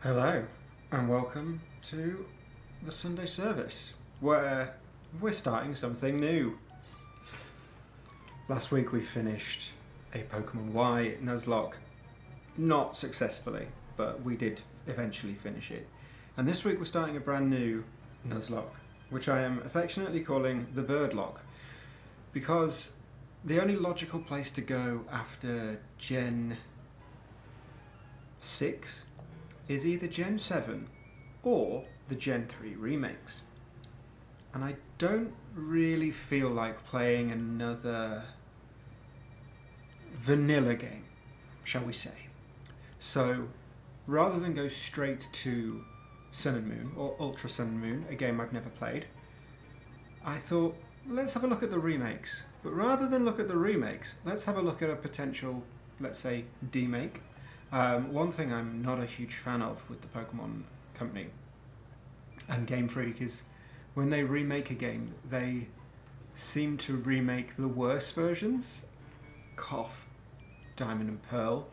Hello, and welcome to the Sunday service, where we're starting something new. Last week we finished a Pokémon Y Nuzlocke, not successfully, but we did eventually finish it. And this week we're starting a brand new Nuzlocke, which I am affectionately calling the Birdlocke, because the only logical place to go after Gen 6 is either Gen 7 or the Gen 3 remakes. And I don't really feel like playing another vanilla game, shall we say. So rather than go straight to Sun and Moon, or Ultra Sun and Moon, a game I've never played, I thought, let's have a look at the remakes. But rather than look at the remakes, let's have a look at a potential, let's say, demake. One thing I'm not a huge fan of with the Pokémon company and Game Freak is when they remake a game, they seem to remake the worst versions. Cough. Diamond and Pearl.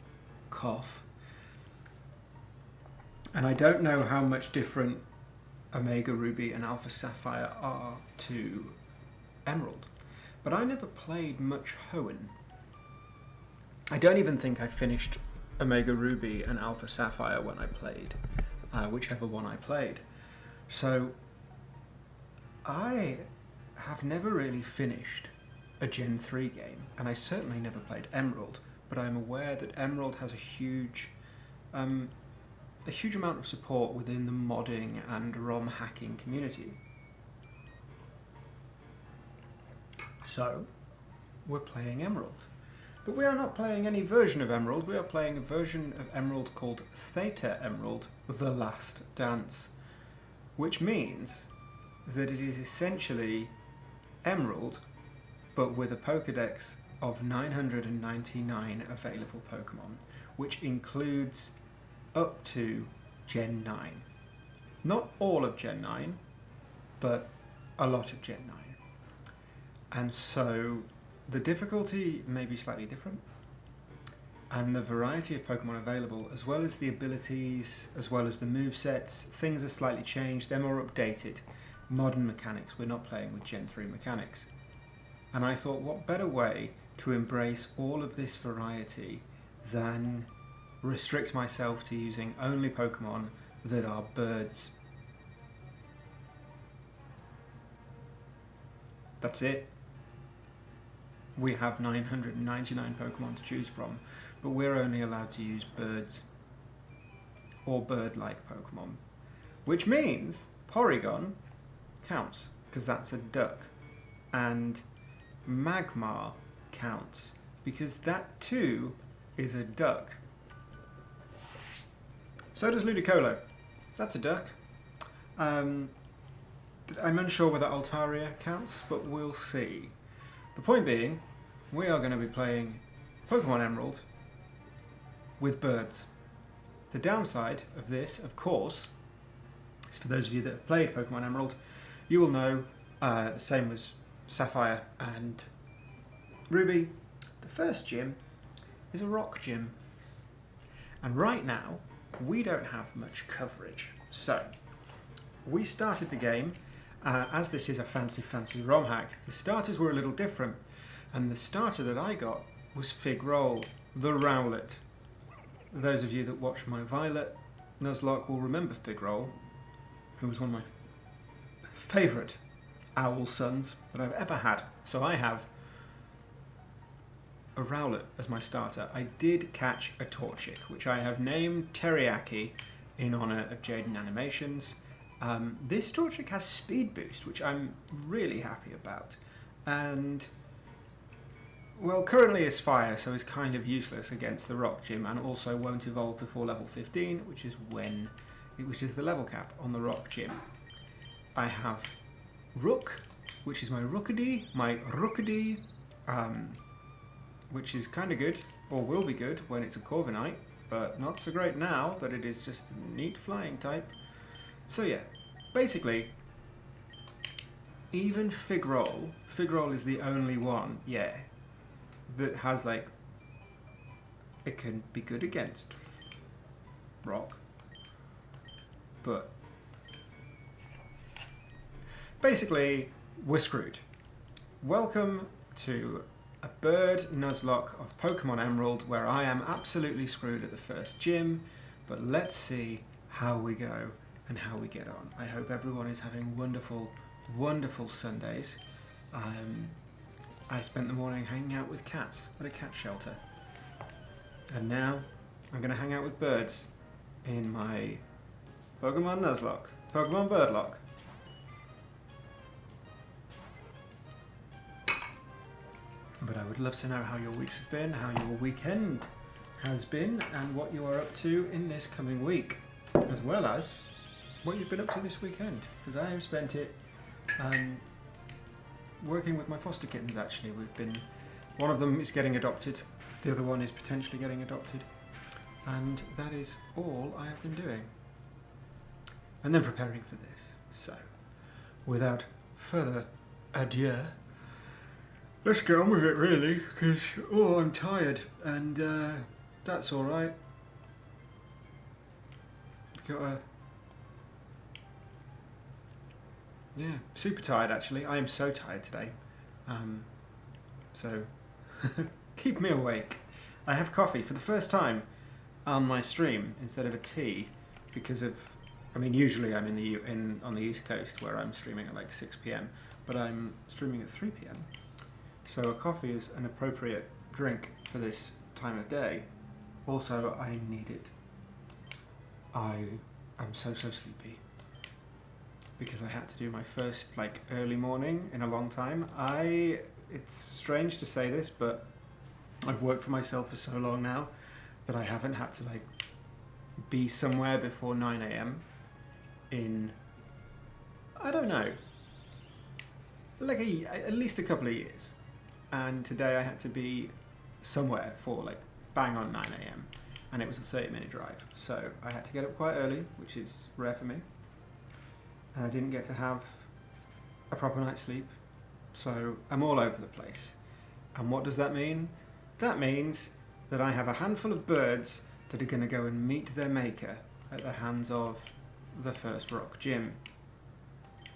Cough. And I don't know how much different Omega Ruby and Alpha Sapphire are to Emerald. But I never played much Hoenn. I don't even think I finished Omega Ruby and Alpha Sapphire when I played, whichever one I played. So I have never really finished a Gen 3 game, and I certainly never played Emerald, but I'm aware that Emerald has a huge amount of support within the modding and ROM hacking community. So we're playing Emerald. But we are not playing any version of Emerald, we are playing a version of Emerald called Theta Emerald, The Last Dance. Which means that it is essentially Emerald, but with a Pokédex of 999 available Pokémon, which includes up to Gen 9. Not all of Gen 9, but a lot of Gen 9. And so the difficulty may be slightly different, and the variety of Pokemon available, as well as the abilities, as well as the movesets, things are slightly changed, they're more updated. Modern mechanics, we're not playing with Gen 3 mechanics. And I thought, what better way to embrace all of this variety than restrict myself to using only Pokemon that are birds. That's it. We have 999 Pokemon to choose from, but we're only allowed to use birds or bird-like Pokemon, which means Porygon counts because that's a duck, and Magmar counts because that too is a duck. So does Ludicolo. That's a duck. I'm unsure whether Altaria counts, but we'll see. The point being, we are going to be playing Pokemon Emerald with birds. The downside of this, of course, is for those of you that have played Pokemon Emerald, you will know, the same as Sapphire and Ruby, the first gym is a rock gym. And right now, we don't have much coverage. So, we started the game. As this is a fancy ROM hack, the starters were a little different, and the starter that I got was Figroll, the Rowlet. Those of you that watched my Violet Nuzlocke will remember Figroll, who was one of my favourite owl sons that I've ever had. So I have a Rowlet as my starter. I did catch a Torchic, which I have named Teriyaki in honour of Jaden Animations. This Torchic has speed boost, which I'm really happy about, and well, currently is fire, so is kind of useless against the rock gym, and also won't evolve before level 15, which is the level cap on the rock gym. I have Rook, which is my Rookity, which is kind of good, or will be good when it's a Corviknight, but not so great now that it is just a neat flying type. So yeah, basically, even Figroll is the only one, that has like, it can be good against rock, but basically we're screwed. Welcome to a bird Nuzlocke of Pokemon Emerald, where I am absolutely screwed at the first gym, but let's see how we go and how we get on. I hope everyone is having wonderful, wonderful Sundays. I spent the morning hanging out with cats at a cat shelter, and now I'm going to hang out with birds in my Pokemon Nuzlocke, Pokemon Birdlocke. But I would love to know how your weeks have been, how your weekend has been, and what you are up to in this coming week, as well as what you've been up to this weekend, because I have spent it working with my foster kittens. Actually, one of them is getting adopted, the other one is potentially getting adopted, and that is all I have been doing. And then preparing for this. So, without further ado, let's get on with it, really, because, I'm tired, and that's alright. Super tired, actually. I am so tired today. So, keep me awake. I have coffee for the first time on my stream instead of a tea, because of, usually I'm on the East Coast, where I'm streaming at like 6 p.m, but I'm streaming at 3 p.m. So a coffee is an appropriate drink for this time of day. Also, I need it. I am so sleepy, because I had to do my first early morning in a long time. It's strange to say this, but I've worked for myself for so long now that I haven't had to be somewhere before 9 a.m. in, I don't know, at least a couple of years. And today I had to be somewhere for bang on 9 a.m. and it was a 30-minute drive. So I had to get up quite early, which is rare for me. And I didn't get to have a proper night's sleep. So I'm all over the place. And what does that mean? That means that I have a handful of birds that are going to go and meet their maker at the hands of the first rock gym.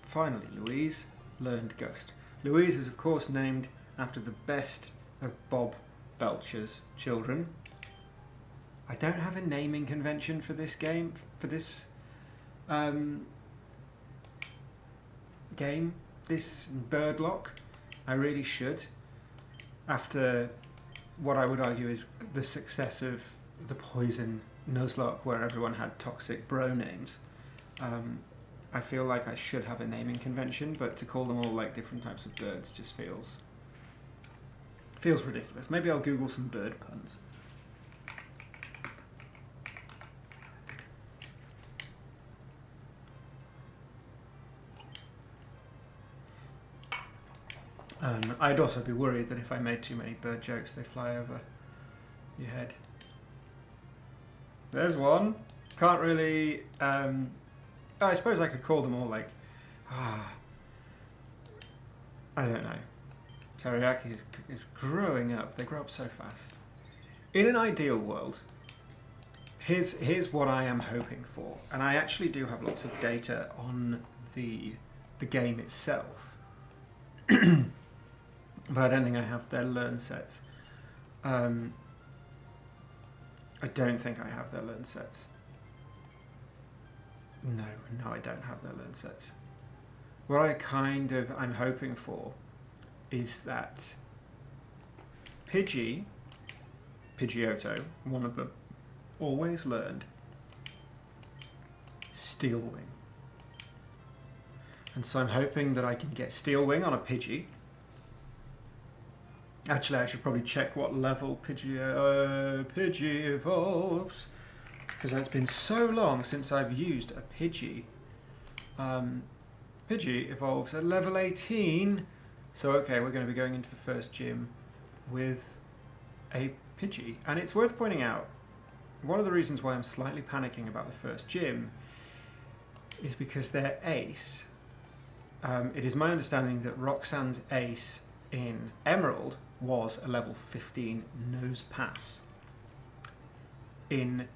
Finally, Louise learned Gust. Louise is of course named after the best of Bob Belcher's children. I don't have a naming convention for this game, this Birdlocke. I really should. After what I would argue is the success of the Poison Nuzlocke, where everyone had toxic bro names, I feel like I should have a naming convention, but to call them all different types of birds just feels ridiculous. Maybe I'll Google some bird puns. I'd also be worried that if I made too many bird jokes, they'd fly over your head. There's one. Can't really... I suppose I could call them all I don't know. Teriyaki is growing up. They grow up so fast. In an ideal world, here's what I am hoping for. And I actually do have lots of data on the game itself. But I don't think I have their learn sets. I don't think I have their learn sets. No, I don't have their learn sets. What I'm hoping for is that Pidgeotto, one of them, always learned Steel Wing. And so I'm hoping that I can get Steel Wing on a Pidgey. Actually, I should probably check what level Pidgey evolves, because it's been so long since I've used a Pidgey. Pidgey evolves at level 18, so okay, we're going to be going into the first gym with a Pidgey. And it's worth pointing out, one of the reasons why I'm slightly panicking about the first gym is because their ace, it is my understanding that Roxanne's ace in Emerald was a level 15 nose pass. In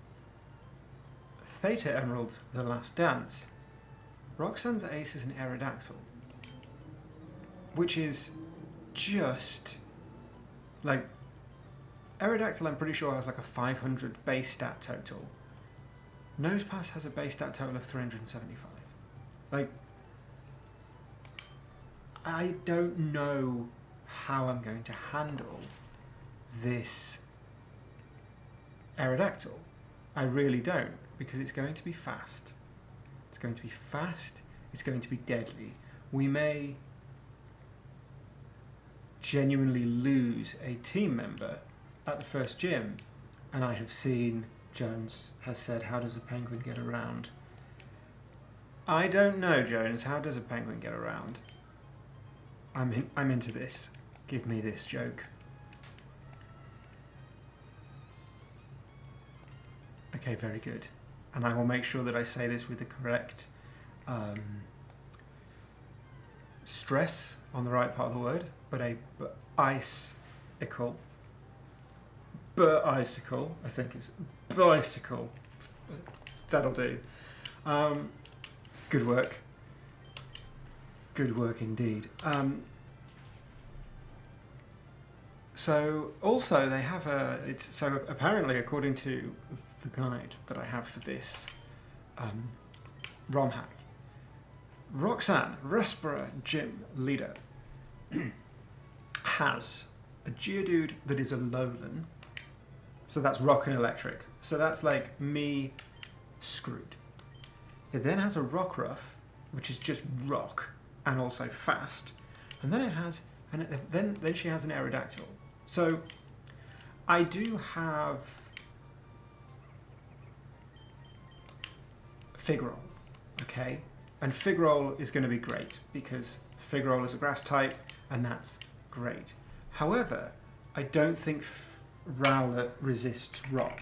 Theta Emerald, The Last Dance, Roxanne's ace is an Aerodactyl, which is just like Aerodactyl. I'm pretty sure has like a 500 base stat total. Nosepass has a base stat total of 375. Like, I don't know how I'm going to handle this Aerodactyl. I really don't, because it's going to be fast. It's going to be fast, it's going to be deadly. We may genuinely lose a team member at the first gym, and I have seen, Jones has said, how does a penguin get around? I don't know, Jones, how does a penguin get around? I'm into this. Give me this joke. Okay, very good. And I will make sure that I say this with the correct stress on the right part of the word, but icicle. Icicle, I think it's bicycle. That'll do. Good work. Good work indeed. So also they have so apparently, according to the guide that I have for this ROM hack, Roxanne, Respira Gym Leader, has a Geodude that is a Alolan. So that's rock and electric. So that's like me screwed. It then has a Rockruff, which is just rock and also fast. And then it has, then she has an Aerodactyl. So I do have Figroll, okay? And Figroll is going to be great because Figroll is a grass type and that's great. However, I don't think Rowlet resists rock.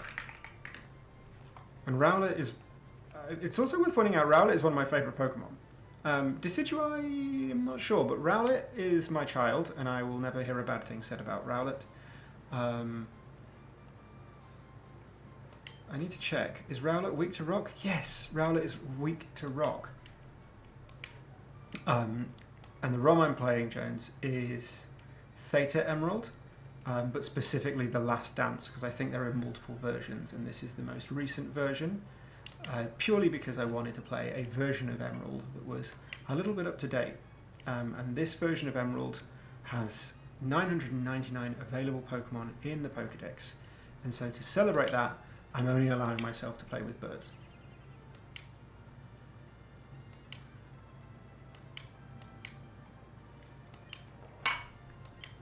And Rowlet is... it's also worth pointing out, Rowlet is one of my favourite Pokemon. Decidueye, I'm not sure, but Rowlet is my child, and I will never hear a bad thing said about Rowlet. I need to check. Is Rowlet weak to rock? Yes, Rowlet is weak to rock. And the ROM I'm playing, Jones, is Theta Emerald, but specifically The Last Dance, because I think there are multiple versions, and this is the most recent version. Purely because I wanted to play a version of Emerald that was a little bit up to date. And this version of Emerald has 999 available Pokemon in the Pokedex. And so to celebrate that, I'm only allowing myself to play with birds.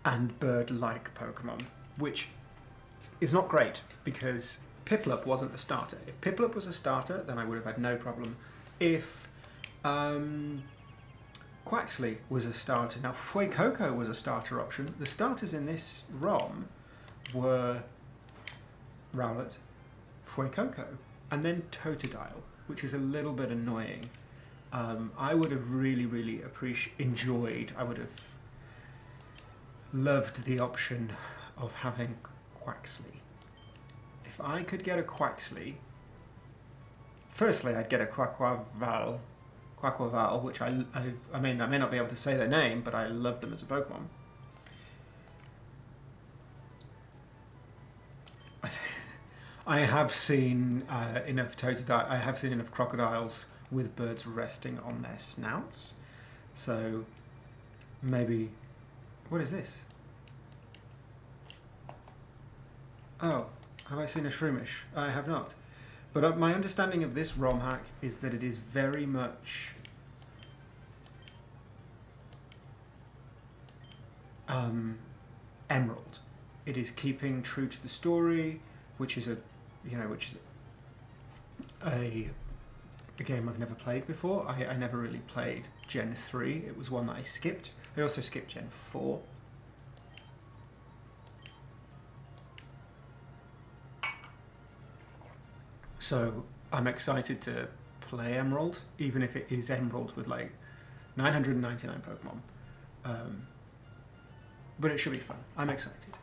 And bird-like Pokemon, which is not great because Piplup wasn't a starter. If Piplup was a starter, then I would have had no problem. If Quaxley was a starter, now Fuecoco was a starter option. The starters in this ROM were Rowlet, Fuecoco, and then Totodile, which is a little bit annoying. I would have really enjoyed, I would have loved the option of having Quaxley. If I could get a Quaxley, firstly I'd get a Quaquaval, which I may not be able to say their name, but I love them as a Pokemon. I have seen enough Totodile. I have seen enough crocodiles with birds resting on their snouts. So maybe, what is this? Oh. Have I seen a Shroomish? I have not. But my understanding of this ROM hack is that it is very much Emerald. It is keeping true to the story, which is a game I've never played before. I never really played Gen 3. It was one that I skipped. I also skipped Gen 4. So I'm excited to play Emerald, even if it is Emerald with like 999 Pokemon. But it should be fun. I'm excited.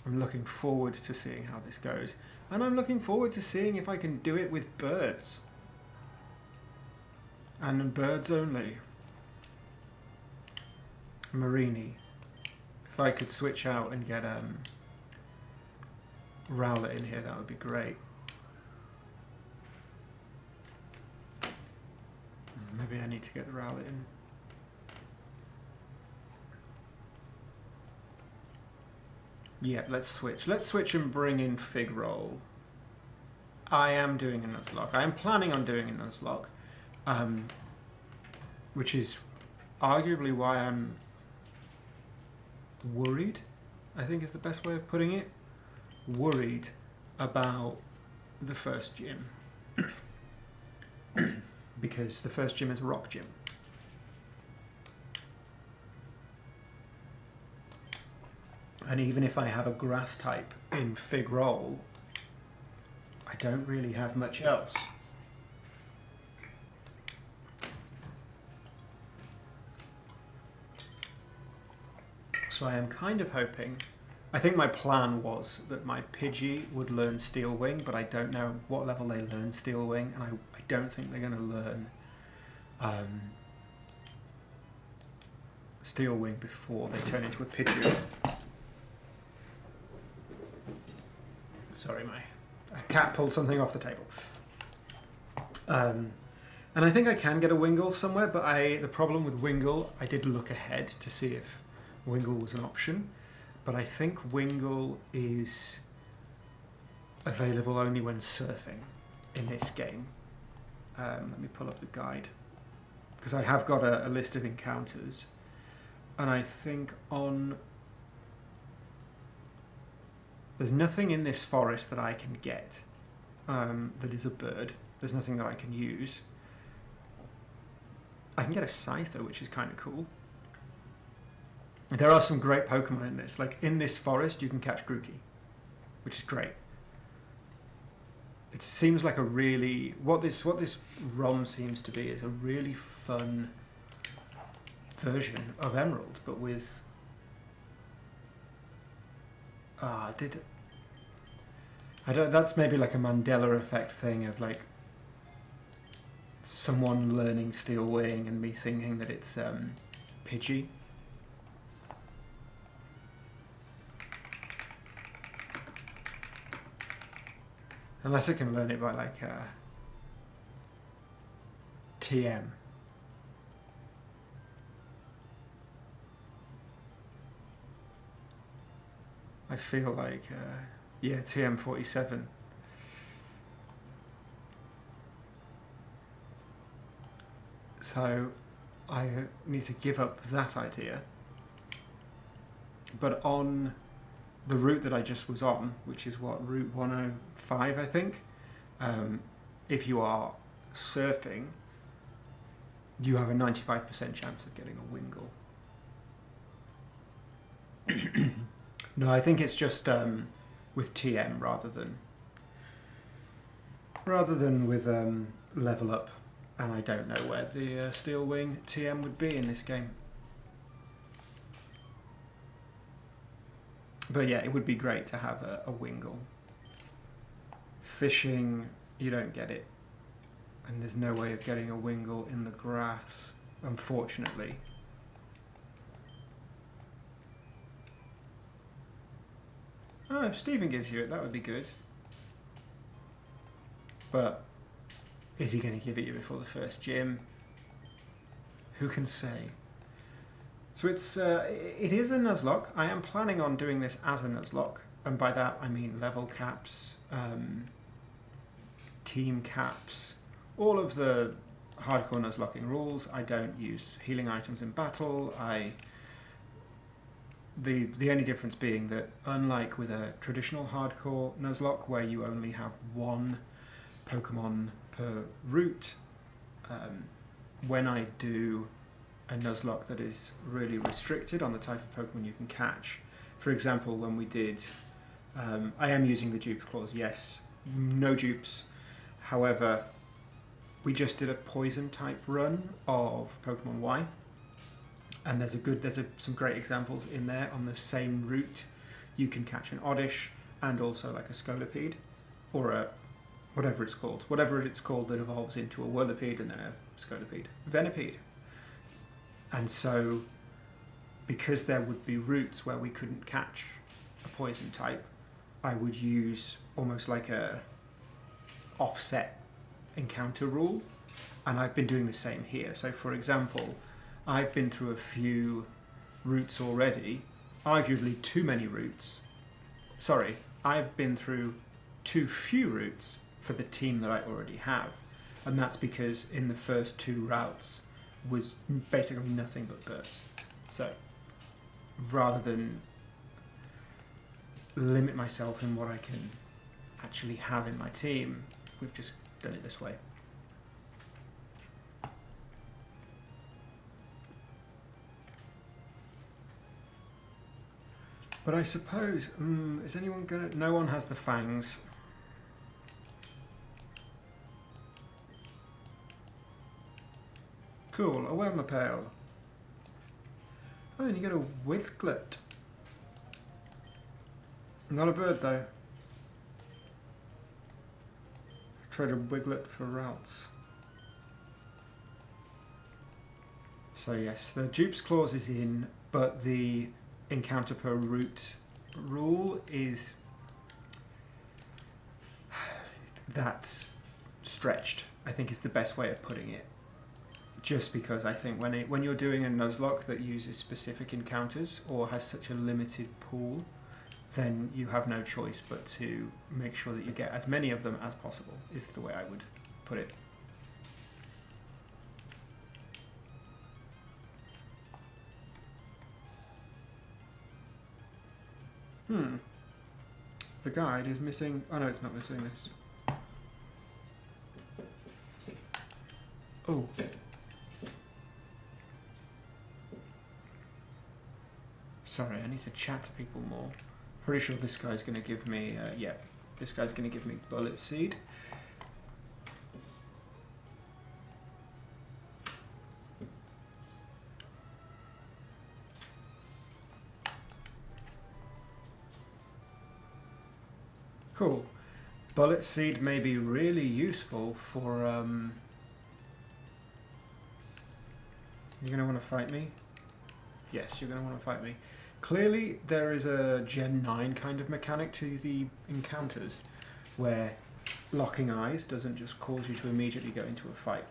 I'm looking forward to seeing how this goes. And I'm looking forward to seeing if I can do it with birds. And birds only. Marini. If I could switch out and get Rowlet in here, that would be great. Maybe I need to get the Rowlet in. Yeah, let's switch. Let's switch and bring in Figroll. I am doing a Nuzlocke. I am planning on doing a Nuzlocke. Which is arguably why I'm worried, I think is the best way of putting it. Worried about the first gym. Because the first gym is a rock gym. And even if I have a grass type in Figroll, I don't really have much else. So I am kind of hoping, I think my plan was that my Pidgey would learn Steel Wing, but I don't know what level they learn Steel Wing, and I don't think they're going to learn Steel Wing before they turn into a Pidgey. Sorry, my cat pulled something off the table. And I think I can get a Wingull somewhere, but the problem with Wingull, I did look ahead to see if Wingull was an option, but I think Wingull is available only when surfing in this game. Let me pull up the guide, because I have got a list of encounters, and I think there's nothing in this forest that I can get that is a bird. There's nothing that I can use. I can get a Scyther, which is kind of cool. There are some great Pokemon in this. Like, in this forest, you can catch Grookey, which is great. It seems like a really... What this ROM seems to be is a really fun version of Emerald, but with... that's maybe like a Mandela effect thing of, like, someone learning Steel Wing and me thinking that it's Pidgey. Unless I can learn it by, like, TM. I feel like, yeah, TM47. So I need to give up that idea. But on the route that I just was on, which is what, Route 105, I think, if you are surfing, you have a 95% chance of getting a Wingull. No, I think it's just with TM rather than with level up, and I don't know where the Steel Wing TM would be in this game. But yeah, it would be great to have a Wingull. Fishing, you don't get it. And there's no way of getting a Wingull in the grass, unfortunately. Oh, if Stephen gives you it, that would be good. But is he going to give it you before the first gym? Who can say? So it is a Nuzlocke. I am planning on doing this as a Nuzlocke, and by that I mean level caps, team caps, all of the hardcore Nuzlocking rules. I don't use healing items in battle. The only difference being that, unlike with a traditional hardcore Nuzlocke where you only have one Pokemon per route, when I do a Nuzlocke that is really restricted on the type of Pokemon you can catch. For example, when we did... I am using the dupes clause, yes. No dupes. However, we just did a poison type run of Pokemon Y. And there's some great examples in there on the same route. you can catch an oddish and also like a scolipede, or a whatever it's called that evolves into a whirlipede and then a scolipede, venipede. And so, because there would be routes where we couldn't catch a poison type, I would use almost like a offset encounter rule, and I've been doing the same here. So for example, I've been through a few routes already, arguably too many routes. Sorry, I've been through too few routes for the team that I already have, and that's because in the first 2 routes was basically nothing but birds. So rather than limit myself in what I can actually have in my team, we've just done it this way. But I suppose, is anyone gonna... No one has the fangs. Cool, a Wemmerpale. Oh, and you get a Wiglet. Not a bird though. Trade a Wiglet for routes. So yes, the dupes clause is in, but the encounter per route rule is... that's stretched, I think is the best way of putting it. Just because I think when you're doing a Nuzlocke that uses specific encounters or has such a limited pool, then you have no choice but to make sure that you get as many of them as possible, is the way I would put it. The guide is missing... Oh no, it's not missing this. Oh. Sorry, I need to chat to people more. Pretty sure this guy's going to give me... yeah, this guy's going to give me bullet seed. Cool. Bullet seed may be really useful for... You're going to want to fight me? Yes, you're going to want to fight me. Clearly, there is a Gen 9 kind of mechanic to the encounters, where locking eyes doesn't just cause you to immediately go into a fight.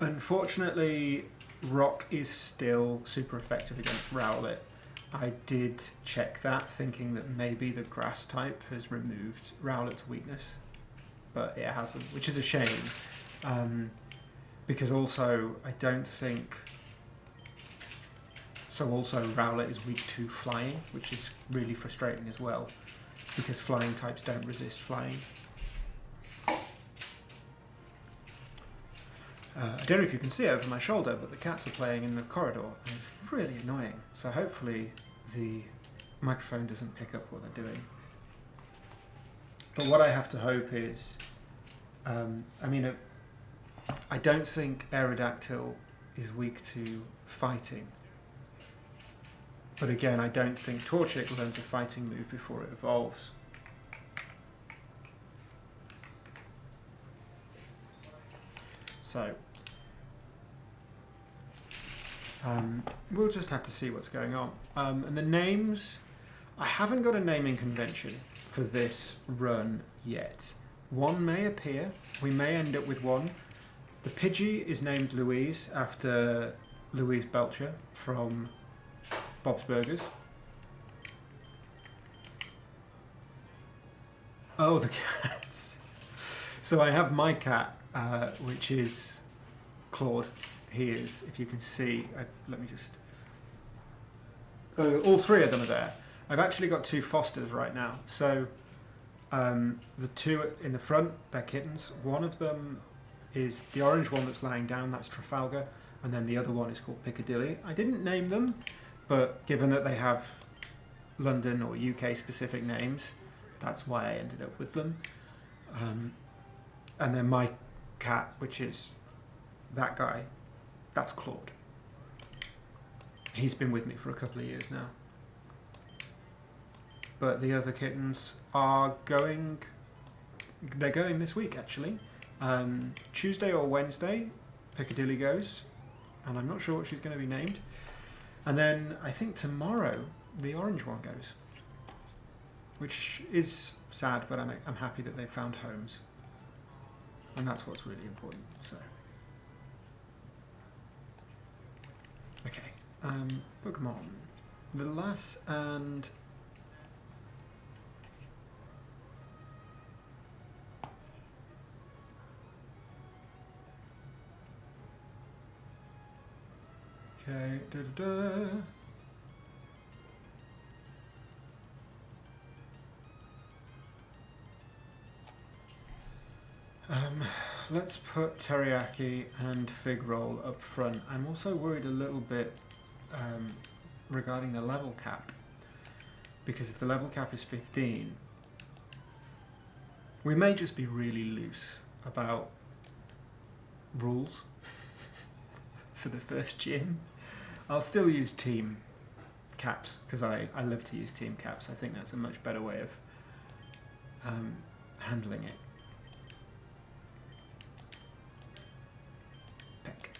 Unfortunately, Rock is still super effective against Rowlet. I did check that, thinking that maybe the grass type has removed Rowlet's weakness, but it hasn't, which is a shame. Because also, I don't think... So also, Rowlet is weak to flying, which is really frustrating as well, because flying types don't resist flying. I don't know if you can see over my shoulder, but the cats are playing in the corridor, and it's really annoying. So hopefully the microphone doesn't pick up what they're doing. But what I have to hope is... I don't think Aerodactyl is weak to fighting. But again, I don't think Torchic learns a fighting move before it evolves. So, we'll just have to see what's going on. And the names, I haven't got a naming convention for this run yet. One may appear, we may end up with one. The Pidgey is named Louise after Louise Belcher from Bob's Burgers. Oh, the cats. So I have my cat, which is Claude. He is, if you can see, let me just... all 3 of them are there. I've actually got 2 fosters right now. So the 2 in the front, they're kittens. One of them is the orange one that's lying down, that's Trafalgar, and then the other one is called Piccadilly. I didn't name them, but given that they have London or UK specific names, that's why I ended up with them. And then my cat, which is that guy, that's Claude. He's been with me for a couple of years now. But the other kittens are going... They're going this week, actually. Tuesday or Wednesday, Piccadilly goes. And I'm not sure what she's going to be named. And then I think tomorrow, the orange one goes. Which is sad, but I'm happy that they found homes. And that's what's really important, so... Okay, Pokémon. The last and... Okay, let's put teriyaki and fig roll up front. I'm also worried a little bit regarding the level cap, because if the level cap is 15, we may just be really loose about rules for the first gym. I'll still use team caps because I love to use team caps. I think that's a much better way of handling it. Peck.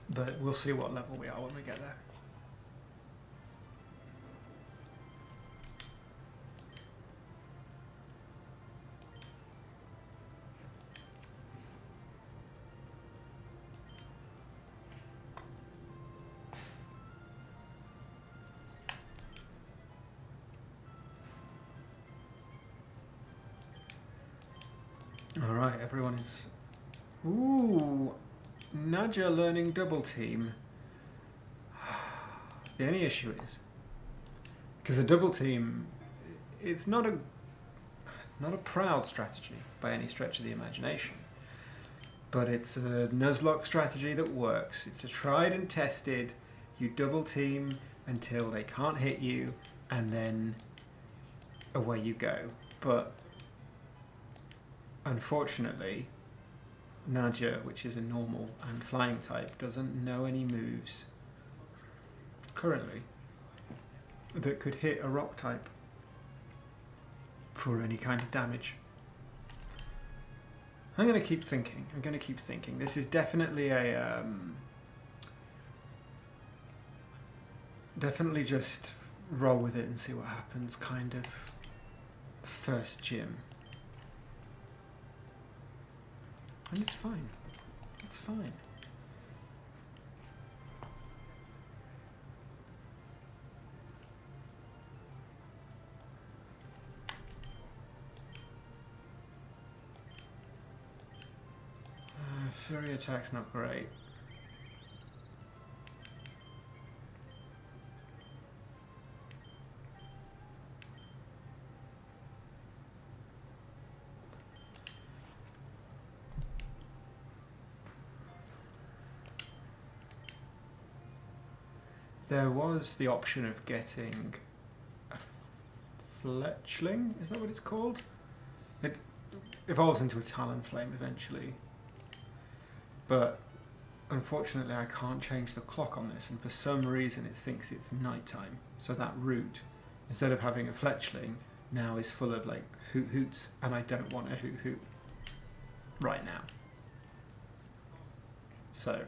But we'll see what level we are when we get there. Alright, everyone is... Ooh! Nadja learning double team. The only issue is... Because a double team... It's not a proud strategy by any stretch of the imagination. But it's a Nuzlocke strategy that works. It's a tried and tested... You double team until they can't hit you, and then away you go. But... Unfortunately, Nadja, which is a normal and flying type, doesn't know any moves currently that could hit a rock type for any kind of damage. I'm going to keep thinking. This is definitely a... definitely just roll with it and see what happens kind of first gym. And it's fine. It's fine. Fury attack's not great. There was the option of getting a fletchling, is that what it's called? It evolves into a Talonflame eventually. But unfortunately I can't change the clock on this, and for some reason it thinks it's nighttime. So that route, instead of having a fletchling, now is full of like hoots, and I don't want a hoot right now. So,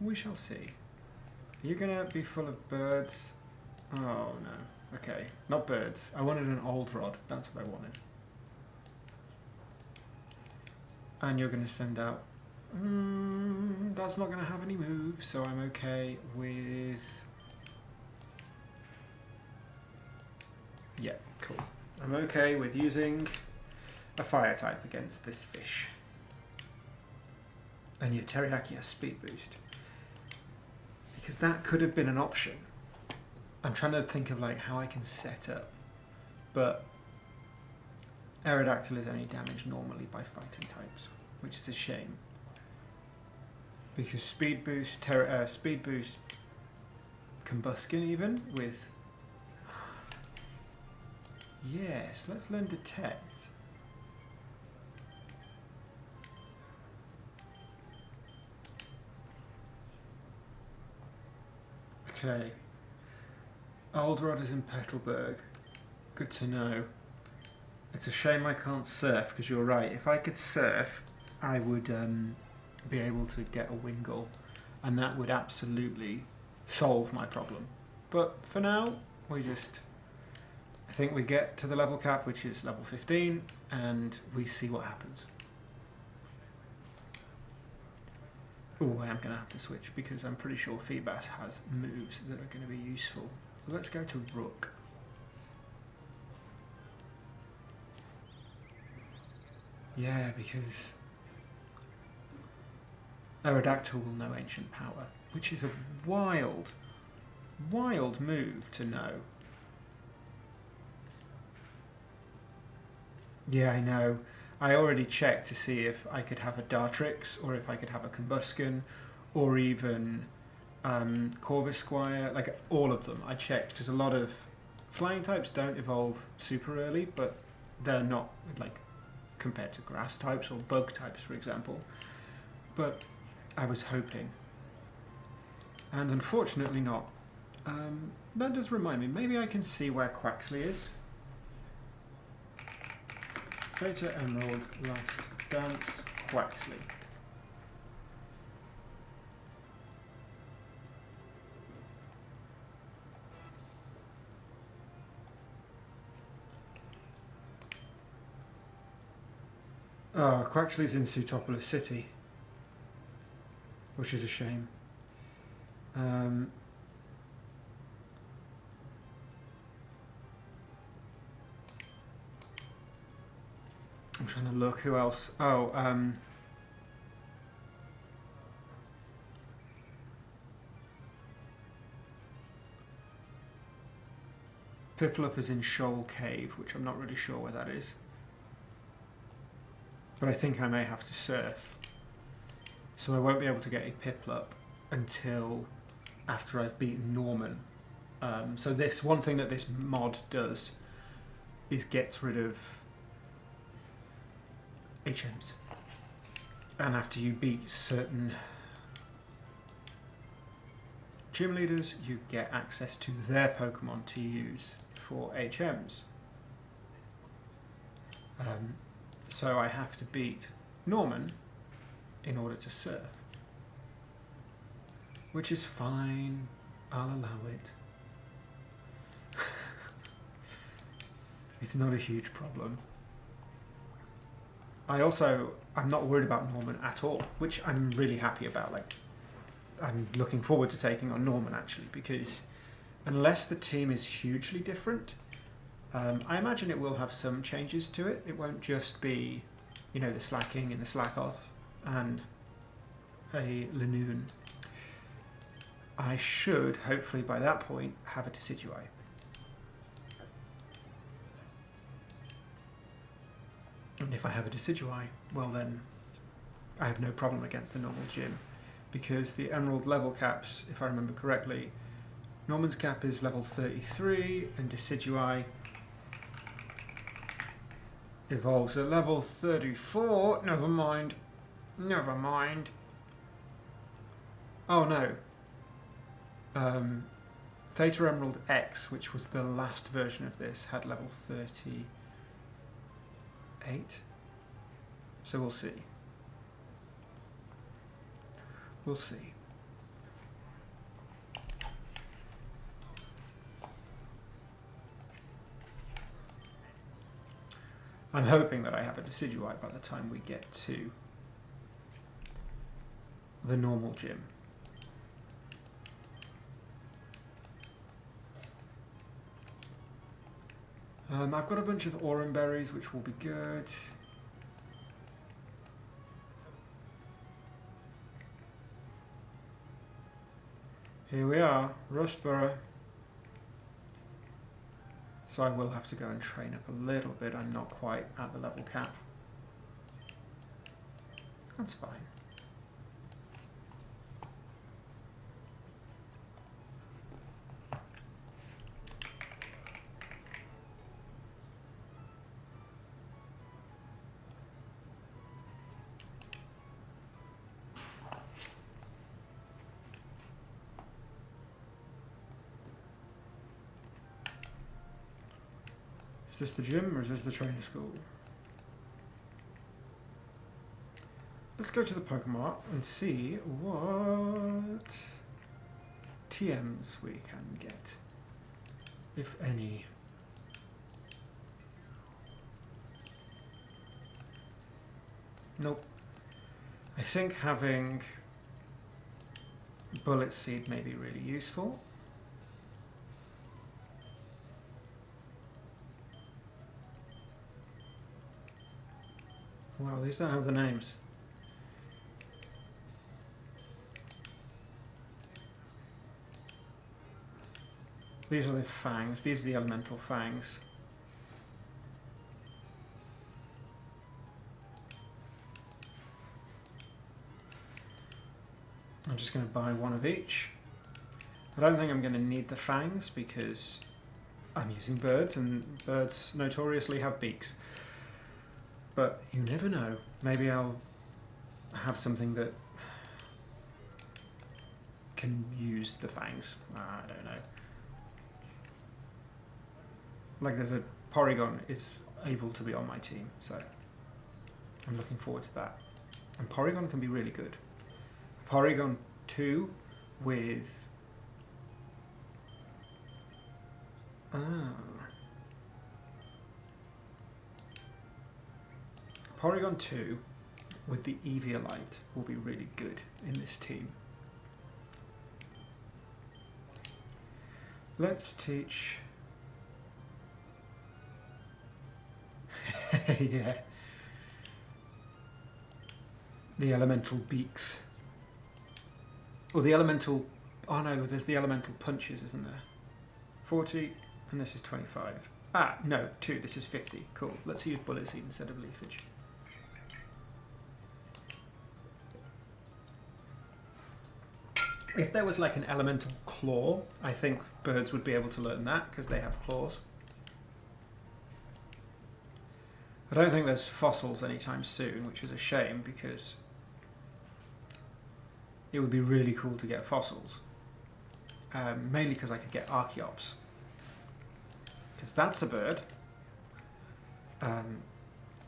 we shall see. Are you gonna be full of birds? Oh no. Okay, not birds. I wanted an old rod. That's what I wanted. And you're gonna send out... that's not gonna have any moves, so I'm okay with... Yeah, cool. I'm okay with using a fire type against this fish. And your teriyaki has speed boost. Because that could have been an option. I'm trying to think of like how I can set up. But Aerodactyl is only damaged normally by fighting types, which is a shame. Because speed boost, Combuskin even with... Yes, let's learn Detect. Okay. Aldrod is in Petalburg. Good to know. It's a shame I can't surf, because you're right. If I could surf, I would be able to get a Wingull, and that would absolutely solve my problem. But for now, I think we get to the level cap, which is level 15, and we see what happens. Oh, I am going to have to switch, because I'm pretty sure Feebas has moves that are going to be useful. So let's go to Rook. Yeah, because Aerodactyl will know Ancient Power, which is a wild, wild move to know. Yeah, I know. I already checked to see if I could have a Dartrix, or if I could have a Combusken, or even Corvisquire, like all of them. I checked, because a lot of flying types don't evolve super early, but they're not, like, compared to grass types or bug types, for example. But I was hoping. And unfortunately not. That does remind me, maybe I can see where Quaxley is. Theta Emerald, Last Dance, Quaxley. Oh, Quaxley's in Sutopolis City, which is a shame. I'm trying to look who else. Oh, Piplup is in Shoal Cave, which I'm not really sure where that is. But I think I may have to surf. So I won't be able to get a Piplup until after I've beaten Norman. So this one thing that this mod does is gets rid of HMs. And after you beat certain gym leaders, you get access to their Pokemon to use for HMs. So I have to beat Norman in order to surf. Which is fine, I'll allow it. It's not a huge problem. I'm not worried about Norman at all, which I'm really happy about. Like, I'm looking forward to taking on Norman, actually, because unless the team is hugely different, I imagine it will have some changes to it. It won't just be, you know, the Slacking and the Slack Off and a Lanoon. I should, hopefully by that point, have a Decidueye. And if I have a Decidueye, well then, I have no problem against the normal gym. Because the Emerald level caps, if I remember correctly, Norman's cap is level 33, and Decidueye evolves at level 34. Never mind. Never mind. Oh no. Theta Emerald X, which was the last version of this, had level 38. So we'll see. We'll see. I'm hoping that I have a Decidueye by the time we get to the normal gym. I've got a bunch of Aurum berries, which will be good. Here we are, Rustborough. So I will have to go and train up a little bit. I'm not quite at the level cap. That's fine. Is this the gym or is this the training school? Let's go to the Pokémon and see what TMs we can get, if any. Nope. I think having Bullet Seed may be really useful. Wow, these don't have the names. These are the fangs. These are the elemental fangs. I'm just going to buy one of each. I don't think I'm going to need the fangs because I'm using birds and birds notoriously have beaks. But you never know. Maybe I'll have something that can use the fangs. I don't know. Like there's a Porygon is able to be on my team, so I'm looking forward to that. And Porygon can be really good. Porygon 2 with Porygon 2 with the Eviolite will be really good in this team. Let's teach yeah. The elemental beaks. Or the elemental... Oh no, there's the elemental punches, isn't there? 40, and this is 25. Ah, no, 2, this is 50. Cool. Let's use Bullet Seed instead of Leafage. If there was like an elemental claw, I think birds would be able to learn that, because they have claws. I don't think there's fossils anytime soon, which is a shame, because it would be really cool to get fossils. Mainly because I could get Archeops. Because that's a bird.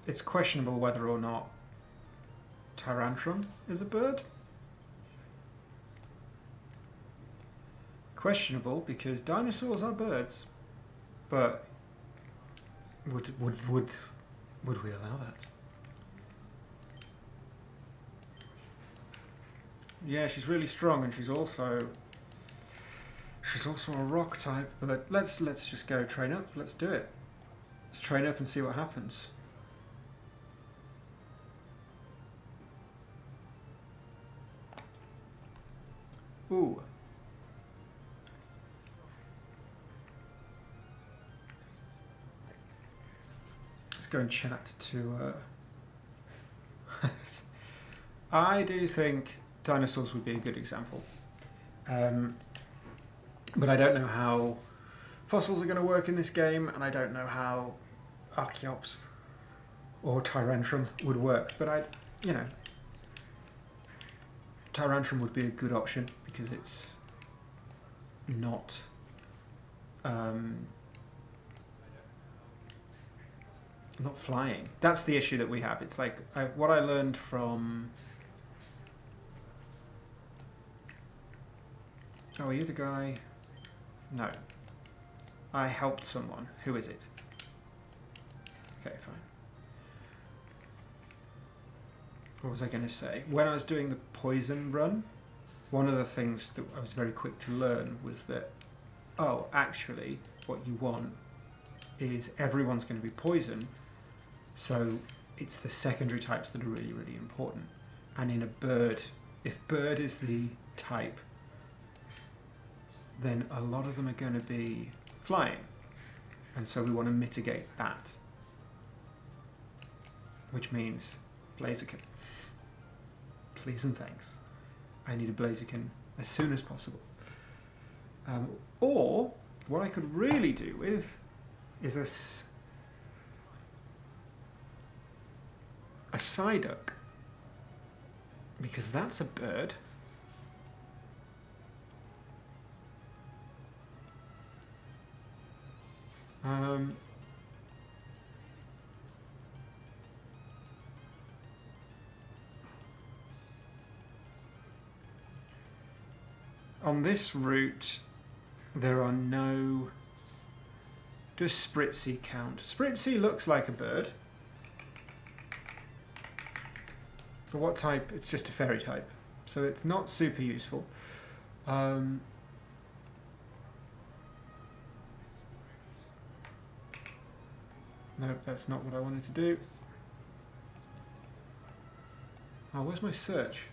It's questionable whether or not Tyrantrum is a bird. Questionable because dinosaurs are birds. But would we allow that? Yeah, she's really strong, and she's also a rock type. But let's just go train up. Let's do it. Let's train up and see what happens. Ooh. Let's go and chat to. I do think dinosaurs would be a good example. But I don't know how fossils are going to work in this game, and I don't know how Archeops or Tyrantrum would work. But Tyrantrum would be a good option because it's not not flying. That's the issue that we have. It's like what I learned from... Oh, are you the guy? No. I helped someone. Who is it? Okay, fine. What was I going to say? When I was doing the poison run, one of the things that I was very quick to learn was that, oh, actually, what you want is everyone's going to be poison, so it's the secondary types that are really, really important. And in a bird, if bird is the type, then a lot of them are going to be flying. And so we want to mitigate that. Which means Blaziken. Please and thanks. I need a Blaziken as soon as possible. Or, what I could really do with is a Psyduck. Because that's a bird. on this route, there are no... Does Spritzy count? Spritzy looks like a bird. For what type? It's just a fairy type. So it's not super useful. No, that's not what I wanted to do. Oh, where's my search?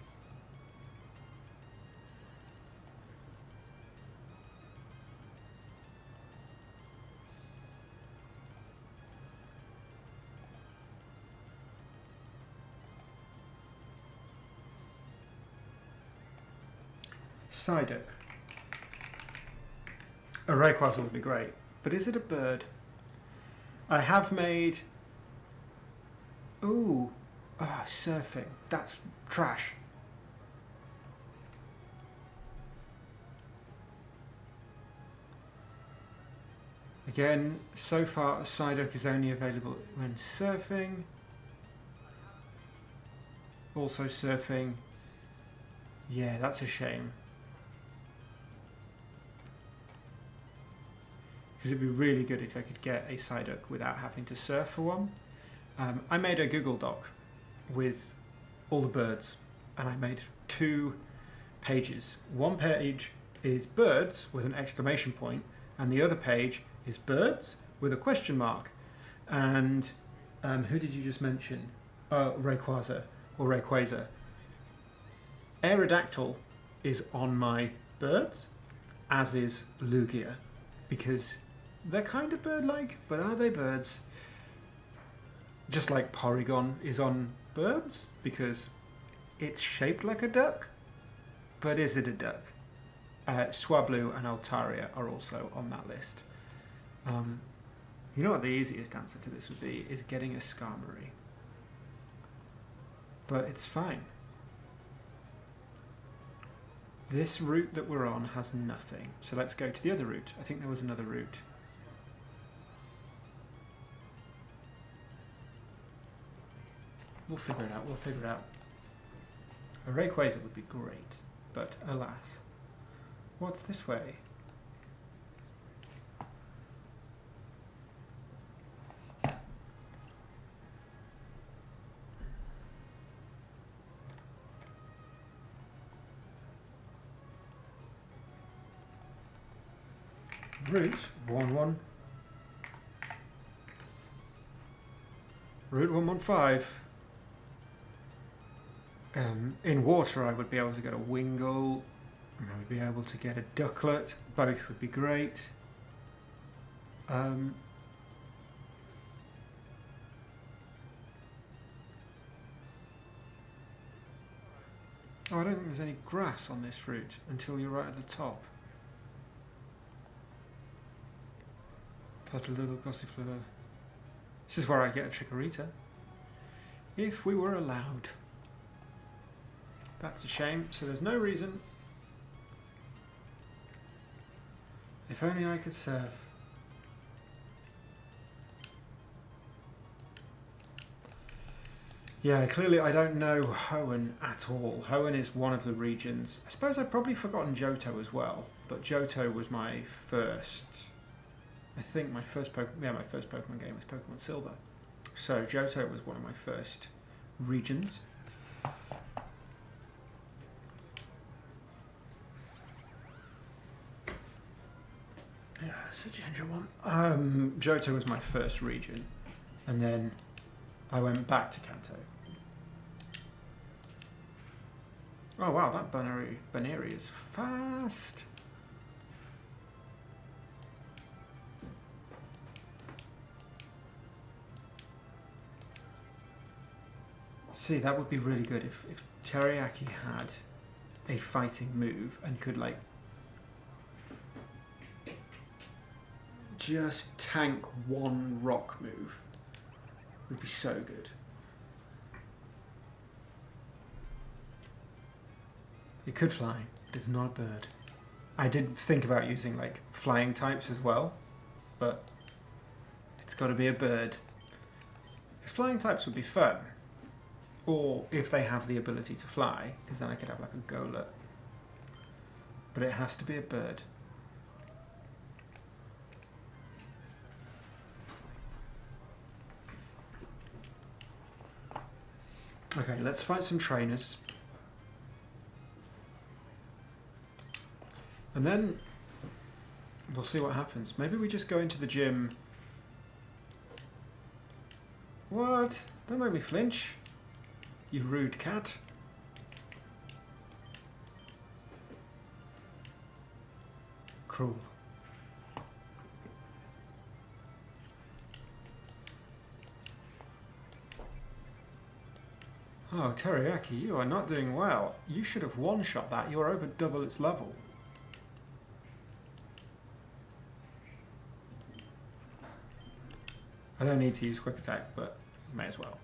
Psyduck. A Rayquaza would be great, but is it a bird? I have made... Ooh. Ah, surfing. That's trash. Again, so far Psyduck is only available when surfing. Also surfing. Yeah, that's a shame. Because it'd be really good if I could get a Psyduck without having to surf for one. I made a Google Doc with all the birds, and I made 2 pages. One page is birds with an exclamation point, and the other page is birds with a question mark. And who did you just mention? Rayquaza or Rayquaza. Aerodactyl is on my birds, as is Lugia, because they're kind of bird-like, but are they birds? Just like Porygon is on birds, because it's shaped like a duck, but is it a duck? Swablu and Altaria are also on that list. You know what the easiest answer to this would be is getting a Skarmory. But it's fine. This route that we're on has nothing. So let's go to the other route. I think there was another route. We'll figure it out, we'll figure it out. A Rayquaza would be great, but alas. What's this way? Route 11. Route 115. In water I would be able to get a Wingull, and I would be able to get a Ducklet. Both would be great. Oh, I don't think there's any grass on this route until you're right at the top. Put a little Gossifleur. This is where I get a Chikorita. If we were allowed. That's a shame, so there's no reason. If only I could surf. Yeah, clearly I don't know Hoenn at all. Hoenn is one of the regions. I suppose I've probably forgotten Johto as well, but Johto was my first... I think my first my first Pokemon game was Pokemon Silver. So Johto was one of my first regions. Yeah, such a ginger one. Johto was my first region, and then I went back to Kanto. Oh wow, that Baneri is fast. See, that would be really good if Teriyaki had a fighting move and could like just tank one rock move. It would be so good. It could fly, but it's not a bird. I did think about using like flying types as well, but it's got to be a bird. Because flying types would be fun. Or if they have the ability to fly, because then I could have like a Golett. but it has to be a bird. Okay, let's fight some trainers. And then we'll see what happens. Maybe we just go into the gym. What? Don't make me flinch, you rude cat. Cruel. Oh, Teriyaki, you are not doing well. You should have one-shot that. You are over double its level. I don't need to use quick attack, but may as well.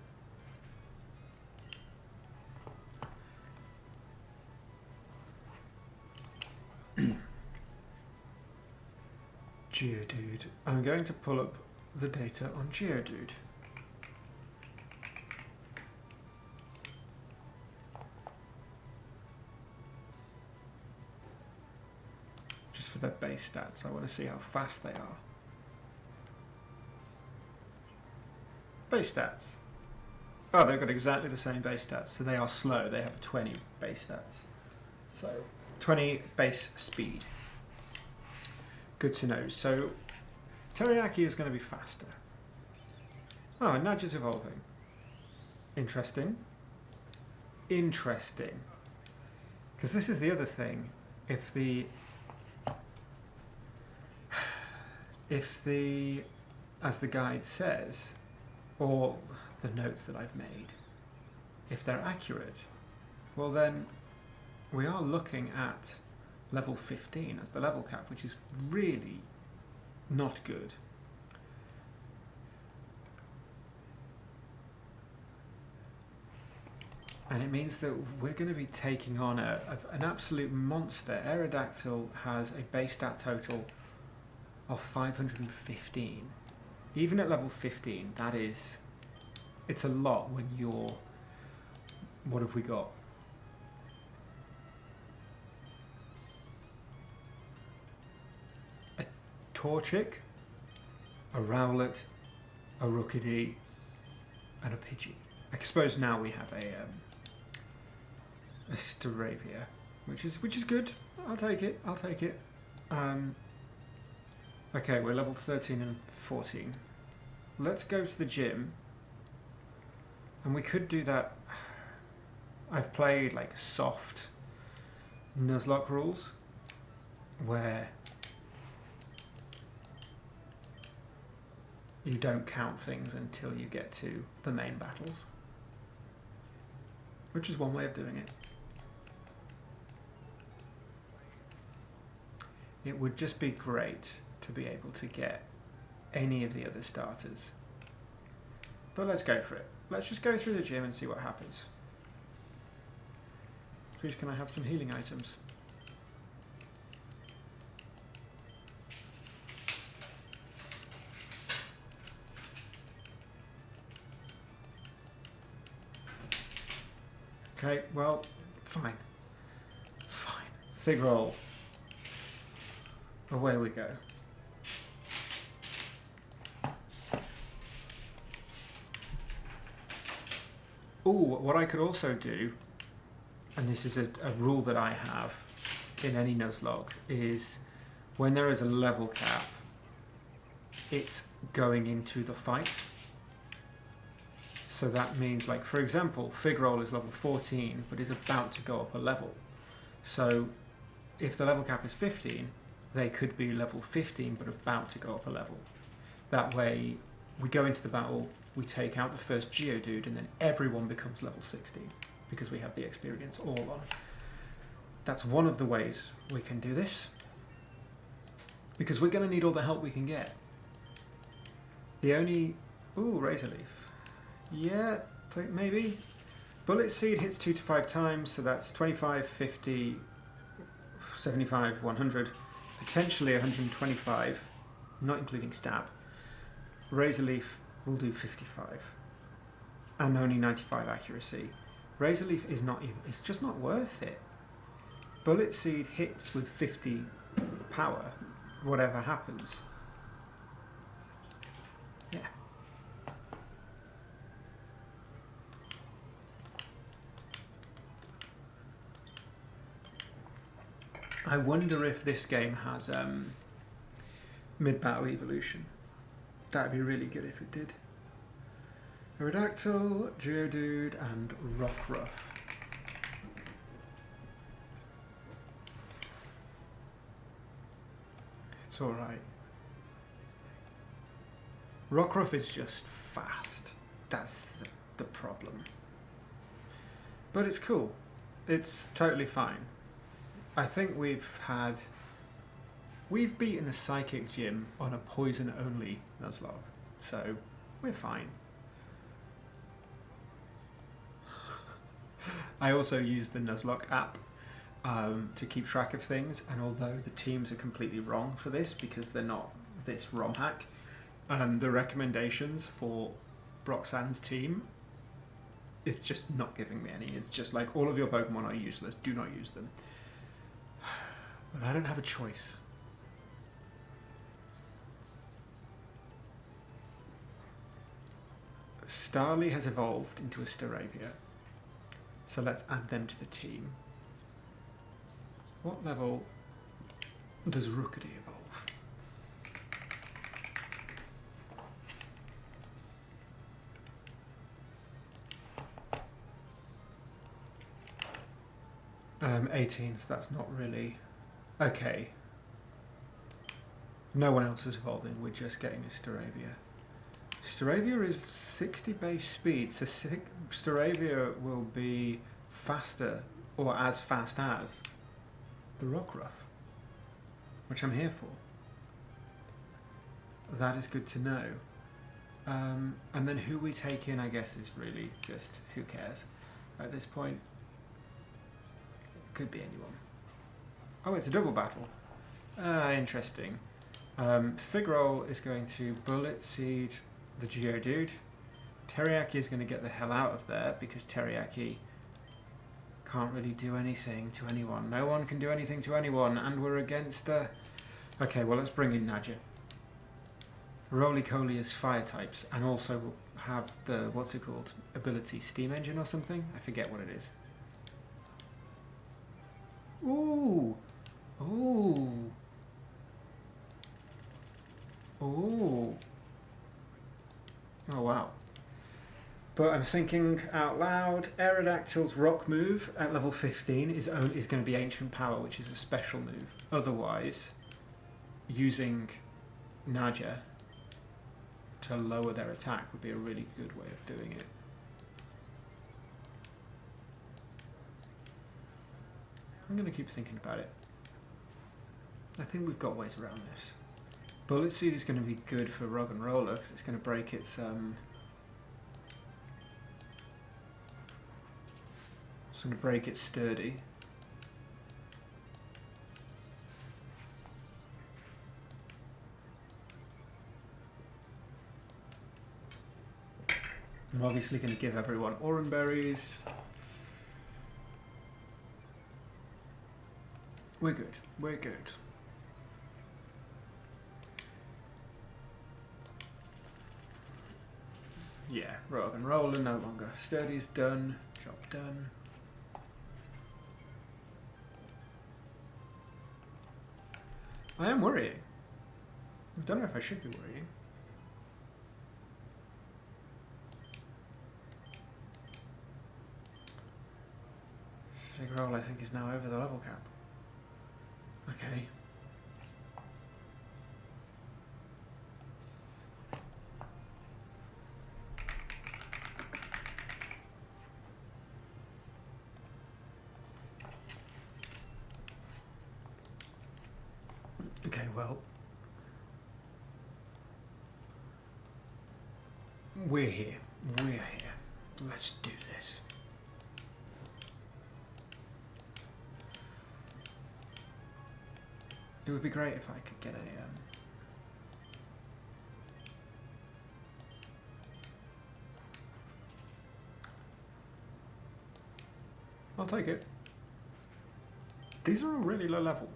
Geodude. I'm going to pull up the data on Geodude. Just for their base stats, I want to see how fast they are. Base stats. Oh, they've got exactly the same base stats, so they are slow. They have 20 base stats. So, 20 base speed. Good to know. So, Teriyaki is going to be faster. Oh, and Nudge is evolving. Interesting. Interesting. Because this is the other thing. If the, as the guide says, or the notes that I've made, if they're accurate, well then we are looking at level 15 as the level cap, which is really not good. And it means that we're going to be taking on an absolute monster. Aerodactyl has a base stat total of 515. Even at level 15, that is, it's a lot when you're, what have we got? A Torchic, a Rowlet, a Rookidee, and a Pidgey. I suppose now we have a Staravia, which is good. I'll take it. I'll take it. Okay, we're level 13 and 14. Let's go to the gym. And we could do that. I've played like soft Nuzlocke rules, where you don't count things until you get to the main battles, which is one way of doing it. It would just be great to be able to get any of the other starters. But let's go for it. Let's just go through the gym and see what happens. Please, can I have some healing items? Okay, well, fine. Fine. Fig roll. Away we go. Ooh, what I could also do, and this is a rule that I have in any Nuzlocke, is when there is a level cap, it's going into the fight. So that means, like, for example, Fig roll is level 14, but is about to go up a level. So if the level cap is 15, they could be level 15, but about to go up a level. That way, we go into the battle, we take out the first Geodude, and then everyone becomes level 16, because we have the experience all on. That's one of the ways we can do this, because we're going to need all the help we can get. The only... Ooh, Razor Leaf. Yeah, maybe. Bullet Seed hits 2 to 5 times, so that's 25, 50, 75, 100, potentially 125, not including stab. Razor Leaf will do 55, and only 95 accuracy. Razor Leaf is not even, it's just not worth it. Bullet Seed hits with 50 power, whatever happens. Yeah. I wonder if this game has mid-battle evolution. That'd be really good if it did. Aerodactyl, Geodude, and Rockruff. It's alright. Rockruff is just fast. That's the problem. But it's cool. It's totally fine. I think we've beaten a Psychic Gym on a poison-only Nuzlocke, so we're fine. I also use the Nuzlocke app to keep track of things, and although the teams are completely wrong for this because they're not this ROM hack, the recommendations for Broxan's team is just not giving me any. It's just like, all of your Pokemon are useless, do not use them. But I don't have a choice. Starly has evolved into a Staravia, so let's add them to the team. What level does Rookity evolve? Um, 18, so that's not really... Okay. No one else is evolving, we're just getting a Staravia. Staravia is 60 base speed, so Staravia will be faster, or as fast as, the Rockruff, which I'm here for. That is good to know. And then who we take in, I guess, is really just, who cares at this point. Could be anyone. Oh, it's a double battle. Interesting. Figroll is going to Bullet Seed the Geodude. Teriyaki is going to get the hell out of there because Teriyaki can't really do anything to anyone. No one can do anything to anyone, and we're against... Okay, well, let's bring in Nadja. Roly-Coly is fire types, and also will have the, what's it called, ability Steam Engine or something? I forget what it is. Ooh! Ooh! Ooh! Oh wow. But I'm thinking out loud, Aerodactyl's rock move at level 15 is going to be Ancient Power, which is a special move. Otherwise, using Nadja to lower their attack would be a really good way of doing it. I'm going to keep thinking about it. I think we've got ways around this. Bullet Seed is going to be good for Rug and Roller because it's going to break its it's going to break its sturdy. I'm obviously going to give everyone Oran Berries. We're good. We're good. Yeah, Rock and Roller no longer. Sturdy's done. Job done. I am worrying. I don't know if I should be worrying. Figroll, I think, is now over the level cap. Okay. Okay, well, we're here. We're here. Let's do this. It would be great if I could get a I'll take it. These are all really low level.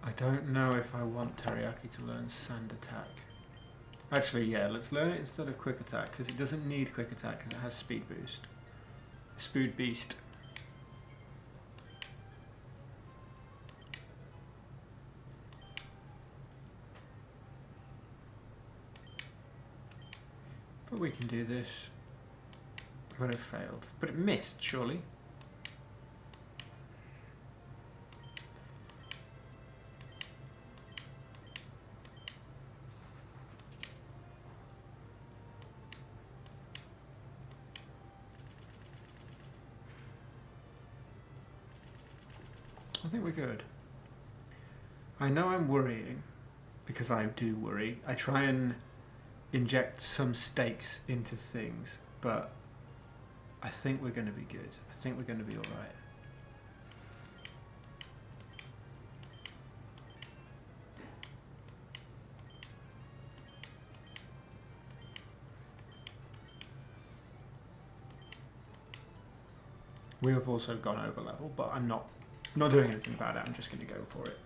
I don't know if I want Teriyaki to learn Sand Attack. Actually, yeah, let's learn it instead of Quick Attack, because it doesn't need Quick Attack because it has Speed Boost. Speed Beast. But we can do this. Would have failed. But it missed, surely. I think we're good. I know I'm worrying, because I do worry. I try and inject some stakes into things, but I think we're going to be good. I think we're going to be alright. We have also gone over level, but I'm not doing anything about it. I'm just going to go for it.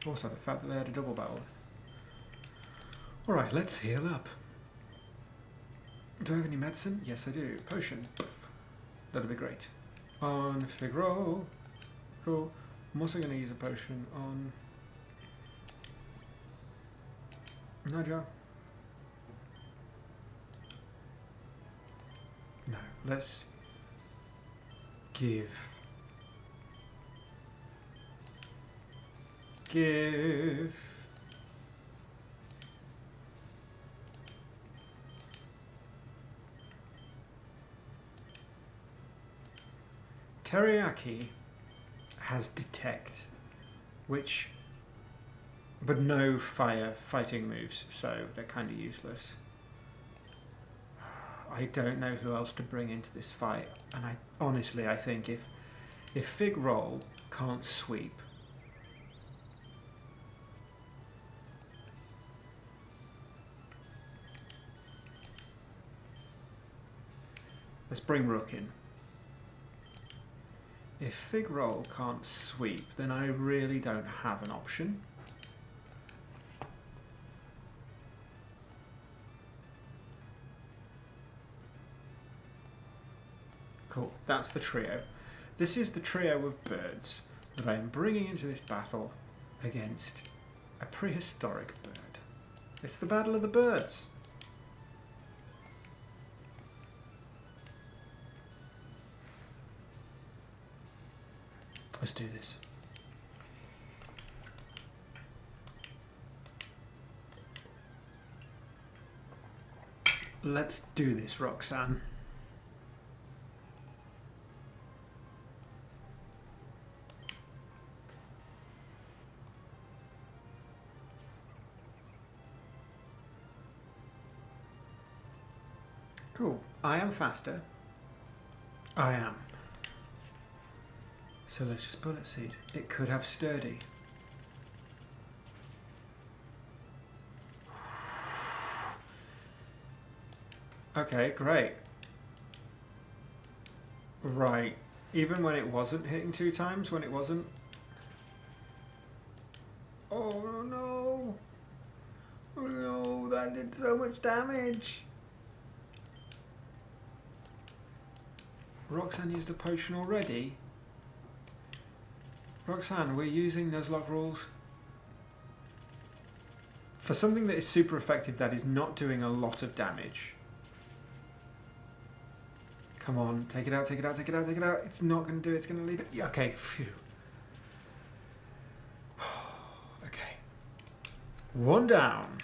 Also, the fact that they had a double battle. Alright, let's heal up. Do I have any medicine? Yes, I do. Potion. That'll be great. On Fig Roll. Cool. I'm also going to use a potion on Naja. No, let's give Teriyaki has Detect, but no fighting moves, so they're kind of useless. I don't know who else to bring into this fight, and I think if Fig Roll can't sweep, let's bring Rook in. If Fig Roll can't sweep, then I really don't have an option. Cool, that's the trio. This is the trio of birds that I am bringing into this battle against a prehistoric bird. It's the Battle of the Birds. Let's do this. Let's do this, Roxanne. Cool. I am faster. I am. So let's just Bullet Seed. It could have Sturdy. Okay, great. Right. Even when it wasn't hitting 2 times, when it wasn't... Oh no! Oh no, that did so much damage! Roxanne used a potion already? Roxanne, we're using Nuzlocke rules. For something that is super effective, that is not doing a lot of damage. Come on, take it out, take it out, take it out, take it out. It's not going to do it, it's going to leave it. Yeah, okay, phew. Okay. 1 down.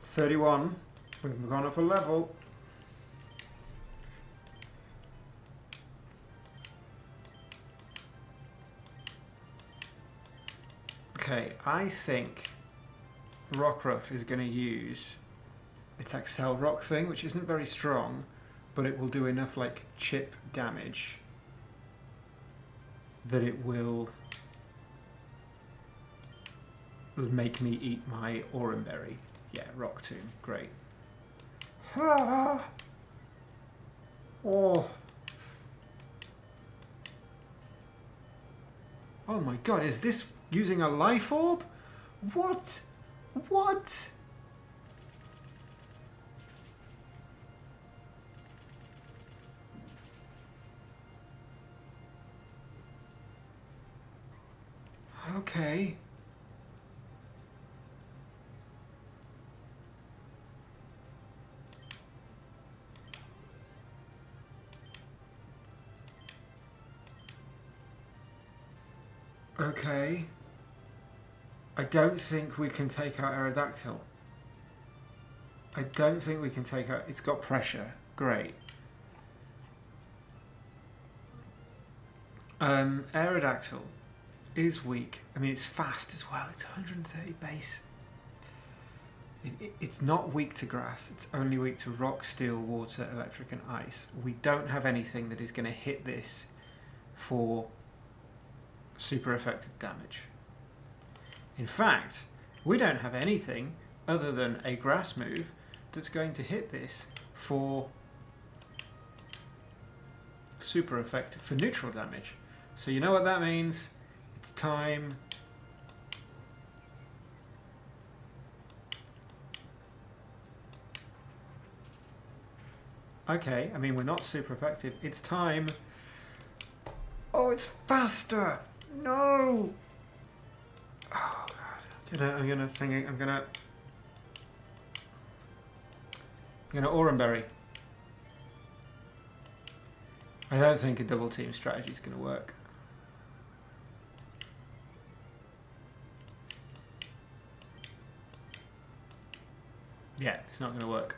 31. We've gone up a level. Okay, I think Rockruff is going to use its Accel Rock thing, which isn't very strong, but it will do enough like chip damage that it will make me eat my Oranberry. Yeah, Rock Tomb. Great. Ah. Oh. Oh my god, is this using a life orb? What? What? Okay. Okay. I don't think we can take out Aerodactyl. I don't think we can take out... It's got pressure. Great. Aerodactyl is weak. I mean, it's fast as well. It's 130 base. It's not weak to grass. It's only weak to rock, steel, water, electric and ice. We don't have anything that is going to hit this for super effective damage. In fact, we don't have anything other than a grass move that's going to hit this for super effective, for neutral damage. So you know what that means? It's time. Okay, I mean, we're not super effective. It's time. Oh, it's faster. No. Oh god. I'm gonna Oranberry. I don't think a double team strategy is gonna work. Yeah, it's not gonna work.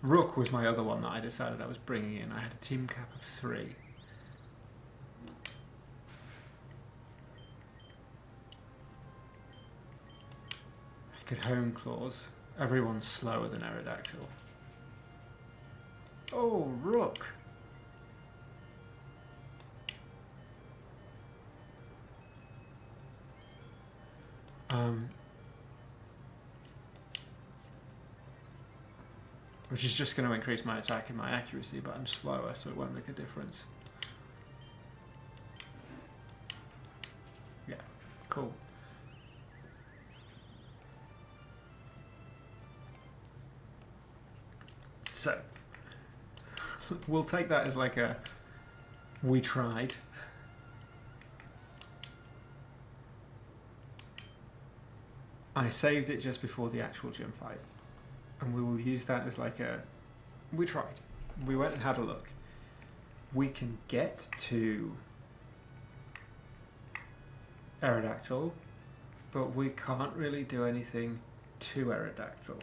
Rook was my other one that I decided I was bringing in. I had a team cap of 3. I could home claws. Everyone's slower than Aerodactyl. Oh, Rook! Which is just going to increase my attack and my accuracy, but I'm slower, so it won't make a difference. Yeah, cool. So, we'll take that as like a, we tried. I saved it just before the actual gym fight. And we will use that as like a, we tried. We went and had a look. We can get to Aerodactyl, but we can't really do anything to Aerodactyl.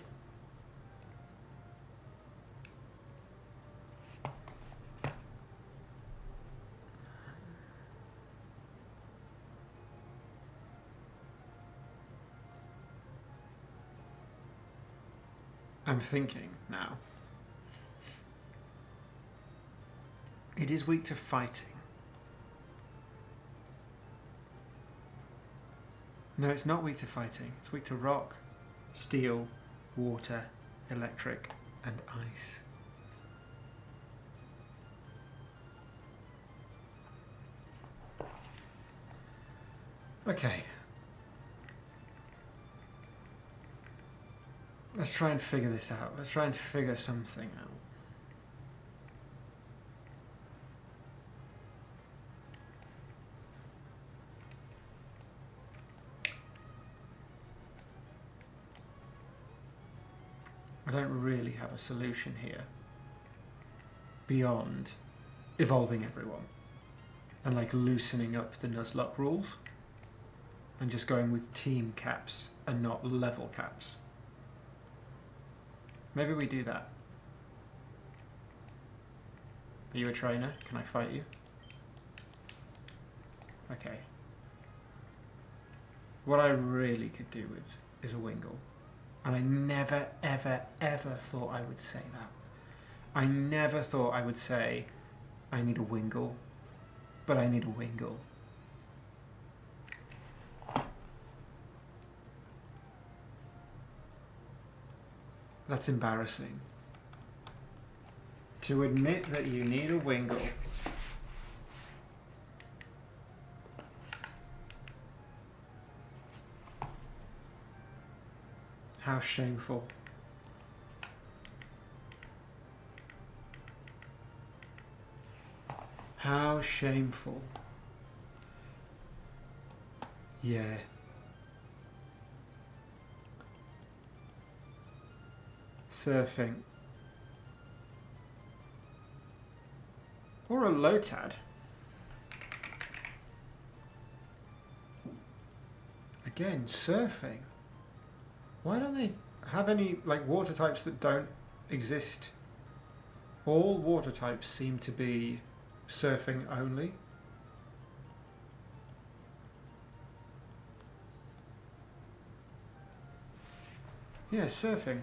I'm thinking now. It is weak to fighting. No, it's not weak to fighting. It's weak to rock, steel, water, electric, and ice. Okay. Let's try and figure this out. Let's try and figure something out. I don't really have a solution here beyond evolving everyone and like loosening up the Nuzlocke rules and just going with team caps and not level caps. Maybe we do that. Are you a trainer? Can I fight you? Okay. What I really could do with is a Wingull. And I never, ever, ever thought I would say that. I never thought I would say, I need a wingle, but I need a wingle. That's embarrassing. To admit that you need a wingle. How shameful. How shameful. Yeah. Surfing. Or a lotad. Again, surfing. Why don't they have any like water types that don't exist? All water types seem to be surfing only. Yeah, surfing.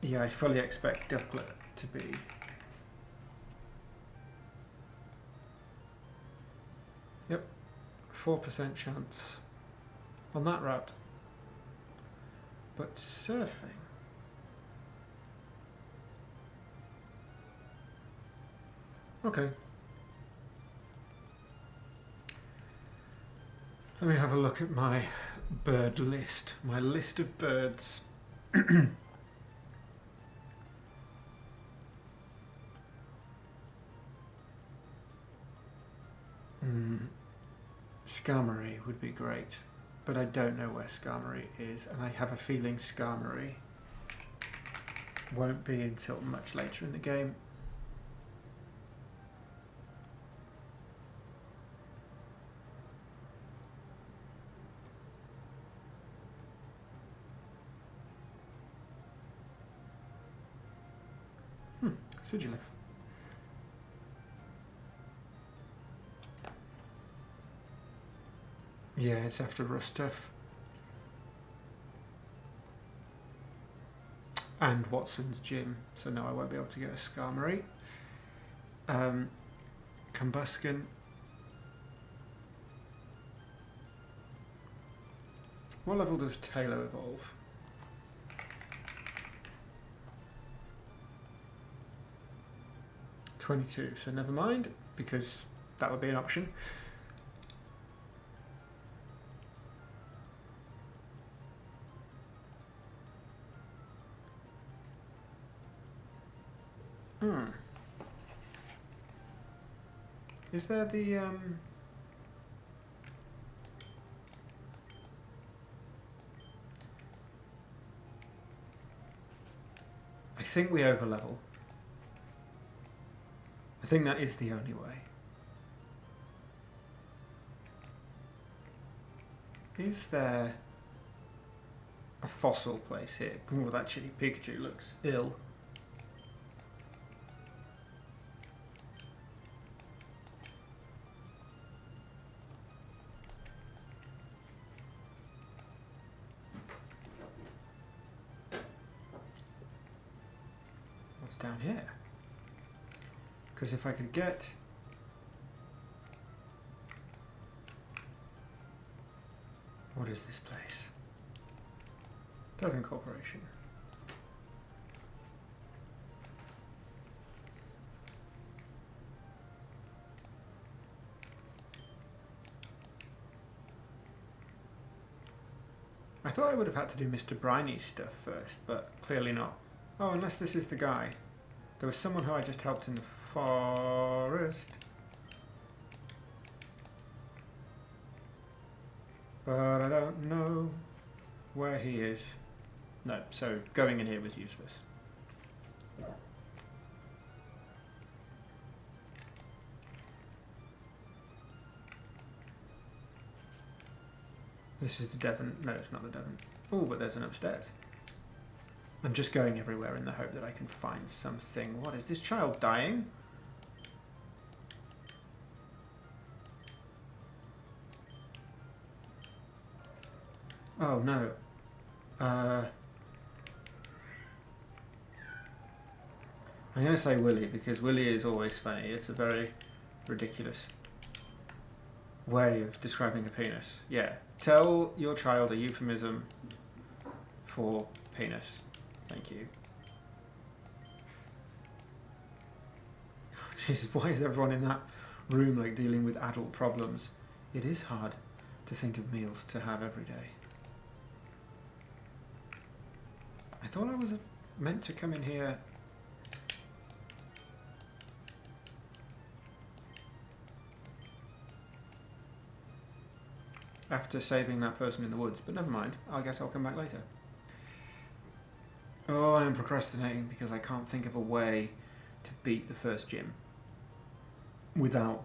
Yeah, I fully expect Ducklet to be. Yep, 4% chance on that route. But surfing. Okay. Let me have a look at my bird list. My list of birds. Skarmory would be great, but I don't know where Skarmory is, and I have a feeling Skarmory won't be until much later in the game. Sigilif. Yeah, it's after Rustuff. And Watson's Gym, so no, I won't be able to get a Skarmory. Combuskin. What level does Taylor evolve? .22, so never mind, because that would be an option. Is there the I think we overlevel. I think that is the only way. Is there a fossil place here? Oh, that shitty Pikachu looks ill. What's down here? Because if I could get... What is this place? Devon Corporation. I thought I would have had to do Mr. Briny's stuff first, but clearly not. Oh, unless this is the guy. There was someone who I just helped in the forest. But I don't know where he is. No, so going in here was useless. This is the Devon. No, it's not the Devon. Oh, but there's an upstairs. I'm just going everywhere in the hope that I can find something. What is this child dying? Oh no. I'm going to say Willy because Willy is always funny. It's a very ridiculous way of describing a penis. Yeah. Tell your child a euphemism for penis. Thank you. Jesus, why is everyone in that room like dealing with adult problems? It is hard to think of meals to have every day. I thought I was meant to come in here. After saving that person in the woods, but never mind. I guess I'll come back later. Oh, I am procrastinating because I can't think of a way to beat the first gym without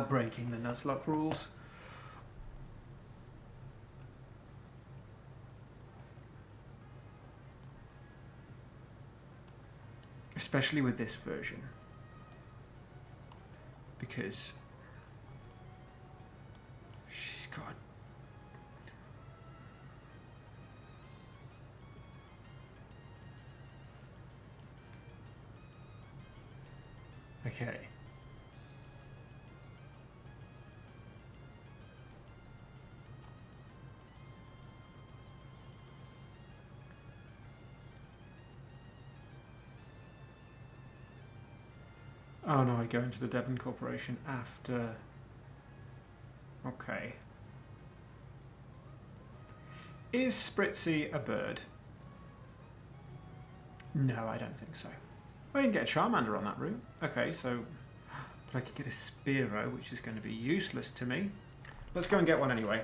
breaking the Nuzlocke rules. Especially with this version. Because she's got... Okay. Oh no, I go into the Devon Corporation after... Okay. Is Spritzy a bird? No, I don't think so. I can get a Charmander on that route. Okay, so... But I could get a Spearow, which is going to be useless to me. Let's go and get one anyway.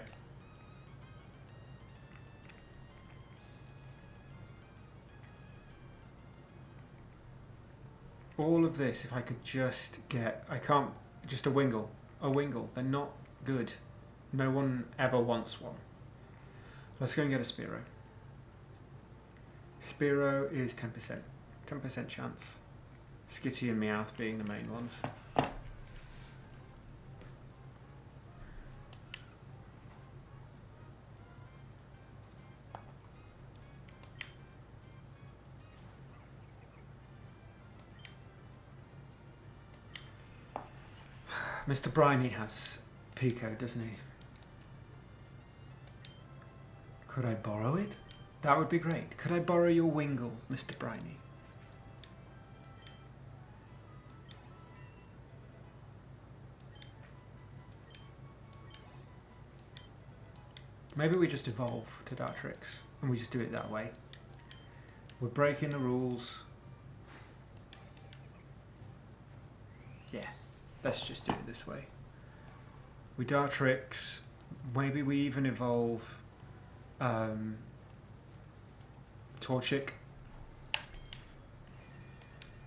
All of this, if I could just get... I can't... Just a Wingull. A Wingull. They're not good. No one ever wants one. Let's go and get a Spearow. Spearow is 10%. 10% chance. Skitty and Meowth being the main ones. Mr. Briny has Pico, doesn't he? Could I borrow it? That would be great. Could I borrow your Wingull, Mr. Briny? Maybe we just evolve to Dartrix and we just do it that way. We're breaking the rules. Yeah. Let's just do it this way. We Dartrix, maybe we even evolve Torchic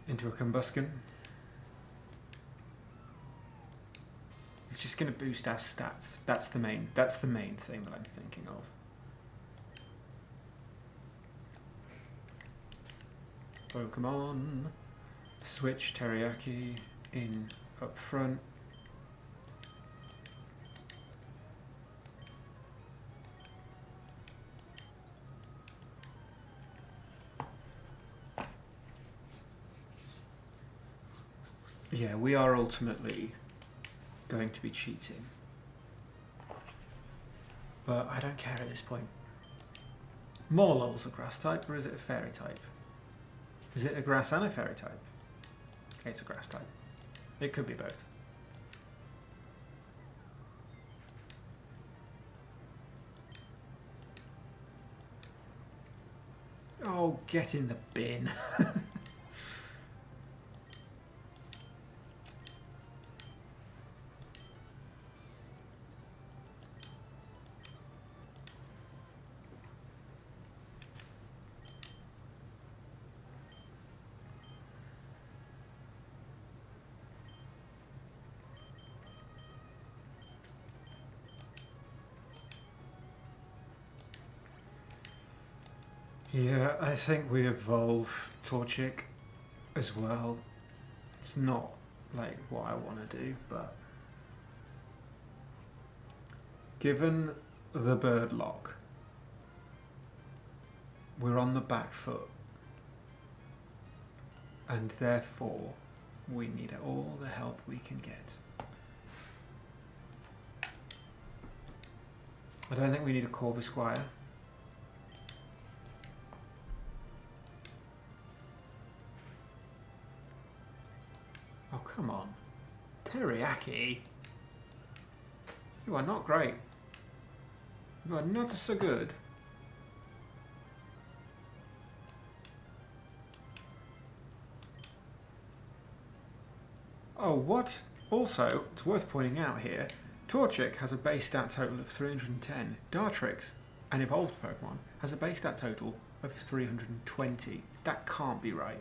into a Combusken. It's just going to boost our stats. That's the main thing that I'm thinking of. Pokemon. Switch Teriyaki in up front. Yeah, we are ultimately going to be cheating. But I don't care at this point. Morlul's a grass type, or is it a fairy type? Is it a grass and a fairy type? It's a grass type. It could be both. Oh, get in the bin. Yeah, I think we evolve Torchic as well. It's not like what I want to do, but given the Birdlocke, we're on the back foot. And therefore, we need all the help we can get. I don't think we need a Corby Squire. Oh, come on. Teriyaki. You are not great. You are not so good. Oh, what? Also, it's worth pointing out here, Torchic has a base stat total of 310. Dartrix, an evolved Pokemon, has a base stat total of 320. That can't be right.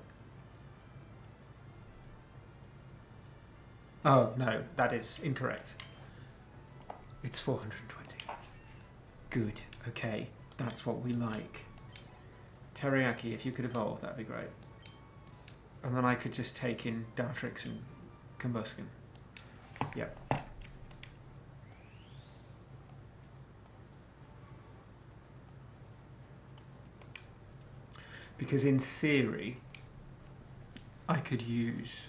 Oh, no, that is incorrect. It's 420. Good, okay, that's what we like. Teriyaki, if you could evolve, that'd be great. And then I could just take in Dartrix and Combustion. Yep. Because in theory, I could use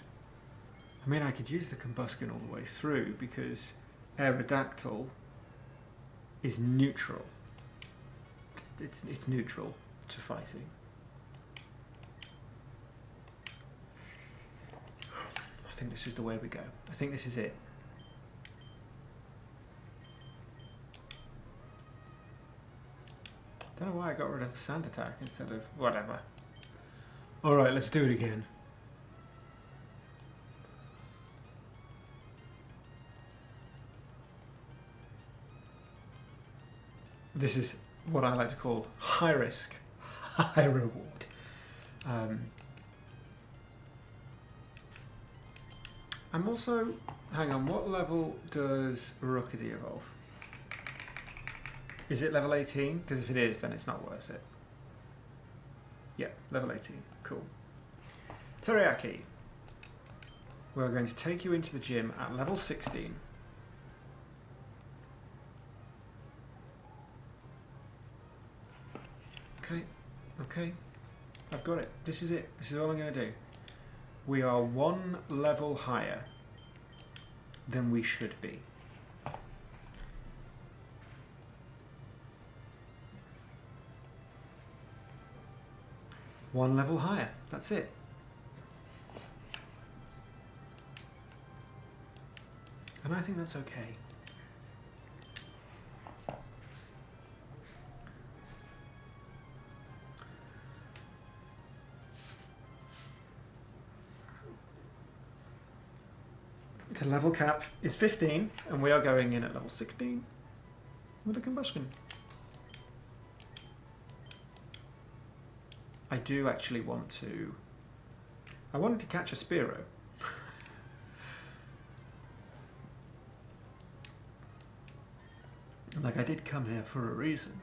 the Combustion all the way through because Aerodactyl is neutral. It's neutral to fighting. I think this is the way we go. I think this is it. Don't know why I got rid of Sand Attack instead of whatever. Alright, let's do it again. This is what I like to call high risk, high reward. I'm also, hang on, what level does Rookity evolve? Is it level 18? Because if it is, then it's not worth it. Yeah, level 18, cool. Teriyaki, we're going to take you into the gym at level 16. Okay, I've got it. This is it. This is all I'm going to do. We are one level higher than we should be. One level higher. That's it. And I think that's okay. The level cap is 15, and we are going in at level 16 with a Combustion. I do actually want to... I wanted to catch a Spearow. Like, I did come here for a reason.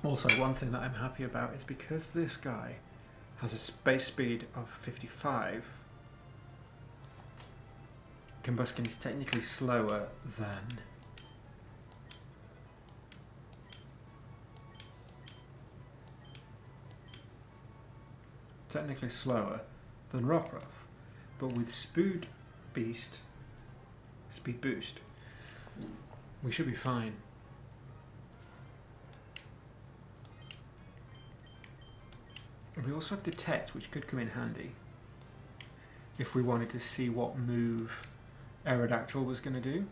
Also, one thing that I'm happy about is because this guy has a base speed of 55, Combustion is technically slower than Rockruff, but with speed boost, we should be fine. We also have Detect, which could come in handy if we wanted to see what move Aerodactyl was going to do.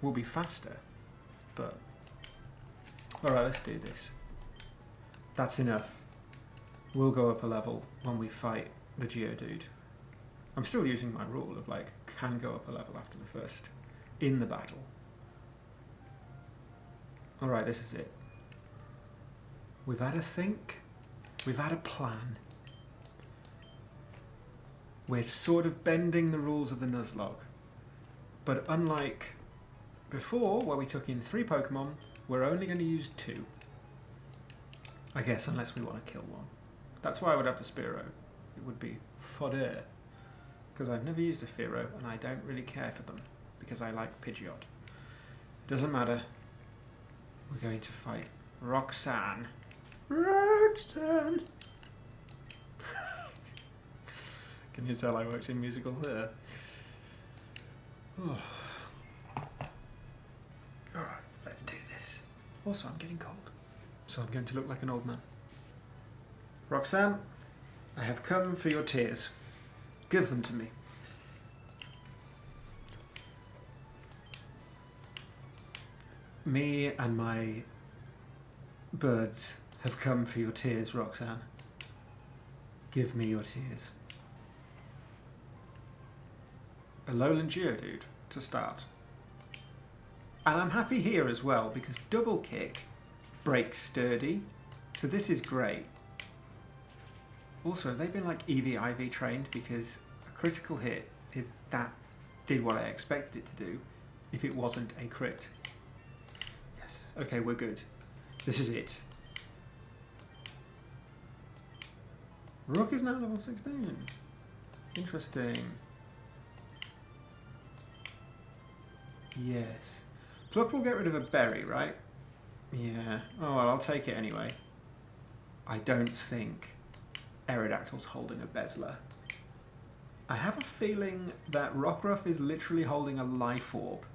We'll be faster, but... Alright, let's do this. That's enough. We'll go up a level when we fight the Geodude. I'm still using my rule of, like, can go up a level after the first in the battle. Alright, this is it. We've had a think, we've had a plan. We're sort of bending the rules of the Nuzlocke. But unlike before, where we took in 3 Pokemon, we're only going to use 2. I guess, unless we want to kill one. That's why I would have the Spearow. It would be fodder. Because I've never used a Fearow, and I don't really care for them. Because I like Pidgeot. Doesn't matter. We're going to fight Roxanne. Roxanne! Can you tell I worked in musical theatre? Oh. Alright, let's do this. Also, I'm getting cold, so I'm going to look like an old man. Roxanne, I have come for your tears. Give them to me. Me and my birds have come for your tears, Roxanne. Give me your tears. A Lowland Geodude to start. And I'm happy here as well because double kick breaks sturdy, so this is great. Also, have they been like EV/IV trained? Because a critical hit, that did what I expected it to do if it wasn't a crit. Yes, okay, we're good. This is it. Rook is now level 16. Interesting. Yes. Pluck will get rid of a berry, right? Yeah. Oh, well, I'll take it anyway. I don't think Aerodactyl's holding a Bezler. I have a feeling that Rockruff is literally holding a Life Orb,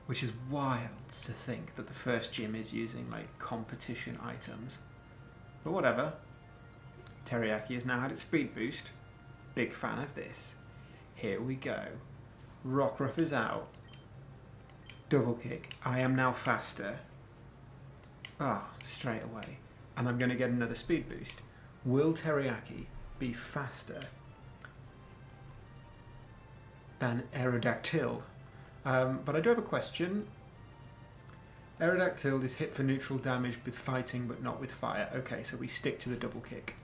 which is wild to think that the first gym is using, like, competition items. But whatever. Teriyaki has now had its speed boost. Big fan of this. Here we go. Rockruff is out. Double kick. I am now faster. Ah, straight away. And I'm going to get another speed boost. Will Teriyaki be faster than Aerodactyl? But I do have a question. Aerodactyl is hit for neutral damage with fighting but not with fire. Okay, so we stick to the double kick.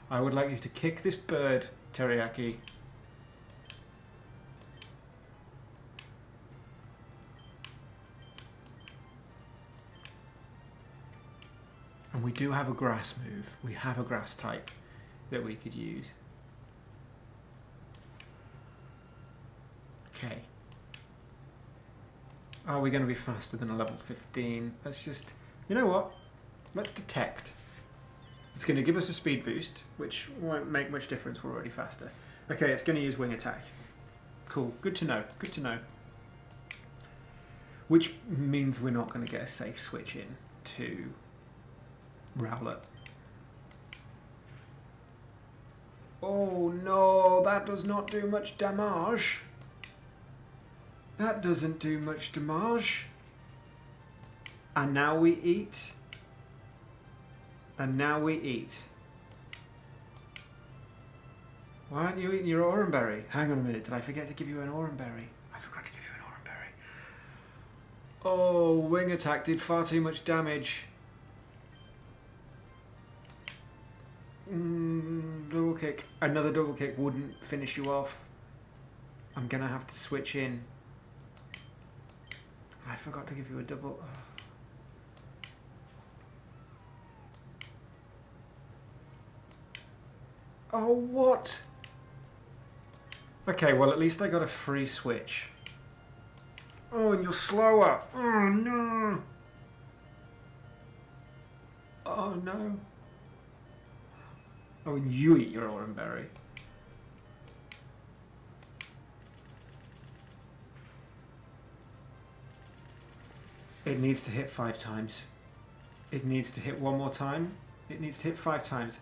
I would like you to kick this bird, Teriyaki. And we do have a grass move. We have a grass type that we could use. Okay. Are we going to be faster than a level 15? Let's just... You know what? Let's detect. It's going to give us a speed boost, which won't make much difference. We're already faster. Okay, it's going to use wing attack. Cool. Good to know. Good to know. Which means we're not going to get a safe switch in to Rowlet. Oh no, that does not do much damage. That doesn't do much damage. And now we eat. And now we eat. Why aren't you eating your Oranberry? Hang on a minute, did I forget to give you an Oranberry? I forgot to give you an Oranberry. Oh, wing attack did far too much damage. Double kick. Another double kick wouldn't finish you off. I'm gonna have to switch in. I forgot to give you a double. Oh, what? Okay, well, at least I got a free switch. Oh, and you're slower. Oh, no. Oh, no. Oh, and you eat your Oranberry. It needs to hit 5 times. It needs to hit one more time. It needs to hit 5 times.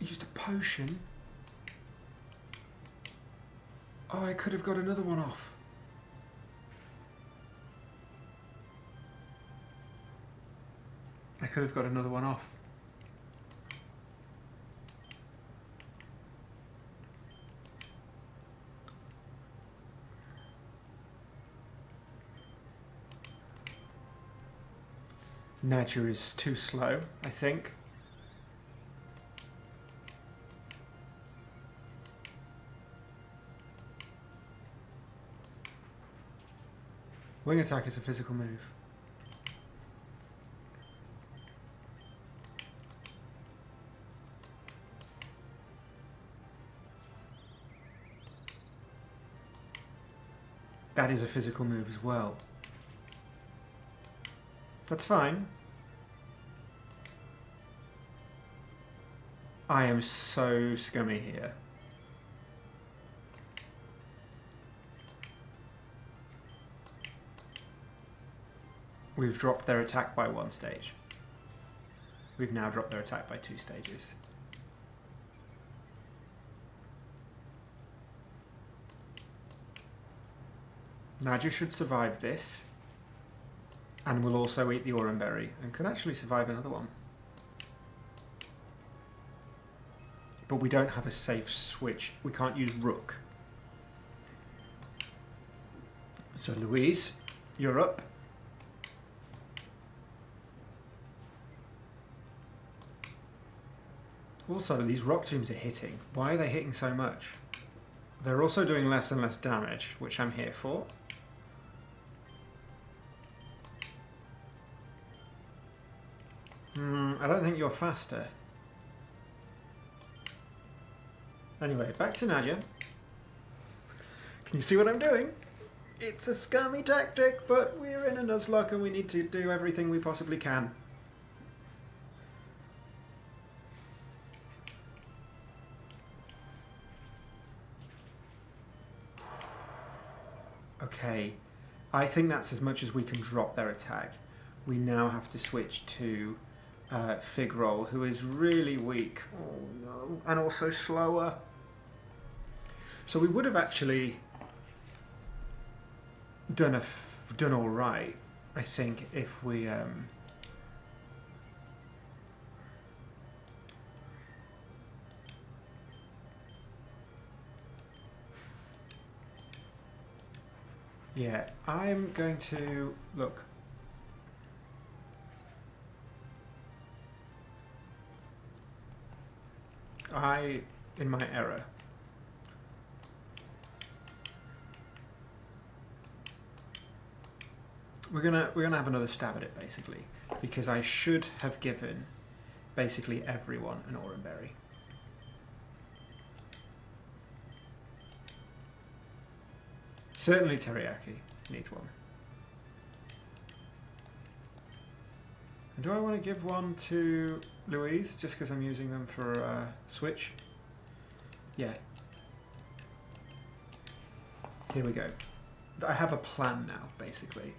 Used a potion. Oh, I could have got another one off. I could have got another one off. Nature is too slow, I think. Wing attack is a physical move. That is a physical move as well. That's fine. I am so scummy here. We've dropped their attack by 1 stage. We've now dropped their attack by 2 stages. Nadja should survive this, and will also eat the Aurum Berry, and could actually survive another one. But we don't have a safe switch. We can't use Rook. So Louise, you're up. Also, these rock tombs are hitting. Why are they hitting so much? They're also doing less and less damage, which I'm here for. I don't think you're faster. Anyway, back to Nadja. Can you see what I'm doing? It's a scummy tactic, but we're in a Nuzlocke and we need to do everything we possibly can. Okay, I think that's as much as we can drop their attack. We now have to switch to Figroll, who is really weak. Oh no, and also slower. So we would have actually done all right, I think, if we yeah, I'm going to look. In my error. We're gonna have another stab at it, basically, because I should have given basically everyone an Aurum Berry. Certainly Teriyaki needs one. And do I want to give one to Louise, just because I'm using them for switch? Yeah. Here we go. I have a plan now, basically.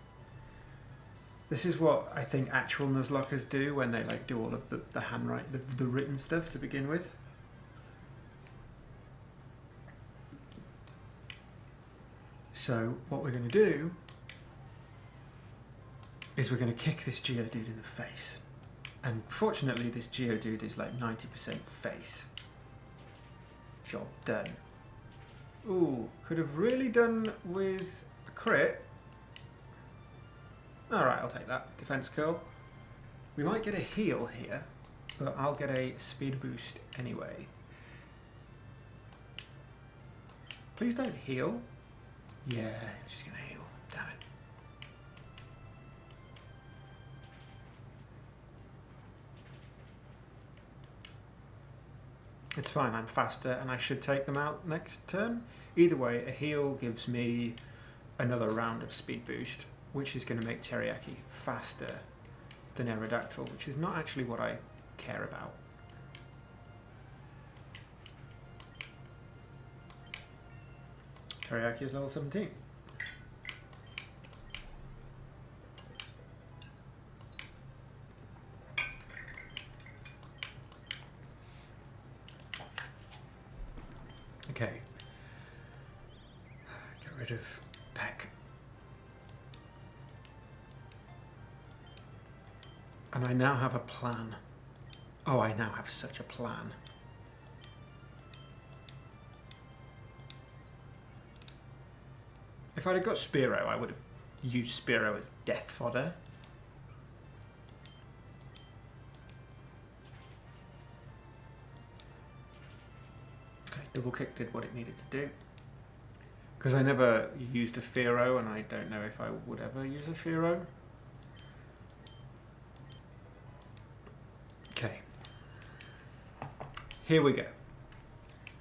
This is what I think actual Nuzlockers do when they like do all of the handwrite, the written stuff to begin with. So what we're going to do is we're going to kick this Geodude in the face. And fortunately this Geodude is like 90% face. Job done. Ooh, could have really done with a crit. Alright, I'll take that. Defense curl. We might get a heal here, but I'll get a speed boost anyway. Please don't heal. Yeah, she's going to heal. Damn it. It's fine, I'm faster and I should take them out next turn. Either way, a heal gives me another round of speed boost, which is going to make Teriyaki faster than Aerodactyl, which is not actually what I care about. Teriyaki is level 17. Okay. Get rid of Peck. And I now have a plan. Oh, I now have such a plan. If I'd have got Spearow, I would have used Spearow as death fodder. Okay, double kick did what it needed to do. Because I never used a Fearow, and I don't know if I would ever use a Fearow. Okay. Here we go.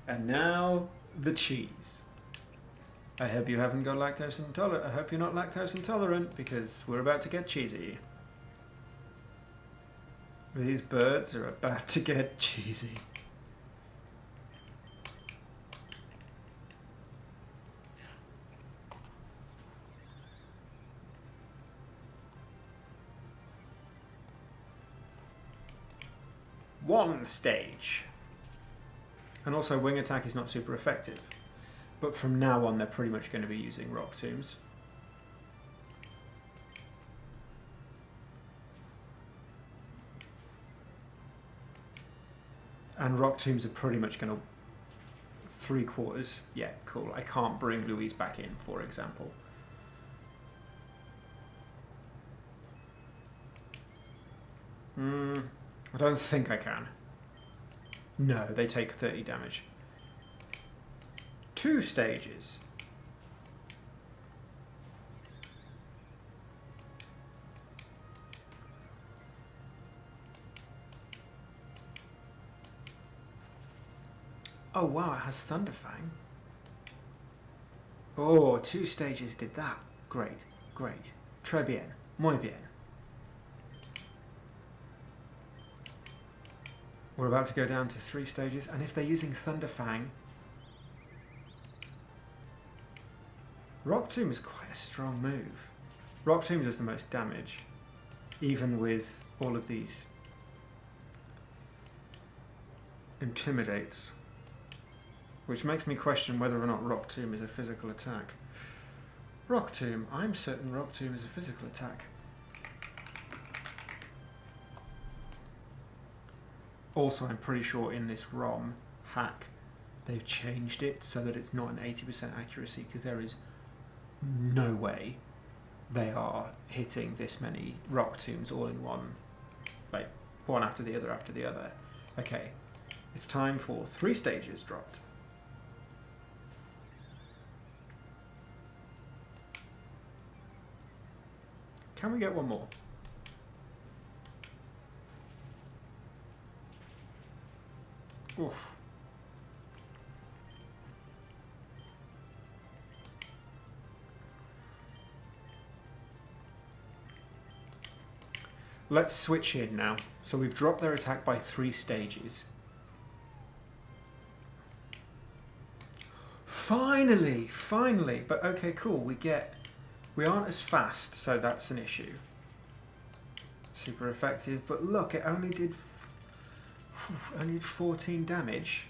And now, the cheese. I hope you haven't got lactose intolerant. I hope you're not lactose intolerant, because we're about to get cheesy. These birds are about to get cheesy. One stage. And also wing attack is not super effective. But from now on they're pretty much going to be using rock tombs. And rock tombs are pretty much going to 3/4. Yeah, cool. I can't bring Louise back in, for example. I don't think I can. No, they take 30 damage. 2 stages. Oh wow, it has Thunderfang. Oh, 2 stages did that. Great, great. Très bien, muy bien. We're about to go down to 3 stages, and if they're using Thunderfang, Rock Tomb is quite a strong move. Rock Tomb does the most damage, even with all of these intimidates, which makes me question whether or not Rock Tomb is a physical attack. Rock Tomb, I'm certain Rock Tomb is a physical attack. Also, I'm pretty sure in this ROM hack, they've changed it so that it's not an 80% accuracy, because there is no way they are hitting this many rock tombs all in one, like one after the other after the other. Okay, it's time for 3 stages dropped. Can we get one more? Oof. Let's switch in now. So we've dropped their attack by 3 stages. Finally! Finally! But okay, cool. We aren't as fast, so that's an issue. Super effective, but look, it only did 14 damage.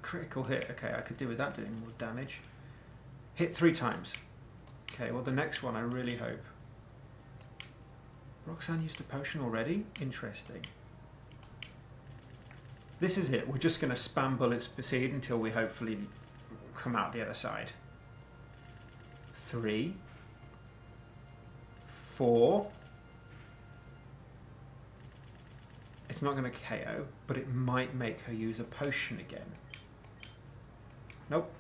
Critical hit. Okay, I could do with that doing more damage. Hit 3 times. Okay, well the next one I really hope. Roxanne used a potion already? Interesting. This is it. We're just going to spam bullets per seed until we hopefully come out the other side. 3. 4. It's not going to KO, but it might make her use a potion again. Nope.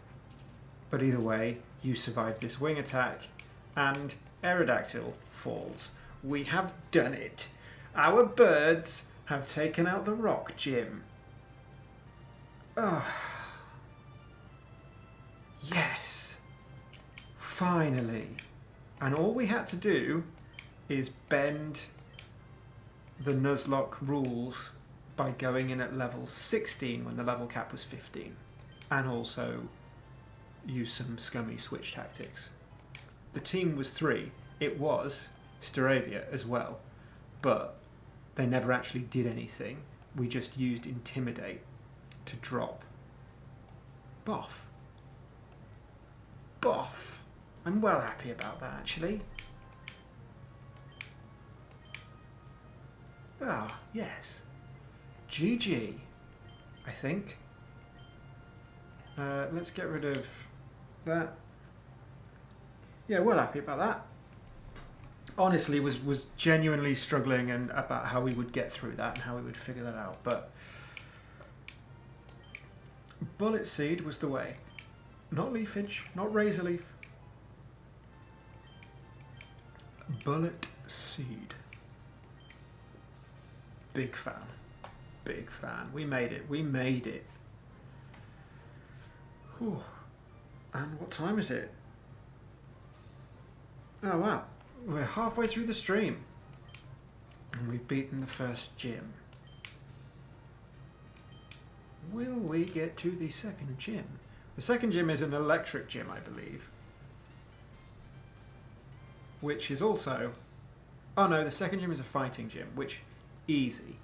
But either way, you survive this wing attack, and Aerodactyl falls. We have done it. Our birds have taken out the rock gym. Ah. Yes. Finally. And all we had to do is bend the Nuzlocke rules by going in at level 16 when the level cap was 15. And also use some scummy switch tactics. The team was 3. It was Staravia as well, but they never actually did anything. We just used Intimidate to drop Boff. Boff. I'm well happy about that, actually. Ah, yes. GG, I think. Let's get rid of that. Yeah, well happy about that. Honestly, was genuinely struggling and about how we would get through that and how we would figure that out. But Bullet Seed was the way. Not leafage, not razor leaf. Bullet seed. Big fan. Big fan. We made it. We made it. Whew. And what time is it? Oh wow. We're halfway through the stream. And we've beaten the first gym. Will we get to the second gym? The second gym is an electric gym, I believe. Which is also... Oh no, the second gym is a fighting gym, which... Easy.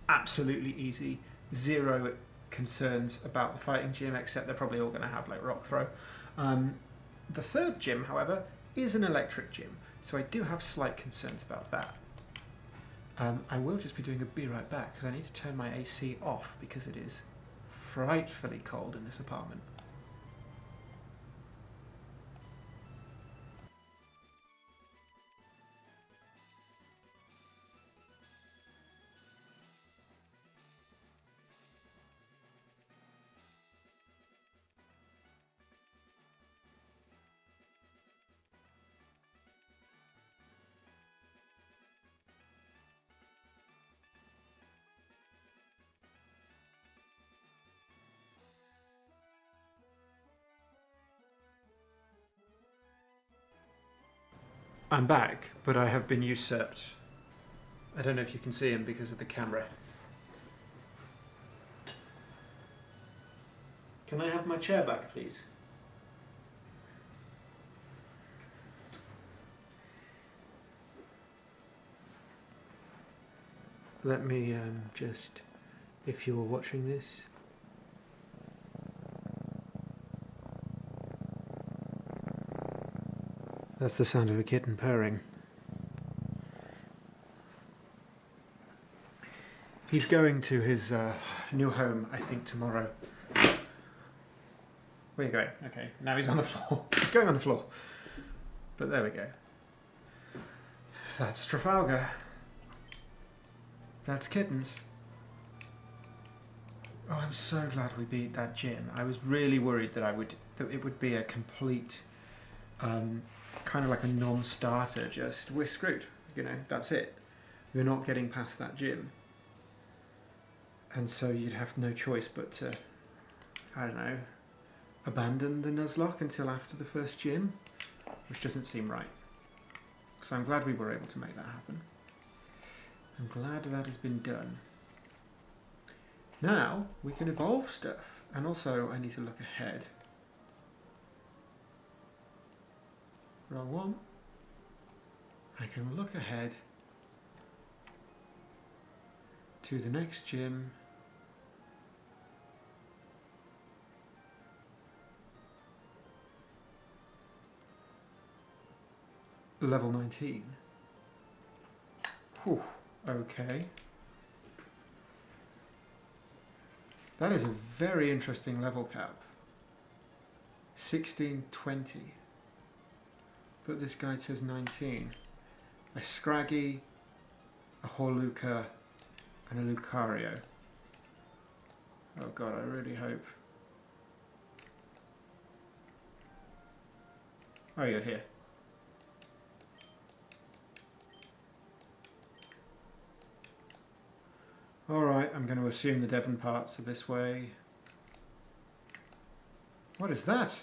Absolutely easy. Zero concerns about the fighting gym, except they're probably all going to have like rock throw. The third gym, however, is an electric gym, so I do have slight concerns about that. I will just be doing a be right back, because I need to turn my AC off, because it is frightfully cold in this apartment. I'm back, but I have been usurped. I don't know if you can see him because of the camera. Can I have my chair back, please? Let me just, if you're watching this... That's the sound of a kitten purring. He's going to his new home, I think, tomorrow. Where are you going? Okay, now he's on the floor. He's going on the floor. But there we go. That's Trafalgar. That's kittens. Oh, I'm so glad we beat that gym. I was really worried that it would be a complete... kind of like a non-starter, just we're screwed, you know, that's it. We're not getting past that gym. And so you'd have no choice but to, I don't know, abandon the Nuzlocke until after the first gym, which doesn't seem right. So I'm glad we were able to make that happen. I'm glad that has been done. Now we can evolve stuff, and also I need to look ahead. Wrong one. I can look ahead to the next gym. Level 19. Whew, okay. That is a very interesting level cap. 1620. But this guide says 19. A Scraggy, a Horluka, and a Lucario. Oh god, I really hope. Oh, you're here. Alright, I'm going to assume the Devon parts are this way. What is that?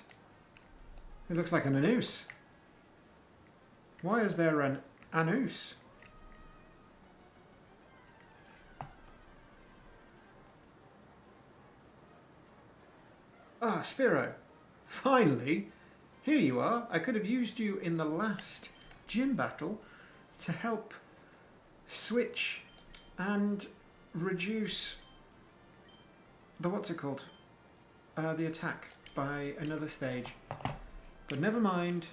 It looks like an anus. Why is there an anus? Ah, Spiro. Finally! Here you are. I could have used you in the last gym battle to help switch and reduce the what's it called? The attack by another stage. But never mind.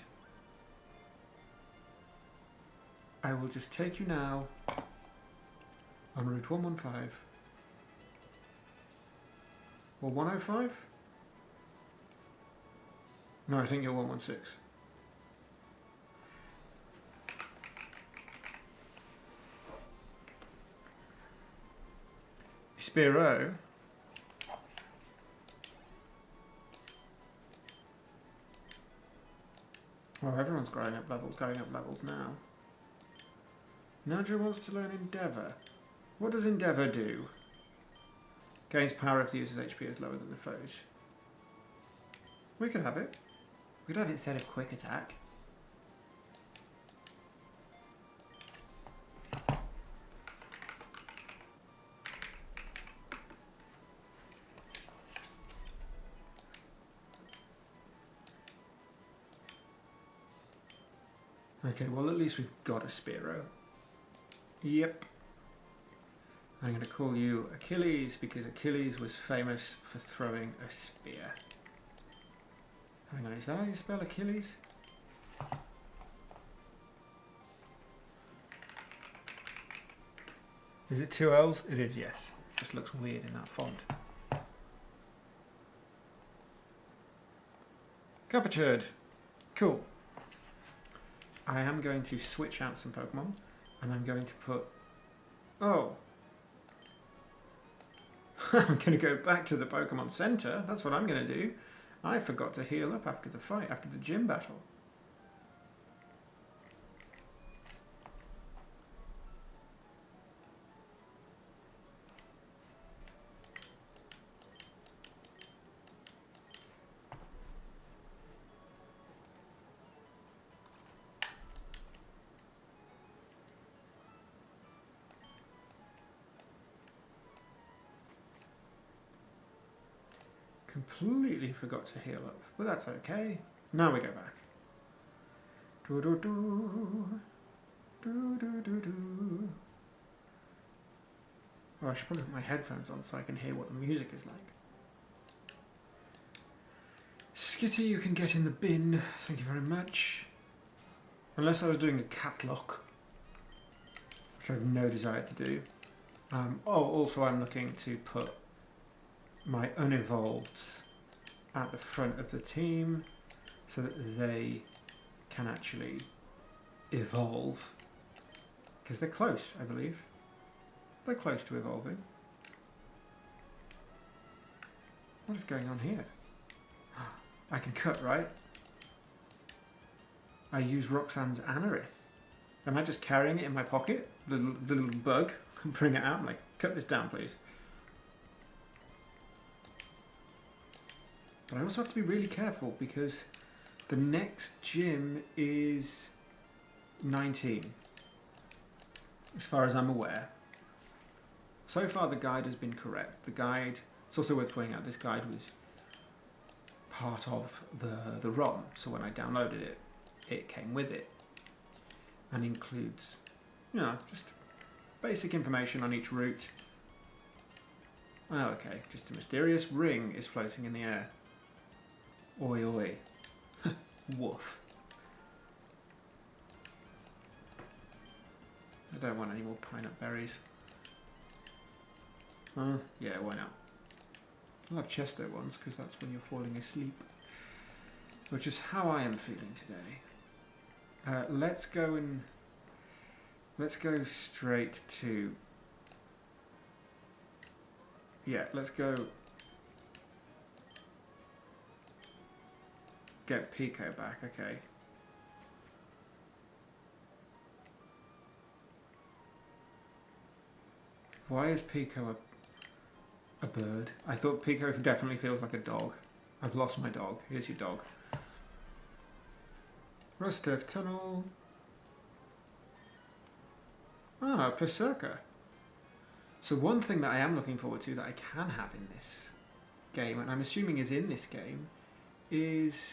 I will just take you now on Route 115. Or 105? No, I think you're 116. Spiro. Well, everyone's going up levels now. Nadja wants to learn Endeavour. What does Endeavour do? Gains power if the user's HP is lower than the foe's. We could have it. We could have it instead of Quick Attack. Okay, well at least we've got a Spearow. Yep. I'm going to call you Achilles because Achilles was famous for throwing a spear. Hang on, is that how you spell Achilles? Is it 2 L's? It is, yes. Just looks weird in that font. Captured. Cool. I am going to switch out some Pokemon, and I'm going to put... Oh. I'm going to go back to the Pokemon Center. That's what I'm going to do. I forgot to heal up after the fight, after the gym battle. Completely forgot to heal up, but that's okay. Now we go back. Do do do do do do do. Oh, I should probably put my headphones on so I can hear what the music is like. Skitty, you can get in the bin. Thank you very much. Unless I was doing a cat lock, which I have no desire to do. Also I'm looking to put my unevolved at the front of the team so that they can actually evolve, because they're close, I believe. They're close to evolving. What is going on here? I can cut, right? I use Roxanne's Anorith. Am I just carrying it in my pocket? The little bug? Bring it out. I'm like, cut this down, please. But I also have to be really careful because the next gym is 19, as far as I'm aware. So far the guide has been correct. The guide, it's also worth pointing out, this guide was part of the ROM, so when I downloaded it, it came with it and includes, you know, just basic information on each route. Oh, okay, just a mysterious ring is floating in the air. Oi, oi. Woof. I don't want any more pineapple berries. Yeah, why not? I'll have Chesto ones, because that's when you're falling asleep. Which is how I am feeling today. Let's go straight to... Yeah, let's go... Get Pico back, okay. Why is Pico a bird? I thought Pico definitely feels like a dog. I've lost my dog. Here's your dog. Rostov Tunnel. Ah, Berserker. So one thing that I am looking forward to that I can have in this game, and I'm assuming is in this game, is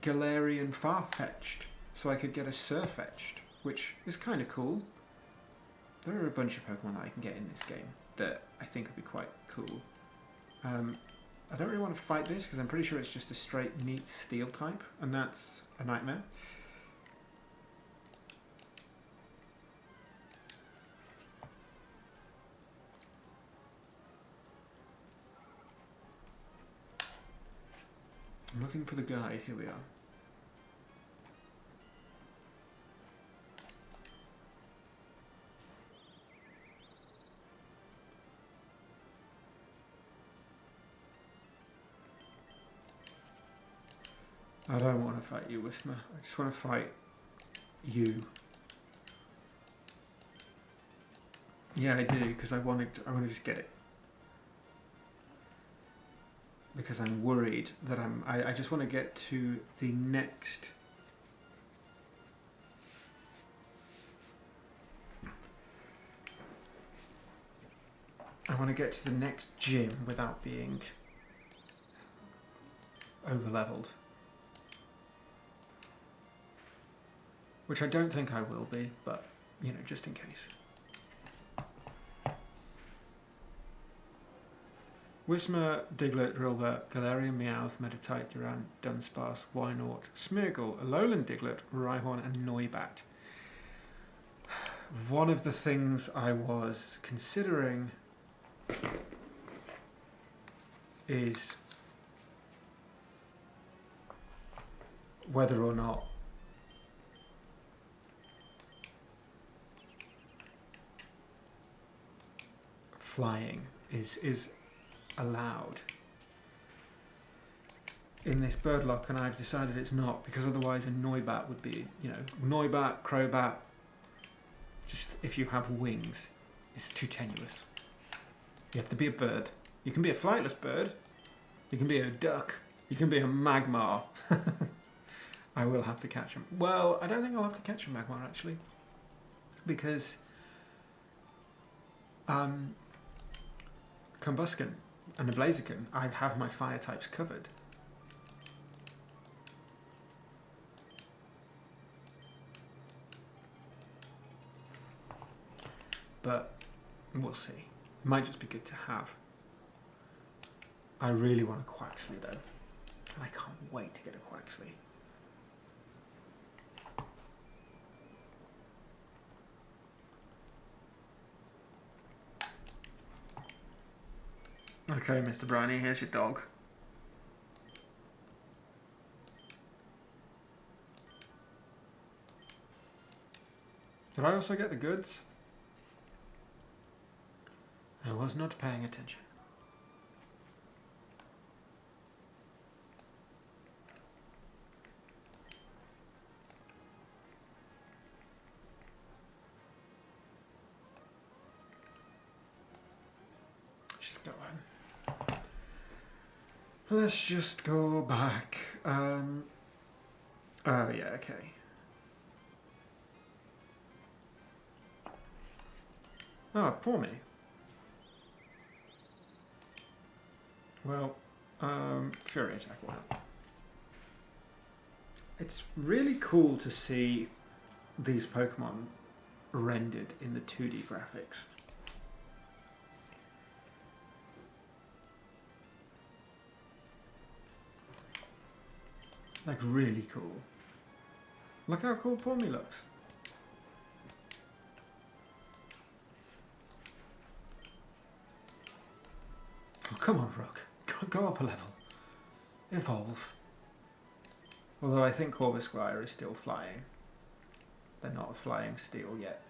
Galarian Farfetch'd. So I could get a Surfetch'd, which is kind of cool. There are a bunch of Pokemon that I can get in this game that I think would be quite cool. I don't really want to fight this because I'm pretty sure it's just a straight neat steel type, and that's a nightmare. I'm looking for the guide. Here we are. I don't want to fight you, Wisma. I just want to fight you. Yeah, I do, because I want to just get it. Because I'm worried that I just want to get to the next... I want to get to the next gym without being over-leveled. Which I don't think I will be, but, you know, just in case. Whismur, Diglett, Drilbur, Galarian, Meowth, Meditite, Durant, Dunsparce, Wynaut, Smeargle, Alolan Diglett, Rhyhorn and Noibat. One of the things I was considering is whether or not flying is allowed in this Birdlocke, and I've decided it's not, because otherwise a Noibat would be, you know, Noibat, Crobat, just if you have wings, it's too tenuous. You have to be a bird. You can be a flightless bird, you can be a duck, you can be a Magmar. I will have to catch him. Well, I don't think I'll have to catch a Magmar actually, because Combusken and a Blaziken, I have my fire types covered. But we'll see. It might just be good to have. I really want a Quaxly though, and I can't wait to get a Quaxly. Okay, Mr. Briny, here's your dog. Did I also get the goods? I was not paying attention. She's going. Let's just go back. Oh yeah, okay. Oh, poor me. Well, Fury Attack will help. It's really cool to see these Pokemon rendered in the 2D graphics. Like, really cool. Look how cool poor me looks. Oh, come on, Rook. Go up a level. Evolve. Although I think Corvisquire is still flying. They're not a flying steel yet.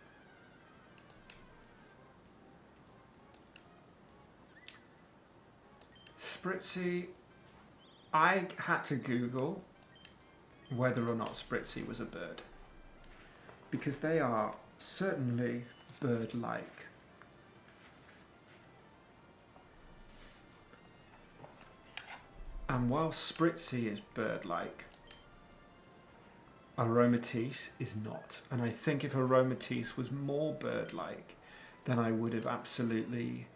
Spritzy. I had to Google whether or not Spritzy was a bird, because they are certainly bird-like. And while Spritzy is bird-like, Aromatisse is not. And I think if Aromatisse was more bird-like, then I would have absolutely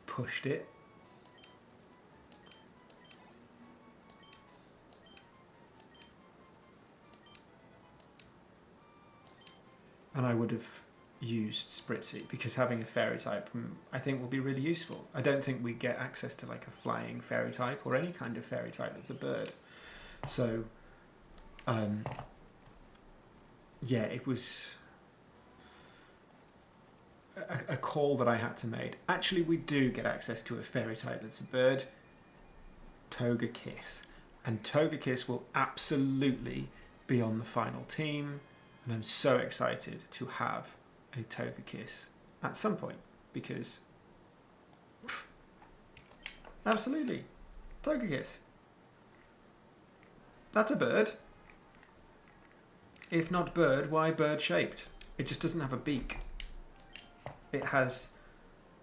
pushed it. And I would have used Spritzy, because having a fairy type I think will be really useful. I don't think we get access to like a flying fairy type or any kind of fairy type that's a bird. So yeah, it was a call that I had to make. Actually, we do get access to a fairy type that's a bird, Togekiss. And Togekiss will absolutely be on the final team, and I'm so excited to have a Togekiss at some point, because absolutely, Togekiss. That's a bird. If not bird, why bird-shaped? It just doesn't have a beak. It has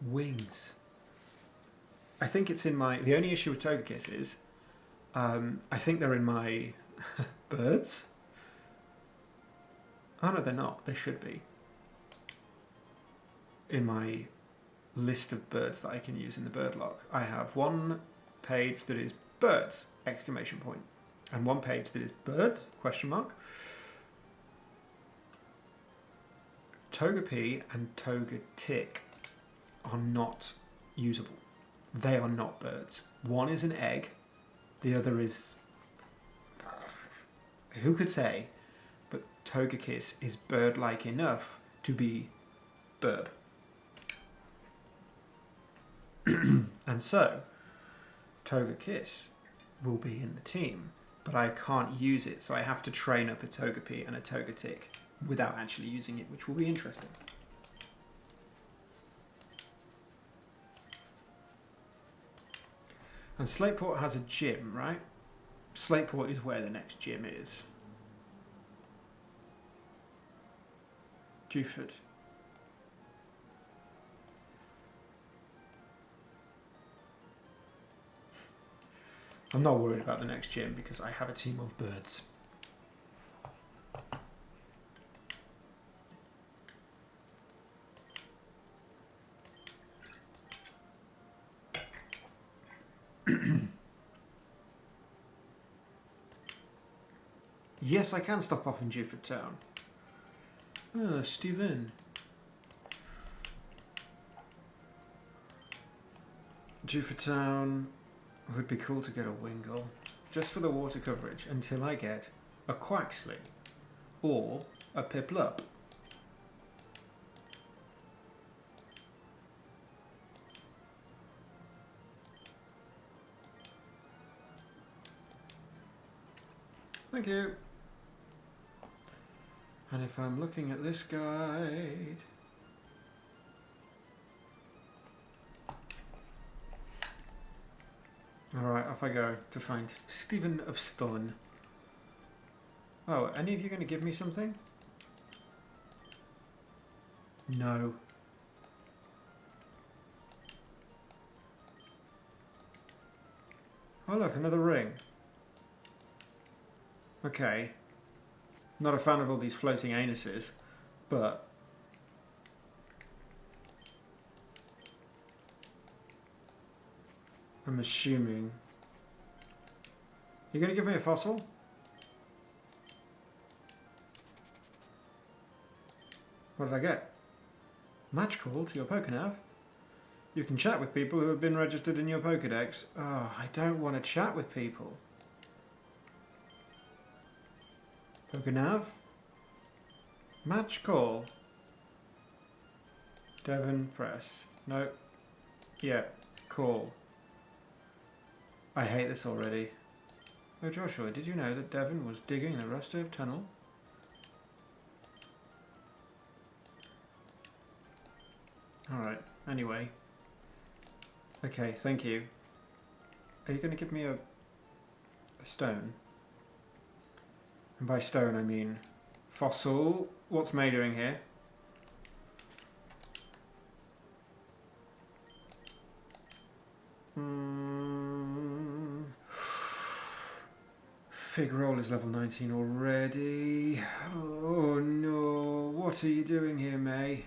wings. I think it's in my... The only issue with Togekiss is I think they're in my birds. Oh no, they're not. They should be. In my list of birds that I can use in the Birdlocke, I have one page that is birds, exclamation point, and one page that is birds, question mark. Togepi and Togetic are not usable. They are not birds. One is an egg, the other is... who could say? But Togekiss is bird-like enough to be bird. And so, Togekiss will be in the team, but I can't use it, so I have to train up a Togepi and a Togetic without actually using it, which will be interesting. And Slateport has a gym, right? Slateport is where the next gym is. Dewford. I'm not worried about the next gym because I have a team of birds. Yes, I can stop off in Dewford Town. Ah, Stephen. Dewford Town would be cool to get a Wingull, just for the water coverage, until I get a Quaxley or a Piplup. Thank you. And if I'm looking at this guide... Alright, off I go to find Stephen of Stone. Oh, any of you going to give me something? No. Oh look, another ring. Okay. Not a fan of all these floating anuses, but... I'm assuming... You're going to give me a fossil? What did I get? Match call to your Pokénav. You can chat with people who have been registered in your Pokédex. Oh, I don't want to chat with people. Pokénav. Match call. Devon press. No. Yeah. Call. I hate this already. Oh Joshua, did you know that Devon was digging the Rustove tunnel? Alright, anyway. Okay, thank you. Are you going to give me a stone? And by stone I mean fossil. What's May doing here? Fig Roll is level 19 already. Oh no, what are you doing here, May?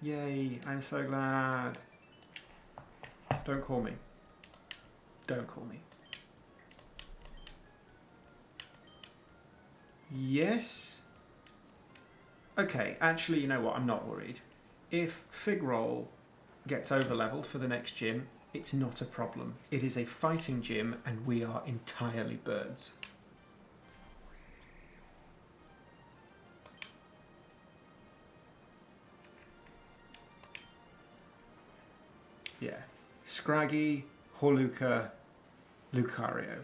Yay, I'm so glad. Don't call me. Don't call me. Yes? Okay, actually, you know what? I'm not worried. If Fig Roll gets over-leveled for the next gym, it's not a problem. It is a fighting gym, and we are entirely birds. Yeah. Scraggy, Hawluka, Lucario.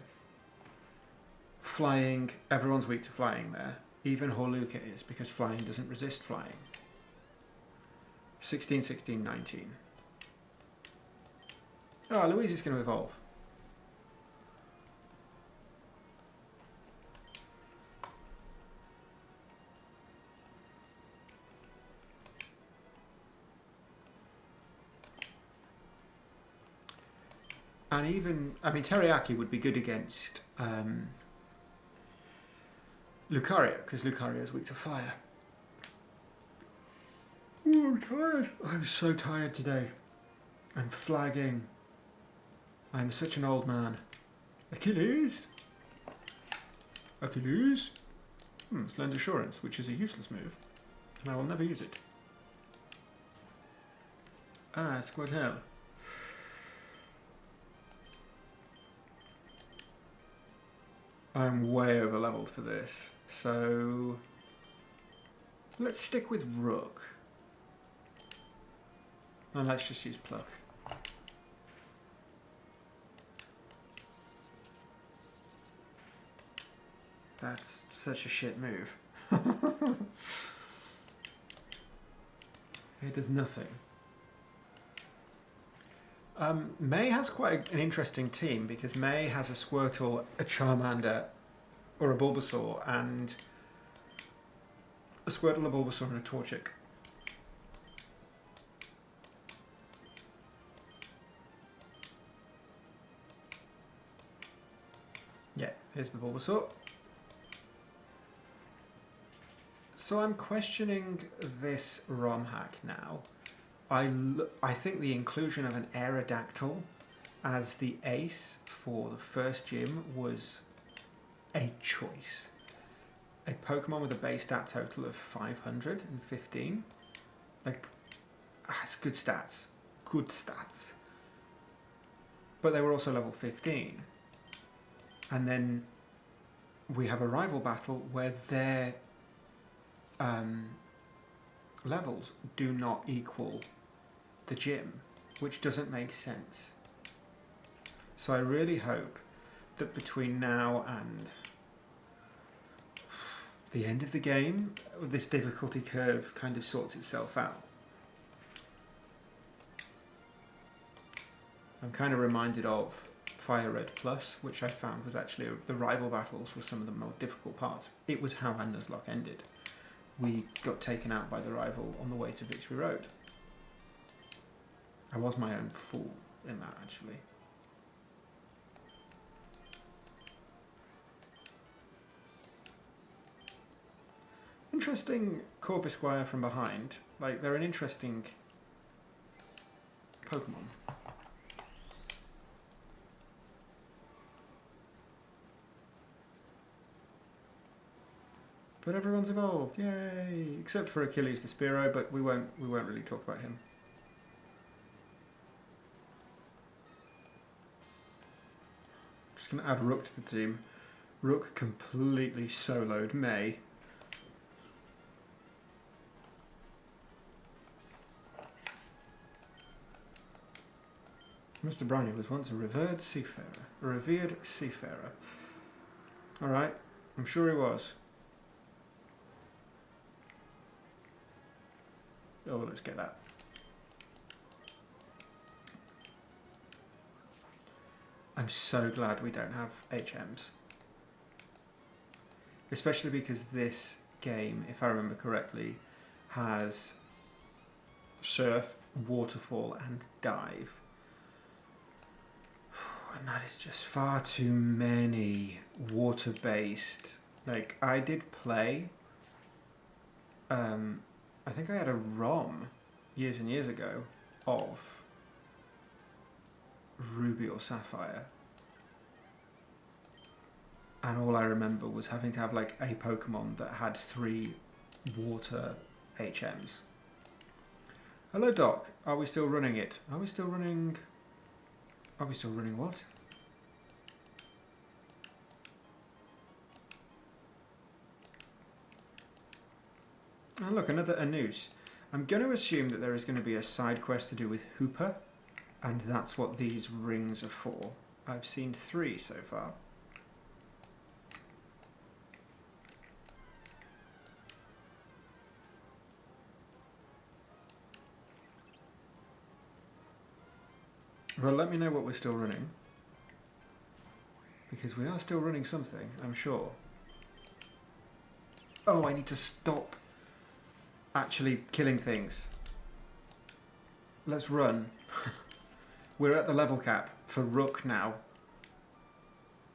Flying, everyone's weak to flying there. Even Hawluka is, because flying doesn't resist flying. 16, 16, 19. Oh, Louise is going to evolve. And even, I mean, Teriyaki would be good against Lucario, because Lucario is weak to fire. Oh, I'm tired. I'm so tired today. I'm flagging. I'm such an old man. Achilles? Achilles? It's learned assurance, which is a useless move, and I will never use it. Ah, Squid Hill. I'm way over leveled for this, so let's stick with Rook. And let's just use Pluck. That's such a shit move. It does nothing. May has quite an interesting team because May has a Squirtle, a Charmander, or a Bulbasaur, and a Squirtle, a Bulbasaur, and a Torchic. Yeah, here's the Bulbasaur. So I'm questioning this ROM hack now. I think the inclusion of an Aerodactyl as the ace for the first gym was a choice. A Pokemon with a base stat total of 515. Like, that's good stats. Good stats. But they were also level 15. And then we have a rival battle where their levels do not equal the gym, which doesn't make sense. So I really hope that between now and the end of the game, this difficulty curve kind of sorts itself out. I'm kind of reminded of Fire Red Plus, which I found was actually the rival battles were some of the more difficult parts. It was how Nuzlocke ended. We got taken out by the rival on the way to Victory Road. I was my own fool in that, actually. Interesting Corvisquire from behind. Like, they're an interesting Pokemon. But everyone's evolved, yay! Except for Achilles the Spearow, but we won't really talk about him. Just gonna add Rook to the team. Rook completely soloed May. Mr. Brownie was once a revered seafarer. Alright, I'm sure he was. Oh, let's get that. I'm so glad we don't have HMs. Especially because this game, if I remember correctly, has Surf, Waterfall and Dive. And that is just far too many water-based. Like, I did play... I think I had a ROM years and years ago of Ruby or Sapphire. And all I remember was having to have like a Pokemon that had 3 water HMs. Hello Doc, are we still running it? Are we still running what? Oh look, another Anus. I'm going to assume that there is going to be a side quest to do with Hooper, and that's what these rings are for. I've seen 3 so far. Well, let me know what we're still running, because we are still running something, I'm sure. Oh, I need to stop actually killing things. Let's run. We're at the level cap for Rook now.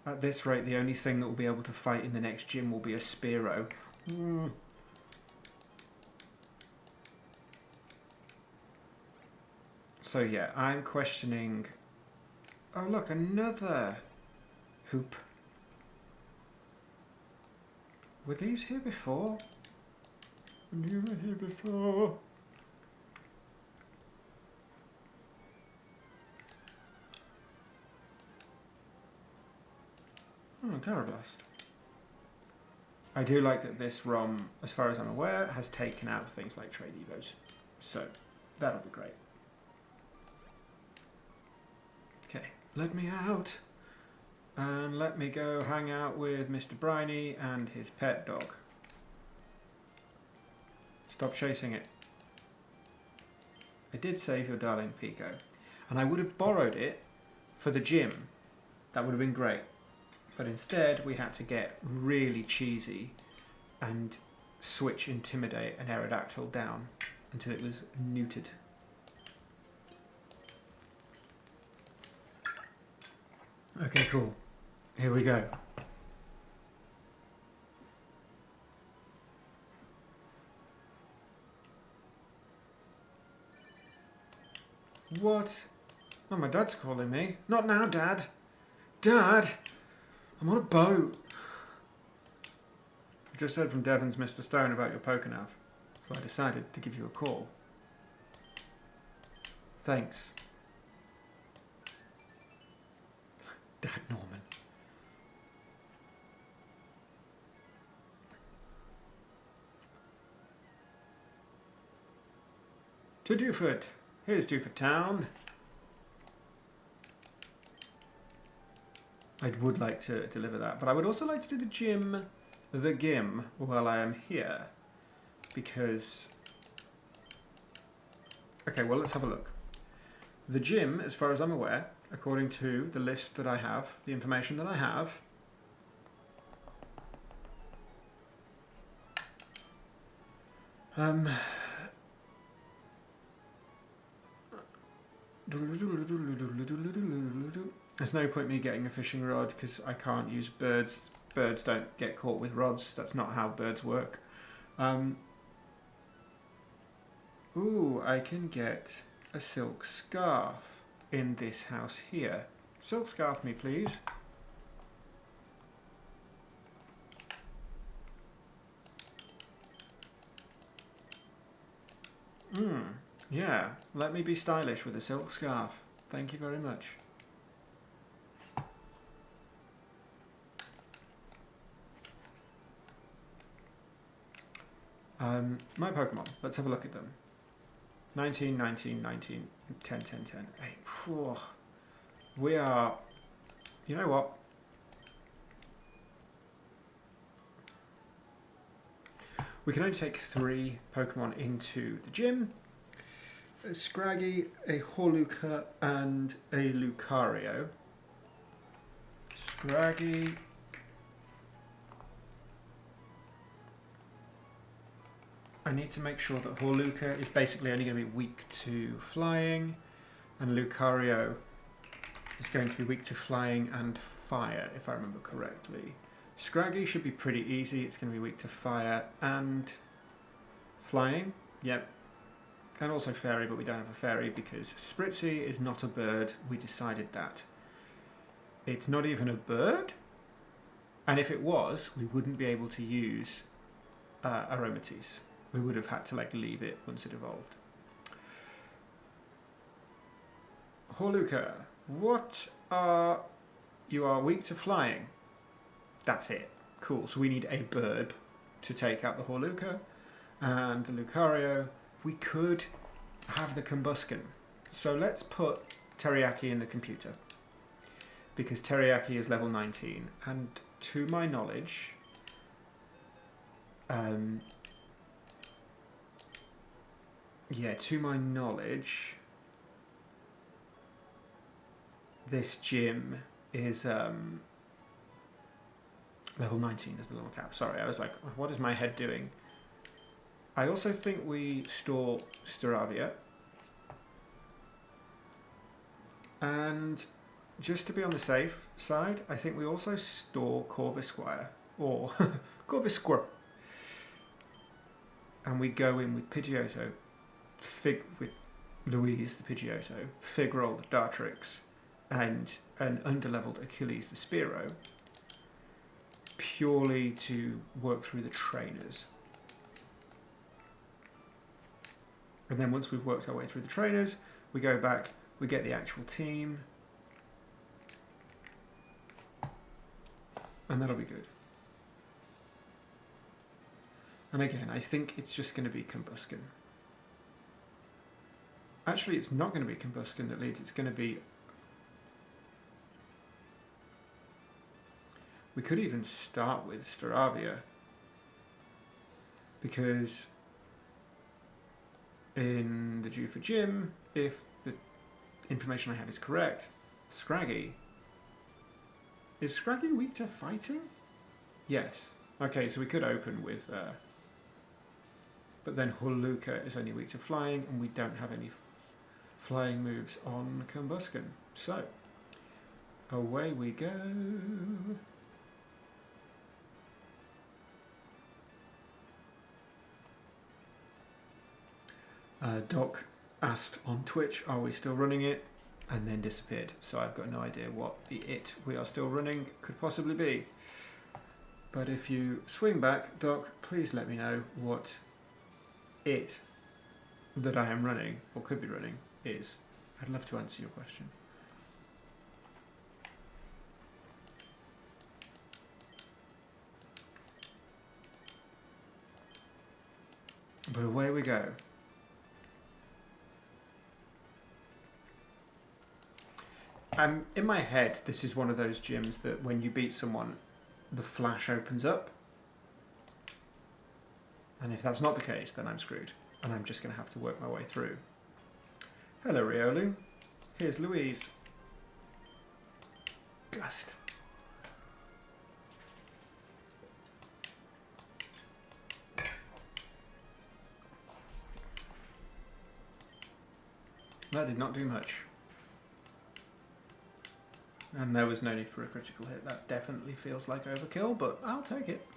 At this rate, the only thing that will be able to fight in the next gym will be a Spearow. So yeah, I'm questioning... Oh look, another hoop. Were these here before? You were here before. Oh, Garablast. I do like that this ROM, as far as I'm aware, has taken out things like trade evos. So, that'll be great. Okay, let me out. And let me go hang out with Mr. Briny and his pet dog. Stop chasing it. I did save your darling Pico. And I would have borrowed it for the gym. That would have been great. But instead, we had to get really cheesy and switch Intimidate and Aerodactyl down until it was neutered. Okay, cool. Here we go. What? Oh, my dad's calling me. Not now, Dad. Dad! I'm on a boat. I just heard from Devon's Mr. Stone about your Pokénav, so I decided to give you a call. Thanks. Dad Norman. To Dewford. Here's Dewford Town. I would like to deliver that, but I would also like to do the gym, the gym, while I am here. Because... Okay, well, let's have a look. The gym, as far as I'm aware, according to the list that I have, the information that I have, there's no point me getting a fishing rod because I can't use birds. Birds don't get caught with rods. That's not how birds work. Ooh, I can get a silk scarf in this house here. Silk scarf me, please. Yeah, let me be stylish with a silk scarf. Thank you very much. My Pokemon, let's have a look at them. 19, 19, 19, 10, 10, 10. 8. We are... You know what? We can only take 3 Pokemon into the gym. A Scraggy, a Hawluka, and a Lucario. Scraggy... I need to make sure that Hawluka is basically only going to be weak to flying, and Lucario is going to be weak to flying and fire, if I remember correctly. Scraggy should be pretty easy. It's going to be weak to fire and flying. Yep. And also fairy, but we don't have a fairy because Spritzy is not a bird. We decided that. It's not even a bird. And if it was, we wouldn't be able to use Aromatisse. We would have had to leave it once it evolved. Hawluka, what are... You are weak to flying. That's it. Cool. So we need a bird to take out the Hawluka. And the Lucario, we could have the Combusken. So let's put Teriyaki in the computer. Because Teriyaki is level 19. And to my knowledge... yeah, to my knowledge, this gym is level 19 is the little cap. Sorry, I was like, what is my head doing? I also think we store Staravia. And just to be on the safe side, I think we also store Corvisquire, or Corvisquire. And we go in with Pidgeotto, with Louise the Pidgeotto, Figroll the Dartrix, and an underleveled Achilles the Spearow, purely to work through the trainers. And then once we've worked our way through the trainers, we go back, we get the actual team, and that'll be good. And again, I think it's just going to be Combusken. Actually, it's not going to be Combusken that leads, it's going to be... We could even start with Staravia, because in the Due for Gym, if the information I have is correct, Scraggy... Is Scraggy weak to fighting? Yes. Okay, so we could open with... but then Huluka is only weak to flying, and we don't have any flying moves on Combusken. So, away we go. Doc asked on Twitch, are we still running it? And then disappeared. So I've got no idea what the it we are still running could possibly be. But if you swing back, Doc, please let me know what it that I am running, or could be running, is. I'd love to answer your question. But away we go. In my head, this is one of those gyms that when you beat someone, the flash opens up. And if that's not the case, then I'm screwed. And I'm just going to have to work my way through. Hello, Riolu. Here's Louise. Gust. That did not do much. And there was no need for a critical hit. That definitely feels like overkill, but I'll take it.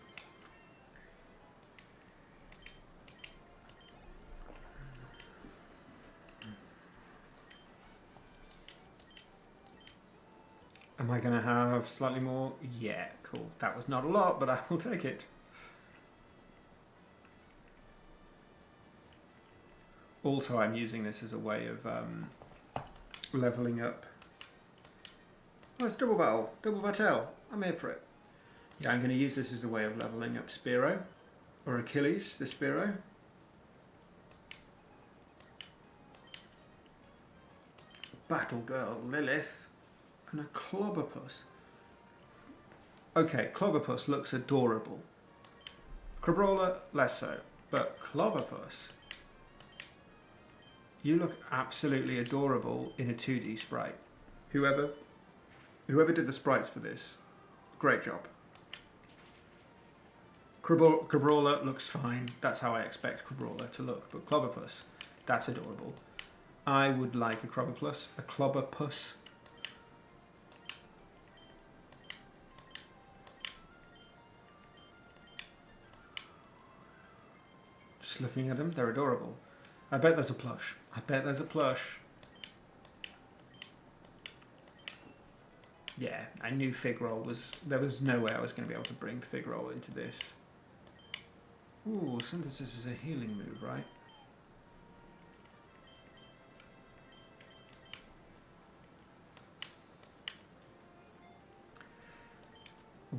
Am I going to have slightly more? Yeah, cool. That was not a lot, but I will take it. Also, I'm using this as a way of leveling up. Oh, it's double battle. Double battle. I'm here for it. Yeah, I'm going to use this as a way of leveling up Spearow. Or Achilles, the Spearow. Battle Girl Lilith. And a Clobberpuss. Okay, Clobberpuss looks adorable. Crabrawler, less so. But Clobberpuss, you look absolutely adorable in a 2D sprite. Whoever did the sprites for this, great job. Crabrawler looks fine. That's how I expect Crabrawler to look. But Clobberpuss, that's adorable. I would like a Clobberpuss. Just looking at them, they're adorable. I bet there's a plush. I bet there's a plush. Yeah, I knew Figroll was... There was no way I was going to be able to bring Figroll into this. Ooh, Synthesis is a healing move, right?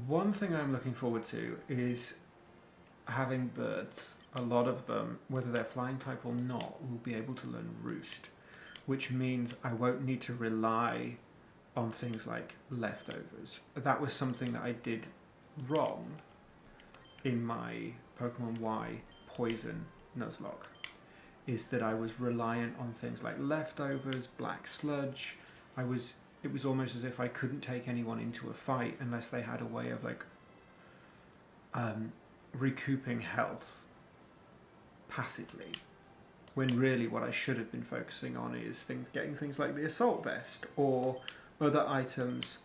One thing I'm looking forward to is having birds. A lot of them, whether they're flying type or not, will be able to learn Roost, which means I won't need to rely on things like leftovers. That was something that I did wrong in my Pokemon Y Poison Nuzlocke, is that I was reliant on things like leftovers, black sludge. It was almost as if I couldn't take anyone into a fight unless they had a way of like recouping health passively. when really what I should have been focusing on is getting things like the assault vest or other items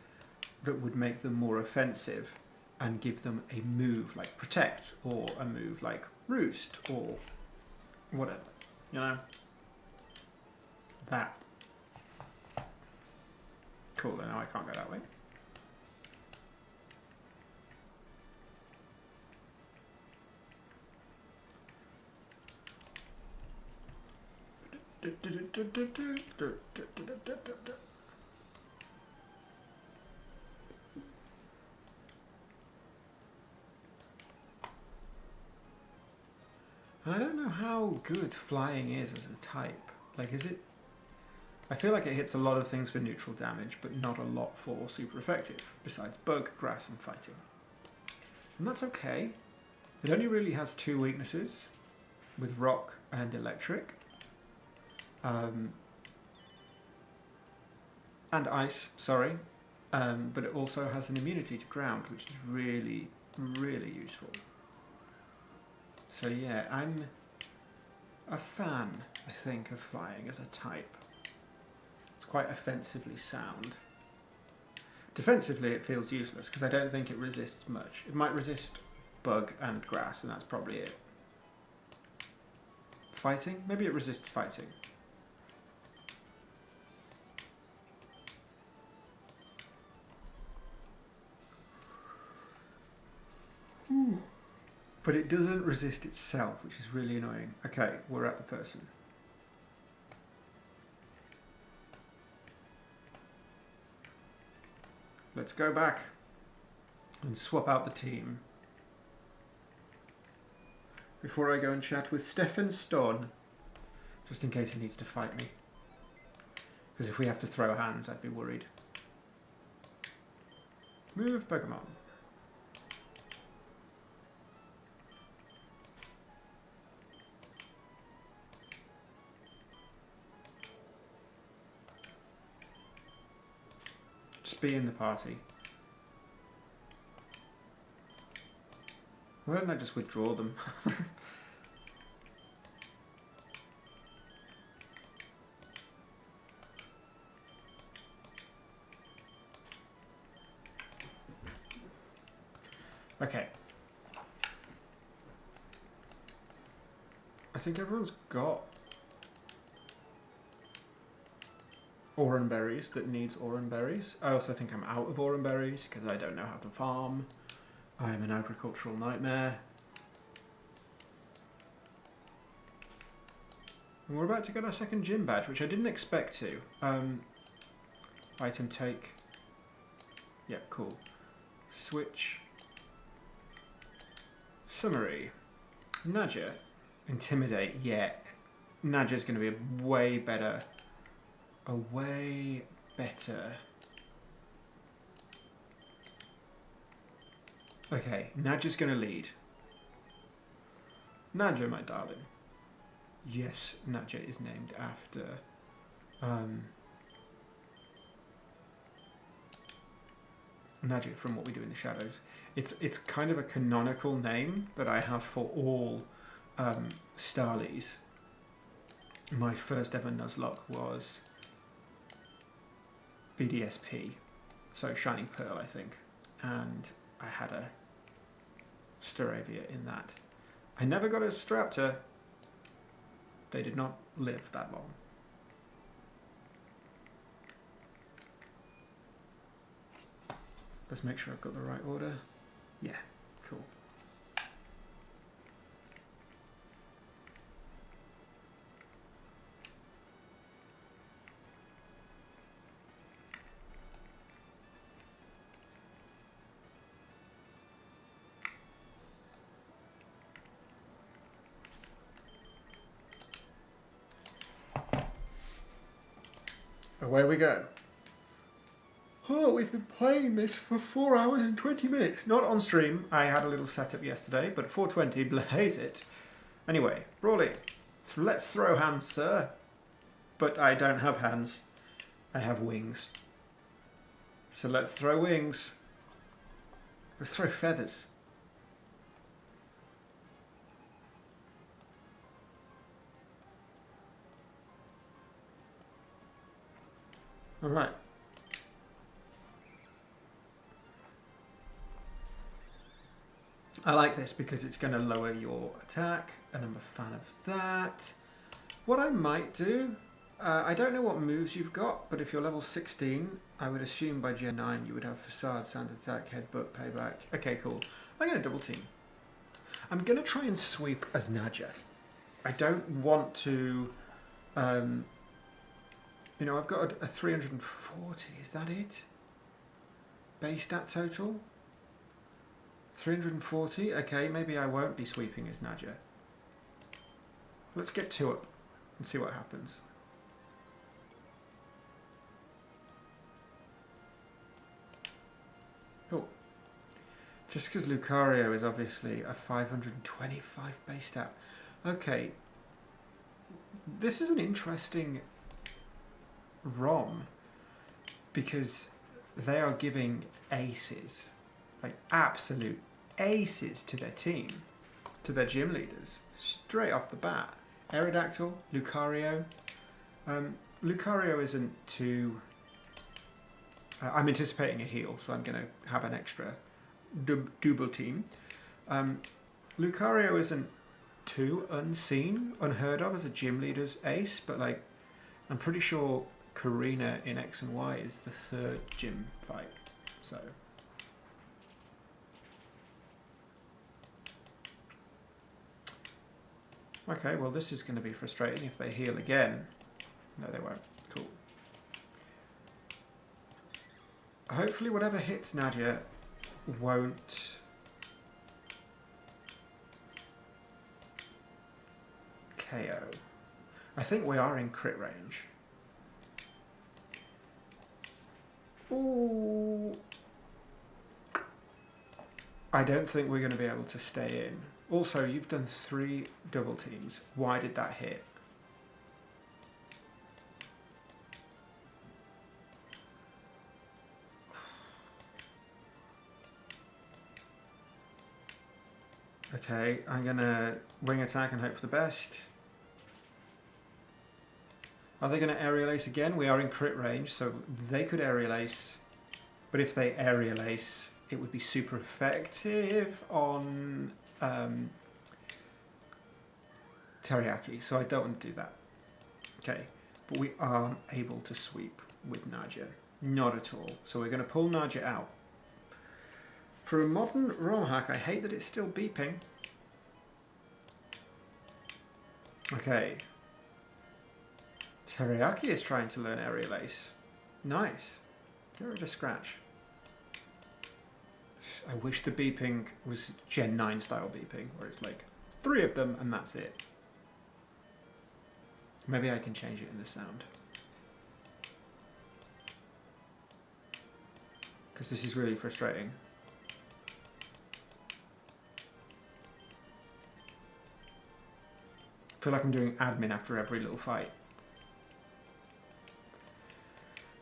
that would make them more offensive and give them a move like protect or a move like roost or whatever, you know? That. Cool, then now I can't go that way. And I don't know how good flying is as a type. Like, is it... I feel like it hits a lot of things for neutral damage, but not a lot for super effective, besides bug, grass, and fighting. And that's okay. It only really has 2 weaknesses, with rock and electric. And ice, sorry. But it also has an immunity to ground, which is really, really useful. So yeah, I'm a fan, I think, of flying as a type. It's quite offensively sound. Defensively it feels useless, because I don't think it resists much. It might resist bug and grass, and that's probably it. Fighting? Maybe it resists fighting. But it doesn't resist itself, which is really annoying. Okay, we're at the person. Let's go back and swap out the team. Before I go and chat with Stefan Stone, just in case he needs to fight me. Because if we have to throw hands, I'd be worried. Move Pokémon. Be in the party. Why don't I just withdraw them? Okay. I think everyone's got Oran berries that needs Oran berries. I also think I'm out of Oran berries because I don't know how to farm. I'm an agricultural nightmare. And we're about to get our second gym badge, which I didn't expect to. Item take. Yeah, cool. Switch. Summary. Nadja. Intimidate. Yeah. Nadja's going to be a way better Okay, Nadja's gonna lead. Nadja, my darling. Yes, Nadja is named after Nadja from What We Do in the Shadows. It's kind of a canonical name that I have for all Starlies. My first ever Nuzlocke was BDSP, so Shining Pearl, I think, and I had a Staravia in that. I never got a Staraptor. They did not live that long. Let's make sure I've got the right order. Yeah, cool. Away we go. Oh, we've been playing this for 4 hours and 20 minutes. Not on stream. I had a little setup yesterday, but 4:20, blaze it. Anyway, Brawly. Let's throw hands, sir. But I don't have hands. I have wings. So let's throw wings. Let's throw feathers. All right. I like this because it's going to lower your attack, and I'm a fan of that. What I might do, I don't know what moves you've got, but if you're level 16, I would assume by Gen 9 you would have Facade, Sand Attack, Headbutt, Payback. Okay, cool. I'm going to double team. I'm going to try and sweep as Nadja. I don't want to... you know, I've got a 340. Is that it? Base stat total? 340? Okay, maybe I won't be sweeping as Nadja. Let's get 2 up and see what happens. Oh. Just because Lucario is obviously a 525 base stat. Okay. This is an interesting ROM because they are giving aces, like absolute aces to their team, to their gym leaders, straight off the bat. Aerodactyl, Lucario. Lucario isn't too... I'm anticipating a heal, so I'm going to have an extra double team. Lucario isn't too unheard of as a gym leader's ace, but like, I'm pretty sure Karina in X and Y is the 3rd gym fight, so... Okay, well this is going to be frustrating if they heal again. No, they won't. Cool. Hopefully whatever hits Nadja won't... KO. I think we are in crit range. Ooh. I don't think we're going to be able to stay in. Also, you've done 3 double teams. Why did that hit? Okay, I'm going to wing attack and hope for the best. Are they going to aerial ace again? We are in crit range, so they could aerial ace. But if they aerial ace, it would be super effective on Teriyaki, so I don't want to do that. Okay, but we are able to sweep with Nadja. Not at all. So we're going to pull Nadja out. For a modern ROM hack, I hate that it's still beeping. Okay. Teriyaki is trying to learn aerial ace. Nice. Get rid of scratch. I wish the beeping was Gen 9 style beeping, where it's like 3 of them and that's it. Maybe I can change it in the sound. Because this is really frustrating. I feel like I'm doing admin after every little fight.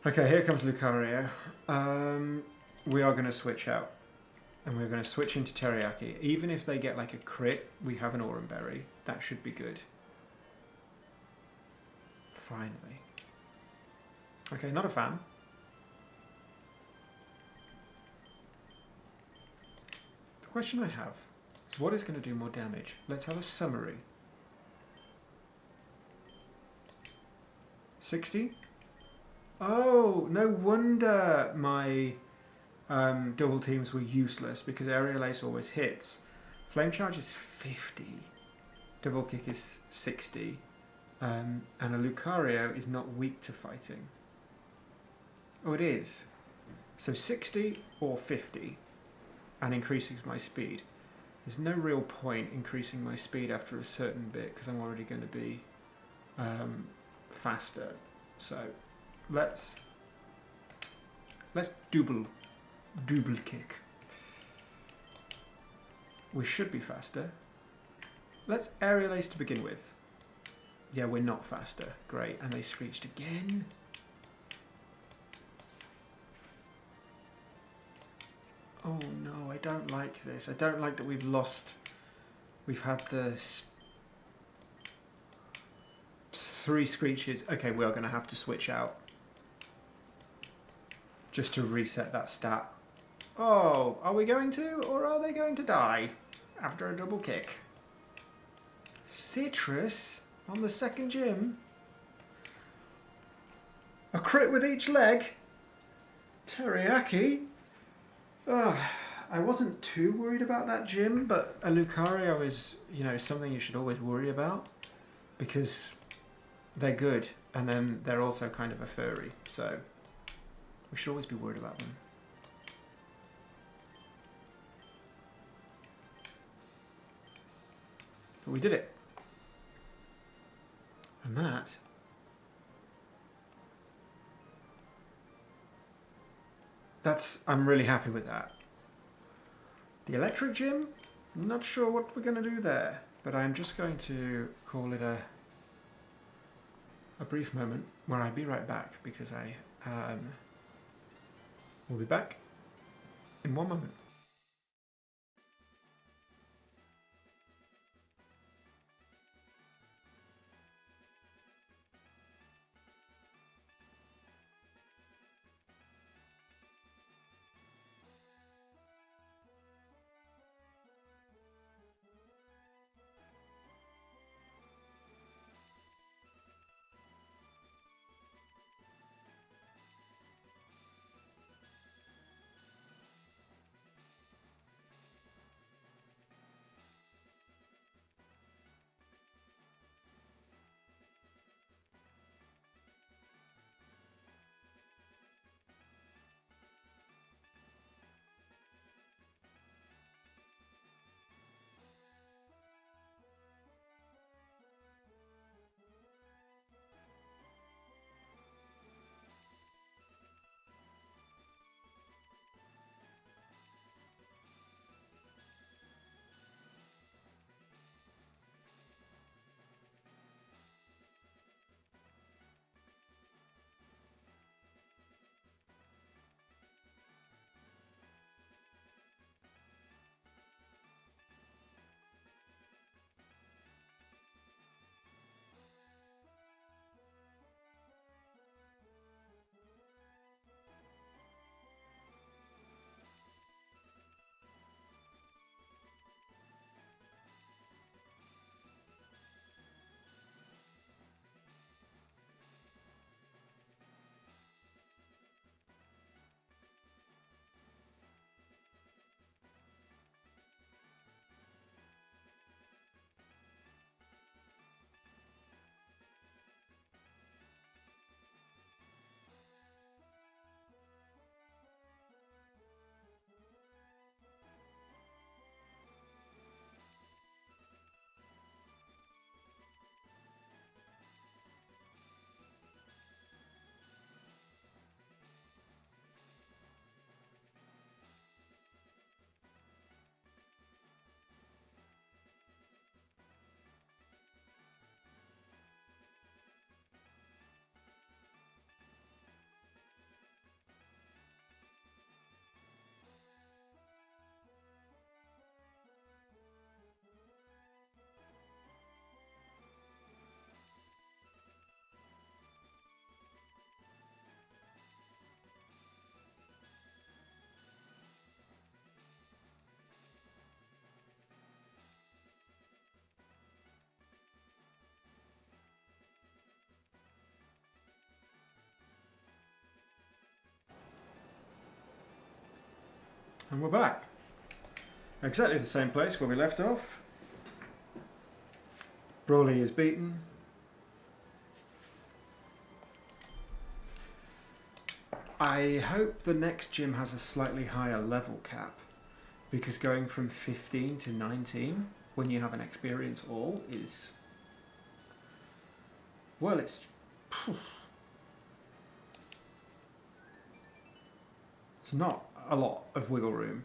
Okay, here comes Lucario. We are going to switch out. And we're going to switch into Teriyaki. Even if they get like a crit, we have an Aurum Berry. That should be good. Finally. Okay, not a fan. The question I have is what is going to do more damage? Let's have a summary. 60? Oh, no wonder my double teams were useless because aerial ace always hits. Flame charge is 50. Double kick is 60. And a Lucario is not weak to fighting. Oh, it is. So 60 or 50 and increasing my speed. There's no real point increasing my speed after a certain bit because I'm already going to be faster. So let's double kick. We should be faster. Let's aerial ace to begin with. Yeah, we're not faster. Great. And they screeched again. Oh no, I don't like this. I don't like that we've lost. We've had the 3 screeches. Okay, we are going to have to switch out. just to reset that stat. Oh, are we going to, or are they going to die after a double kick? Citrus on the second gym. A crit with each leg. Teriyaki. Ugh. I wasn't too worried about that gym, but a Lucario is, you know, something you should always worry about because they're good and then they're also kind of a furry, so we should always be worried about them. But we did it. And I'm really happy with that. The electric gym, not sure what we're going to do there, but I'm just going to call it a brief moment where I'll be right back because I will be back in one moment. And we're back. Exactly the same place where we left off. Brawly is beaten. I hope the next gym has a slightly higher level cap, because going from 15 to 19 when you have an experience all is, well, it's not a lot of wiggle room.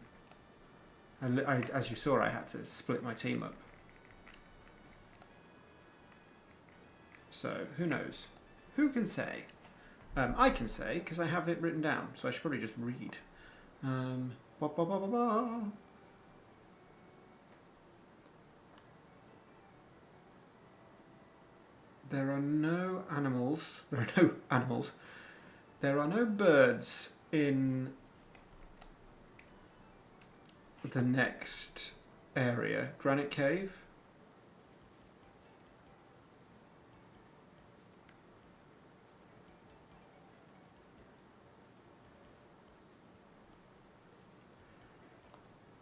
And as you saw, I had to split my team up. So who knows? Who can say? I can say because I have it written down, so I should probably just read. Ba, ba, ba, ba, ba. There are no animals. There are no animals. There are no birds in the next area? Granite Cave?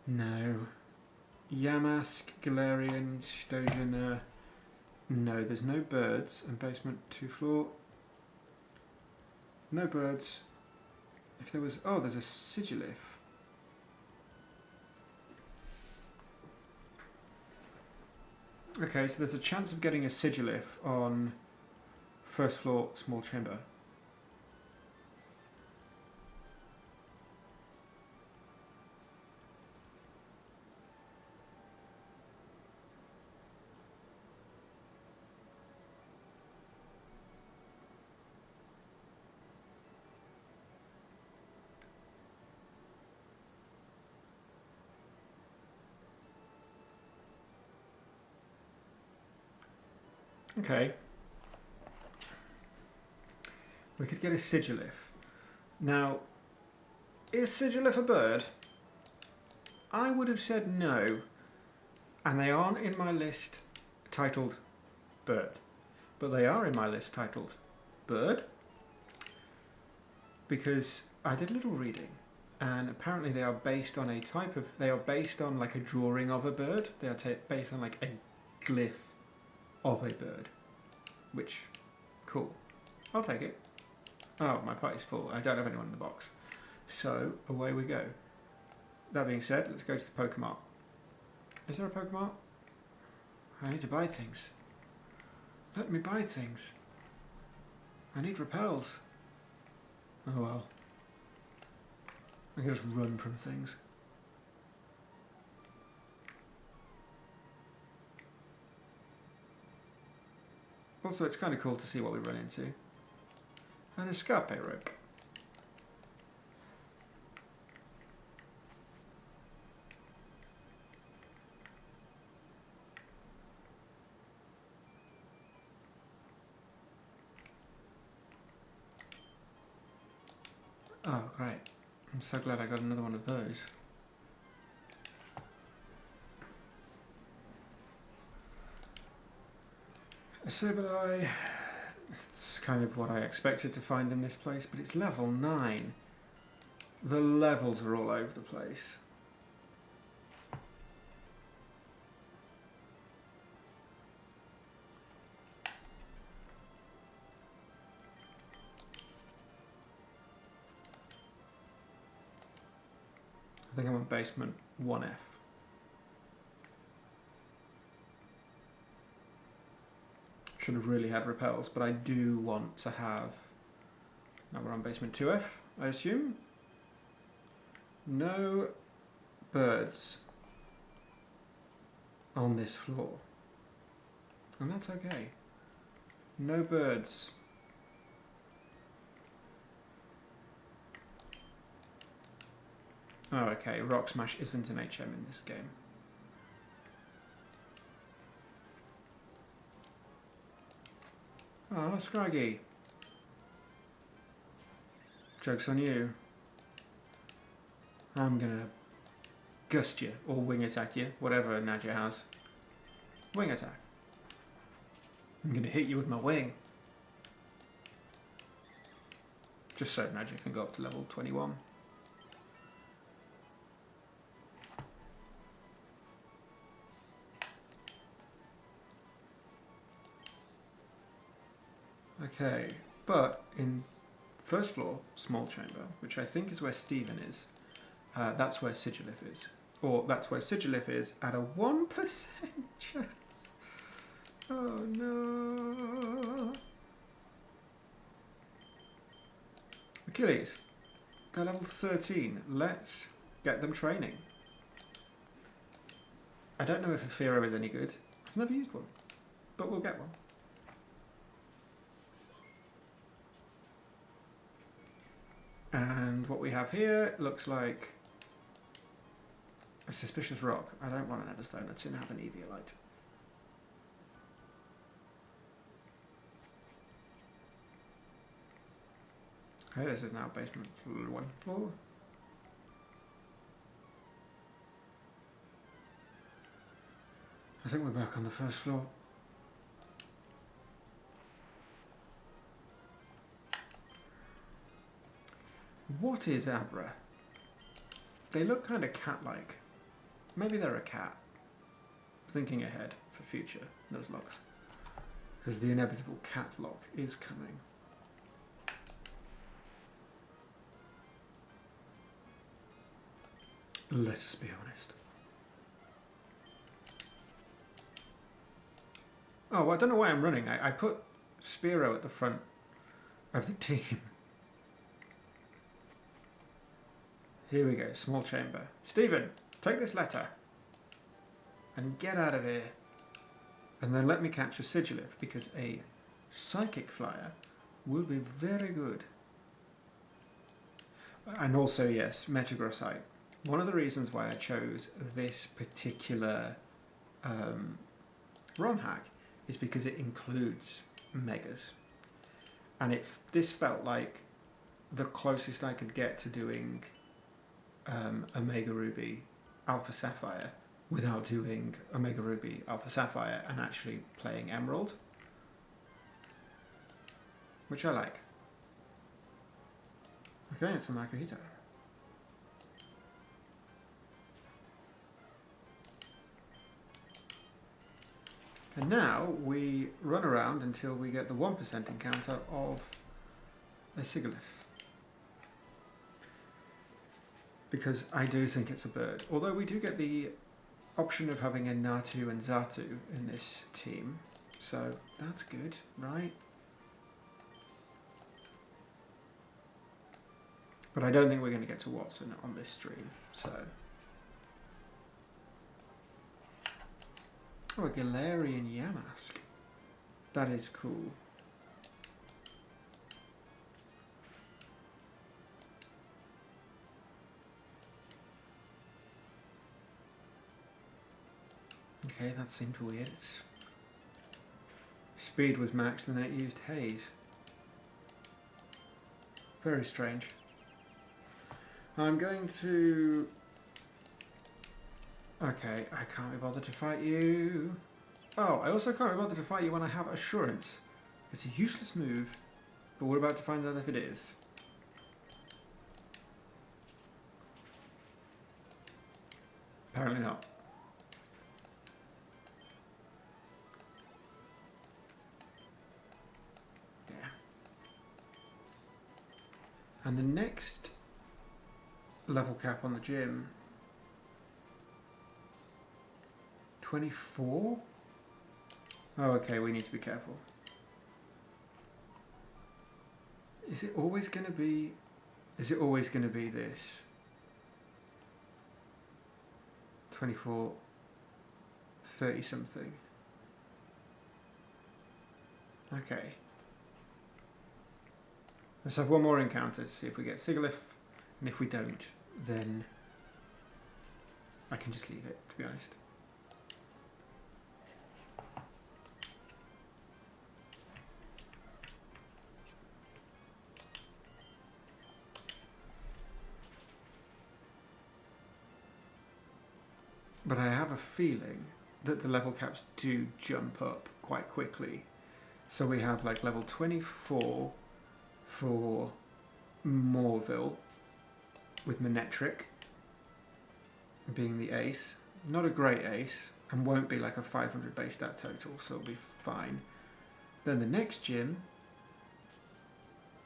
No. Yamask, Galarian, Stojan. No, there's no birds. And basement 2 floor. No birds. If there was... Oh, there's a Sigilif. Okay, so there's a chance of getting a Sigilif on first floor, small chamber. Okay. We could get a Sigilif. Now, is Sigilif a bird? I would have said no. And they aren't in my list titled bird. But they are in my list titled bird. Because I did a little reading. And apparently they are based on a type of... They are based on like a drawing of a bird. They are based on like a glyph of a bird. Which, cool. I'll take it. Oh, my party's full. I don't have anyone in the box. So, away we go. That being said, let's go to the Pokemon. Is there a Pokemon? I need to buy things. Let me buy things. I need repels. Oh well. I can just run from things. Also, it's kind of cool to see what we run into. An escape rope. Oh, great. I'm so glad I got another one of those. A Sableye, it's kind of what I expected to find in this place, but it's level 9. The levels are all over the place. I think I'm on basement 1F. Should have really had repels, but I do want to have... Now we're on basement 2F, I assume. No birds on this floor. And that's okay. No birds. Oh, okay. Rock Smash isn't an HM in this game. Oh, Scraggy. Joke's on you. I'm gonna gust you, or wing attack you, whatever Nadja has. Wing attack. I'm gonna hit you with my wing. Just so Nadja can go up to level 21. Okay, but in first floor, small chamber, which I think is where Steven is, that's where Sigilif is. Or that's where Sigilif is at a 1% chance. Oh no. Achilles, they're level 13. Let's get them training. I don't know if a Fearow is any good. I've never used one, but we'll get one. And what we have here looks like a suspicious rock. I don't want an Everstone, I'd sooner have an Eviolite. Okay, this is now basement 1 floor. I think we're back on the first floor. What is Abra? They look kind of cat-like. Maybe they're a cat. Thinking ahead for future Nuzlocks. Because the inevitable cat lock is coming. Let us be honest. Oh, well, I don't know why I'm running. I put Spiro at the front of the team. Here we go, small chamber. Stephen, take this letter and get out of here. And then let me catch a Sigilif, because a psychic flyer will be very good. And also, yes, Metagrossite. One of the reasons why I chose this particular ROM hack is because it includes Megas. And this felt like the closest I could get to doing Omega Ruby Alpha Sapphire without doing Omega Ruby Alpha Sapphire and actually playing Emerald, which I like. Okay, it's a Makuhito. And now we run around until we get the 1% encounter of a Sigilif. Because I do think it's a bird. Although we do get the option of having a Natu and Xatu in this team. So that's good, right? But I don't think we're going to get to Watson on this stream, so... Oh, a Galarian Yamask. That is cool. Okay, that seemed weird. Speed was maxed and then it used haze. Very strange. I'm going to... Okay, I can't be bothered to fight you. Oh, I also can't be bothered to fight you when I have Assurance. It's a useless move, but we're about to find out if it is. Apparently not. Yeah. And the next level cap on the gym... 24? Oh, okay, we need to be careful. Is it always going to be... Is it always going to be this? 24, 30 something. Okay. Let's have one more encounter to see if we get Sigilif, and if we don't, then I can just leave it, to be honest. But I have a feeling that the level caps do jump up quite quickly. So we have like level 24 for Morville with Manectric being the ace. Not a great ace, and won't be like a 500 base stat total, so it'll be fine. Then the next gym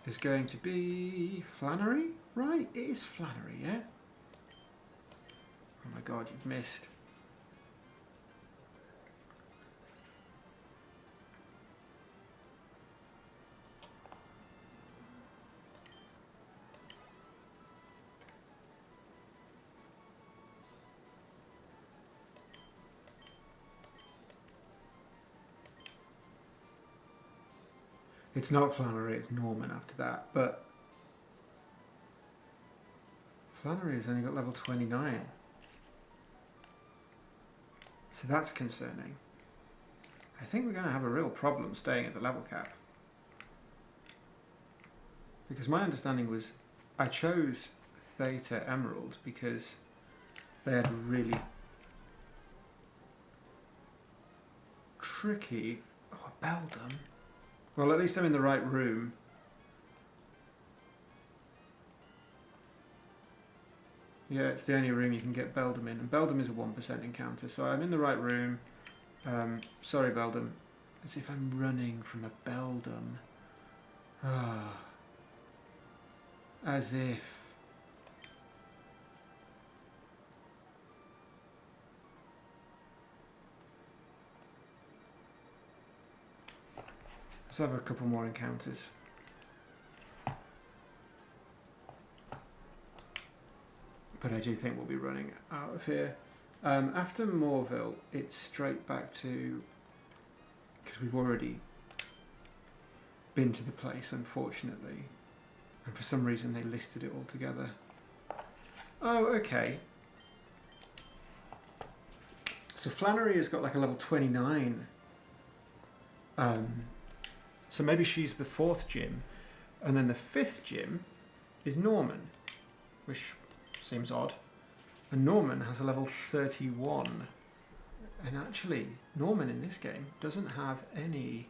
is going to be Flannery, right? It is Flannery, yeah? Oh my god, you've missed. It's not Flannery, it's Norman after that, but Flannery has only got level 29. So that's concerning. I think we're going to have a real problem staying at the level cap. Because my understanding was I chose Theta Emerald because they had a really tricky... Oh, a Beldum. Well, at least I'm in the right room. Yeah, it's the only room you can get Beldum in. And Beldum is a 1% encounter, so I'm in the right room. Sorry, Beldum. As if I'm running from a Beldum. Ah. As if. Let's have a couple more encounters. But I do think we'll be running out of here. After Moorville, it's straight back to... Because we've already been to the place, unfortunately. And for some reason they listed it all together. Oh, okay. So Flannery has got like a level 29. So maybe she's the 4th gym. And then the 5th gym is Norman, which seems odd. And Norman has a level 31. And actually, Norman in this game doesn't have any...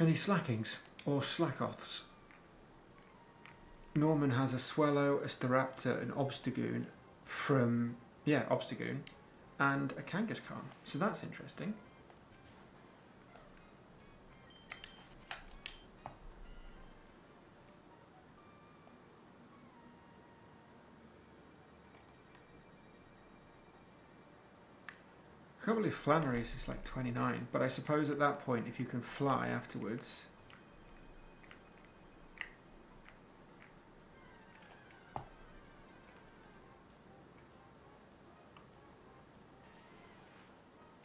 any slackings or slackoths. Norman has a Swallow, a Staraptor, an Obstagoon from... Yeah, Obstagoon. And a Kangaskhan. So that's interesting. I can't believe Flannery's is like 29, but I suppose at that point, if you can fly afterwards...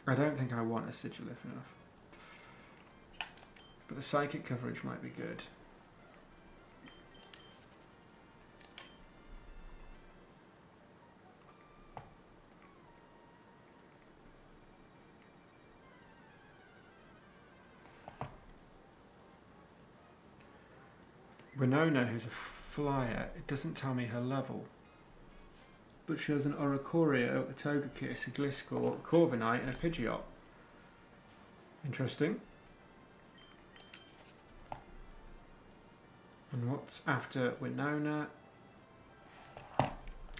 I don't think I want a Sigilif enough. But the psychic coverage might be good. Winona, who's a flyer, it doesn't tell me her level. But she has an Oricorio, a Togekiss, a Gliscor, a Corviknight, and a Pidgeot. Interesting. And what's after Winona?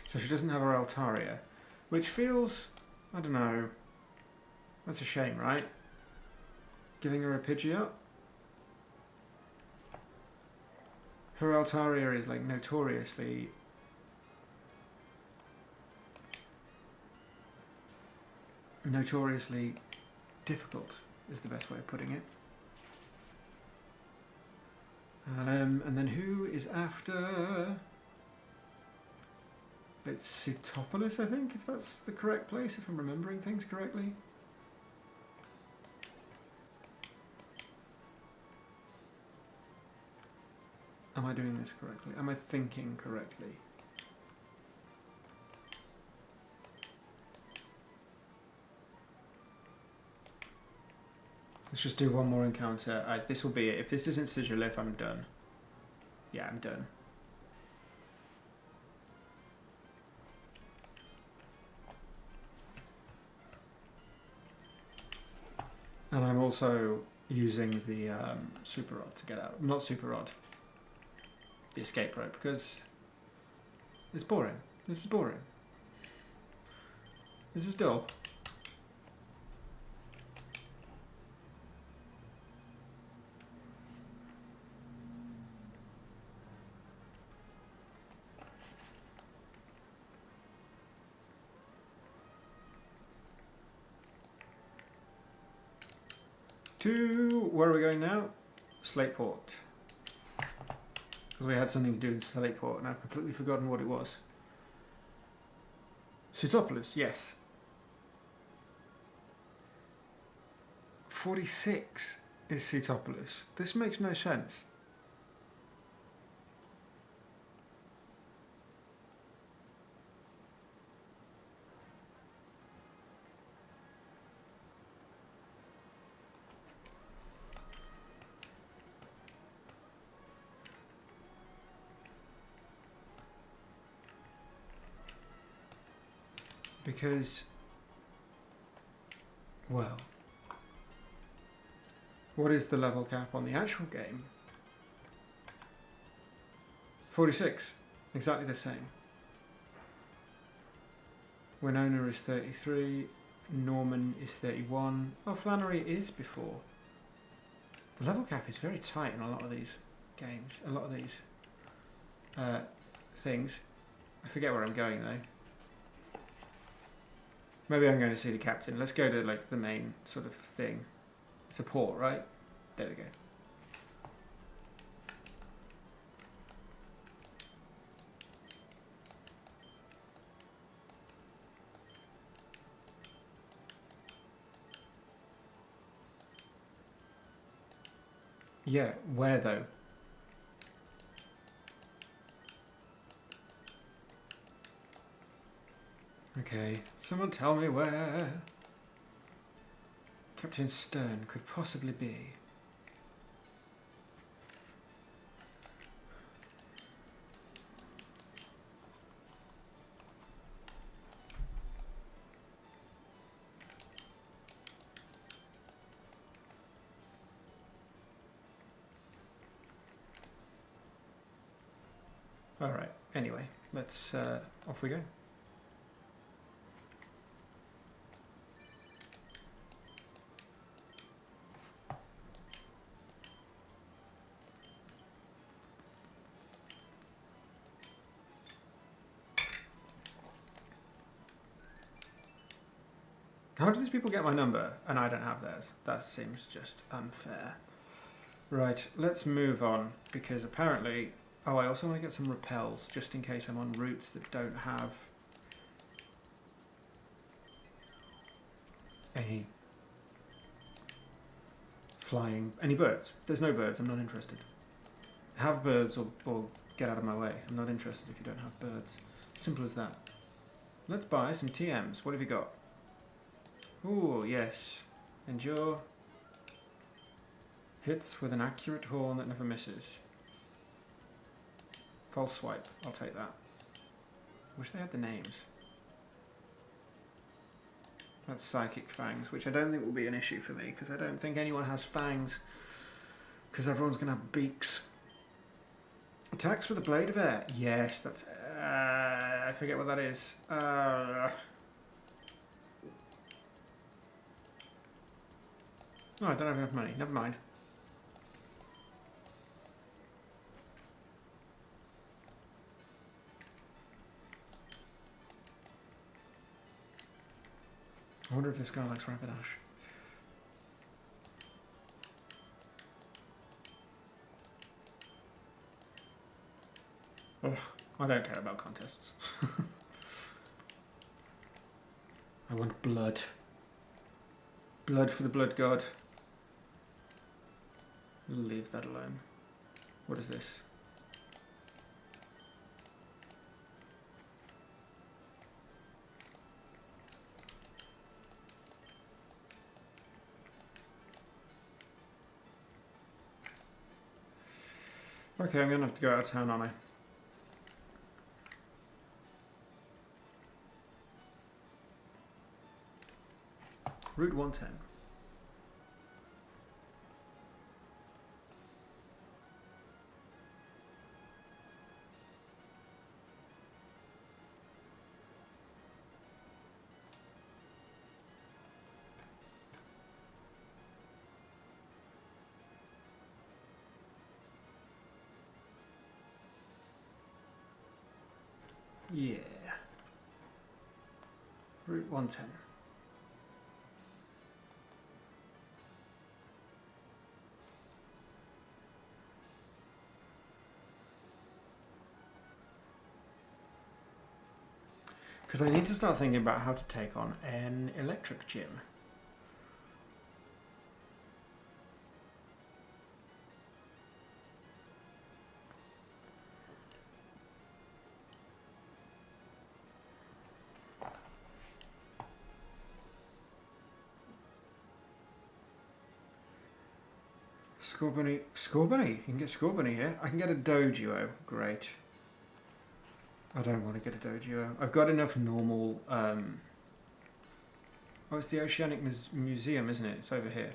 So she doesn't have her Altaria, which feels, I don't know, that's a shame, right? Giving her a Pidgeot? Her Altaria is like notoriously difficult is the best way of putting it. And then who is after? It's Cytopolis, I think, if that's the correct place, if I'm remembering things correctly. Am I doing this correctly? Am I thinking correctly? Let's just do one more encounter. This will be it. If this isn't Sigilif, I'm done. Yeah, I'm done. And I'm also using the Super Rod to get out. Not Super Rod. The escape rope, because it's boring. This is boring. This is dull. Where are we going now? Slateport. Because we had something to do in Slateport and I've completely forgotten what it was. Cytopolis, yes. 46 is Cytopolis. This makes no sense. Because, well, what is the level cap on the actual game? 46, exactly the same. Winona is 33, Norman is 31. Oh, Flannery is before. The level cap is very tight in a lot of these games, a lot of these things. I forget where I'm going though. Maybe I'm going to see the captain. Let's go to like the main sort of thing. Support, right? There we go. Yeah, where though? Okay, someone tell me where Captain Stern could possibly be. Alright, anyway, let's, off we go. How do these people get my number and I don't have theirs? That seems just unfair. Right, let's move on because apparently... Oh, I also want to get some repels just in case I'm on routes that don't have any flying... Any birds. If there's no birds, I'm not interested. Have birds or get out of my way. I'm not interested if you don't have birds. Simple as that. Let's buy some TMs. What have you got? Ooh, yes. Endure. Hits with an accurate horn that never misses. False swipe. I'll take that. Wish they had the names. That's Psychic Fangs, which I don't think will be an issue for me, because I don't think anyone has fangs, because everyone's going to have beaks. Attacks with a blade of air. Yes, that's... I forget what that is. Oh, I don't have enough money. Never mind. I wonder if this guy likes Rapidash. Ugh, I don't care about contests. I want blood. Blood for the blood god. Leave that alone. What is this? Okay, I'm gonna have to go out of town, aren't I? Route 110. Yeah. Route 110. Because I need to start thinking about how to take on an electric gym. Scorbunny. Scorbunny? You can get Scorbunny here. I can get a Doduo. Great. I don't want to get a Doduo. I've got enough normal Oh, it's the Oceanic Museum, isn't it? It's over here.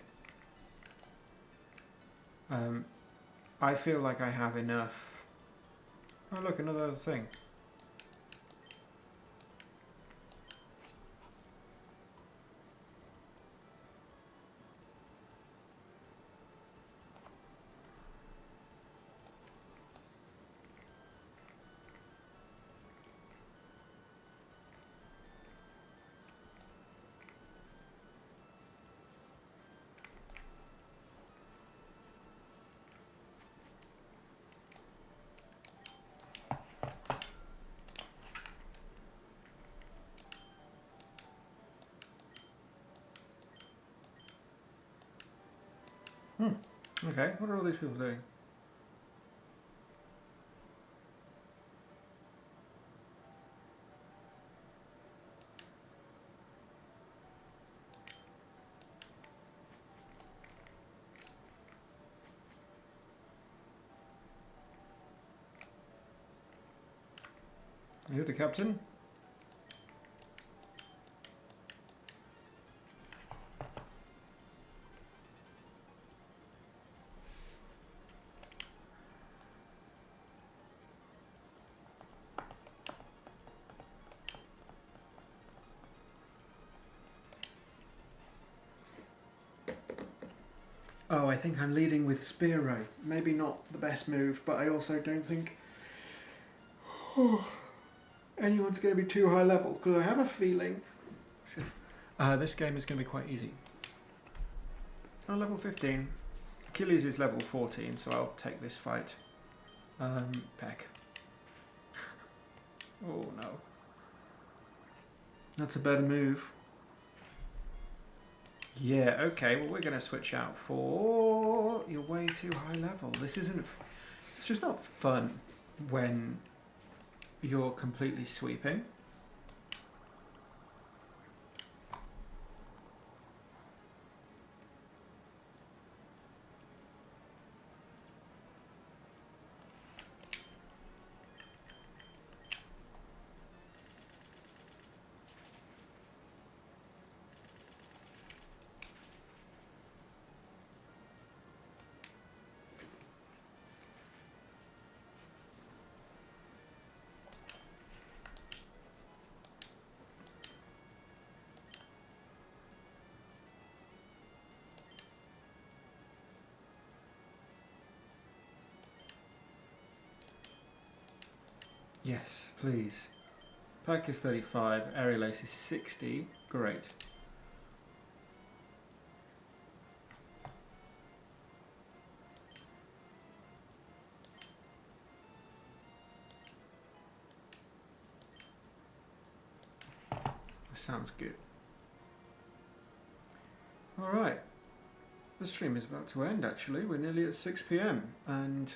I feel like I have enough. Oh, look, another thing. Okay, what are all these people doing? Are you the captain? Oh, I think I'm leading with Spear Ray. Maybe not the best move, but I also don't think anyone's going to be too high level, because I have a feeling this game is going to be quite easy. Oh, level 15. Achilles is level 14, so I'll take this fight. Peck. Oh no. That's a better move. Yeah, okay, well we're going to switch out for... You're way too high level. This isn't... It's just not fun when you're completely sweeping. Yes, please. Pack is 35, Aerial Ace is 60. Great. Sounds good. Alright. The stream is about to end actually. We're nearly at 6 PM and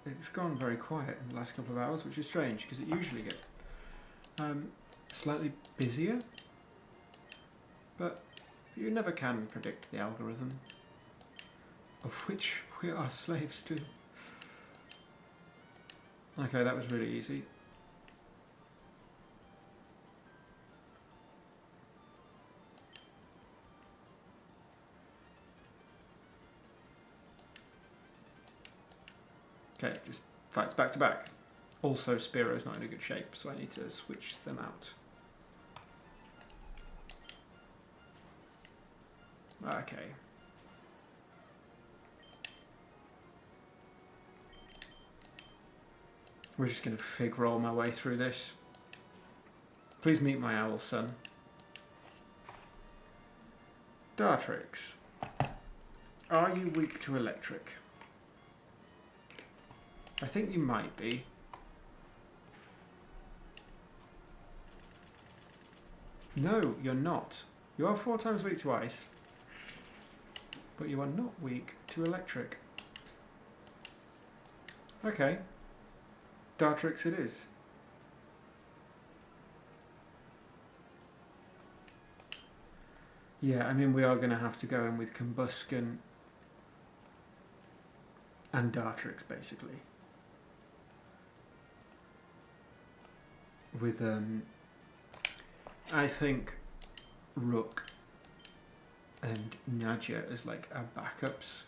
it's gone very quiet in the last couple of hours, which is strange because it usually gets slightly busier. But you never can predict the algorithm, of which we are slaves to. Okay, that was really easy. Okay, just fights back to back. Also, Spearo's not in a good shape, so I need to switch them out. Okay. We're just going to fig roll my way through this. Please meet my owl son. Dartrix. Are you weak to electric? I think you might be. No, you're not. You are 4 times weak to ice, but you are not weak to electric. Okay. Dartrix it is. Yeah, I mean we are going to have to go in with Combusken and Dartrix basically. With I think Rook and Nadia as like our backups.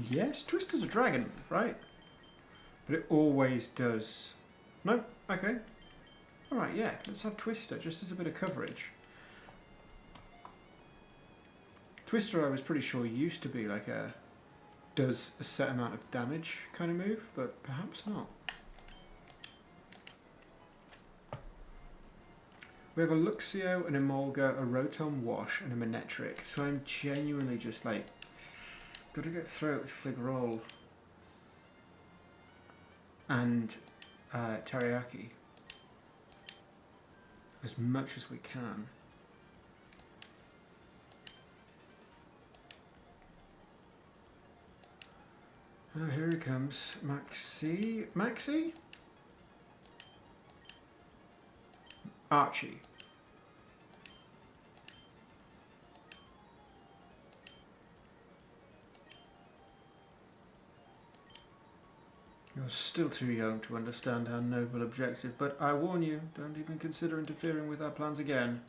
Yes, Twister's a dragon move, right? But it always does. No? Okay. Alright, yeah, let's have Twister, just as a bit of coverage. Twister, I was pretty sure used to be like a does a set amount of damage kind of move, but perhaps not. We have a Luxio, an Emolga, a Rotom Wash, and a Manectric, so I'm genuinely just like, gotta get through it with Fligroll and Teriyaki as much as we can. Oh, here he comes. Maxi? Maxi? Archie. You're still too young to understand our noble objective, but I warn you, don't even consider interfering with our plans again.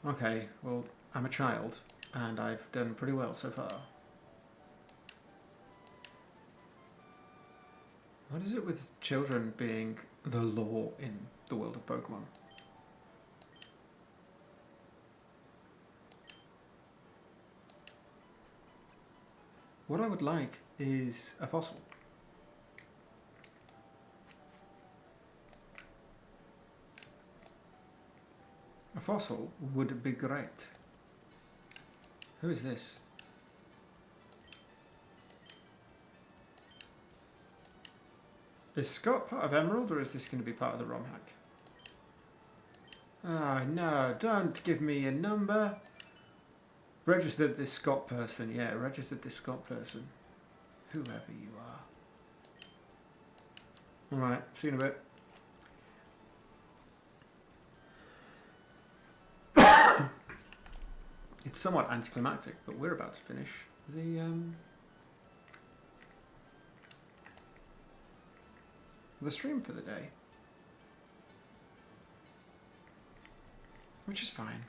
Okay, well, I'm a child, and I've done pretty well so far. What is it with children being the law in the world of Pokemon? What I would like is a fossil. A fossil would be great. Who is this? Is Scott part of Emerald, or is this going to be part of the ROM hack? Ah, no, don't give me a number. Registered this Scott person, yeah, registered this Scott person. Whoever you are. Alright, see you in a bit. It's somewhat anticlimactic, but we're about to finish the stream for the day. Which is fine.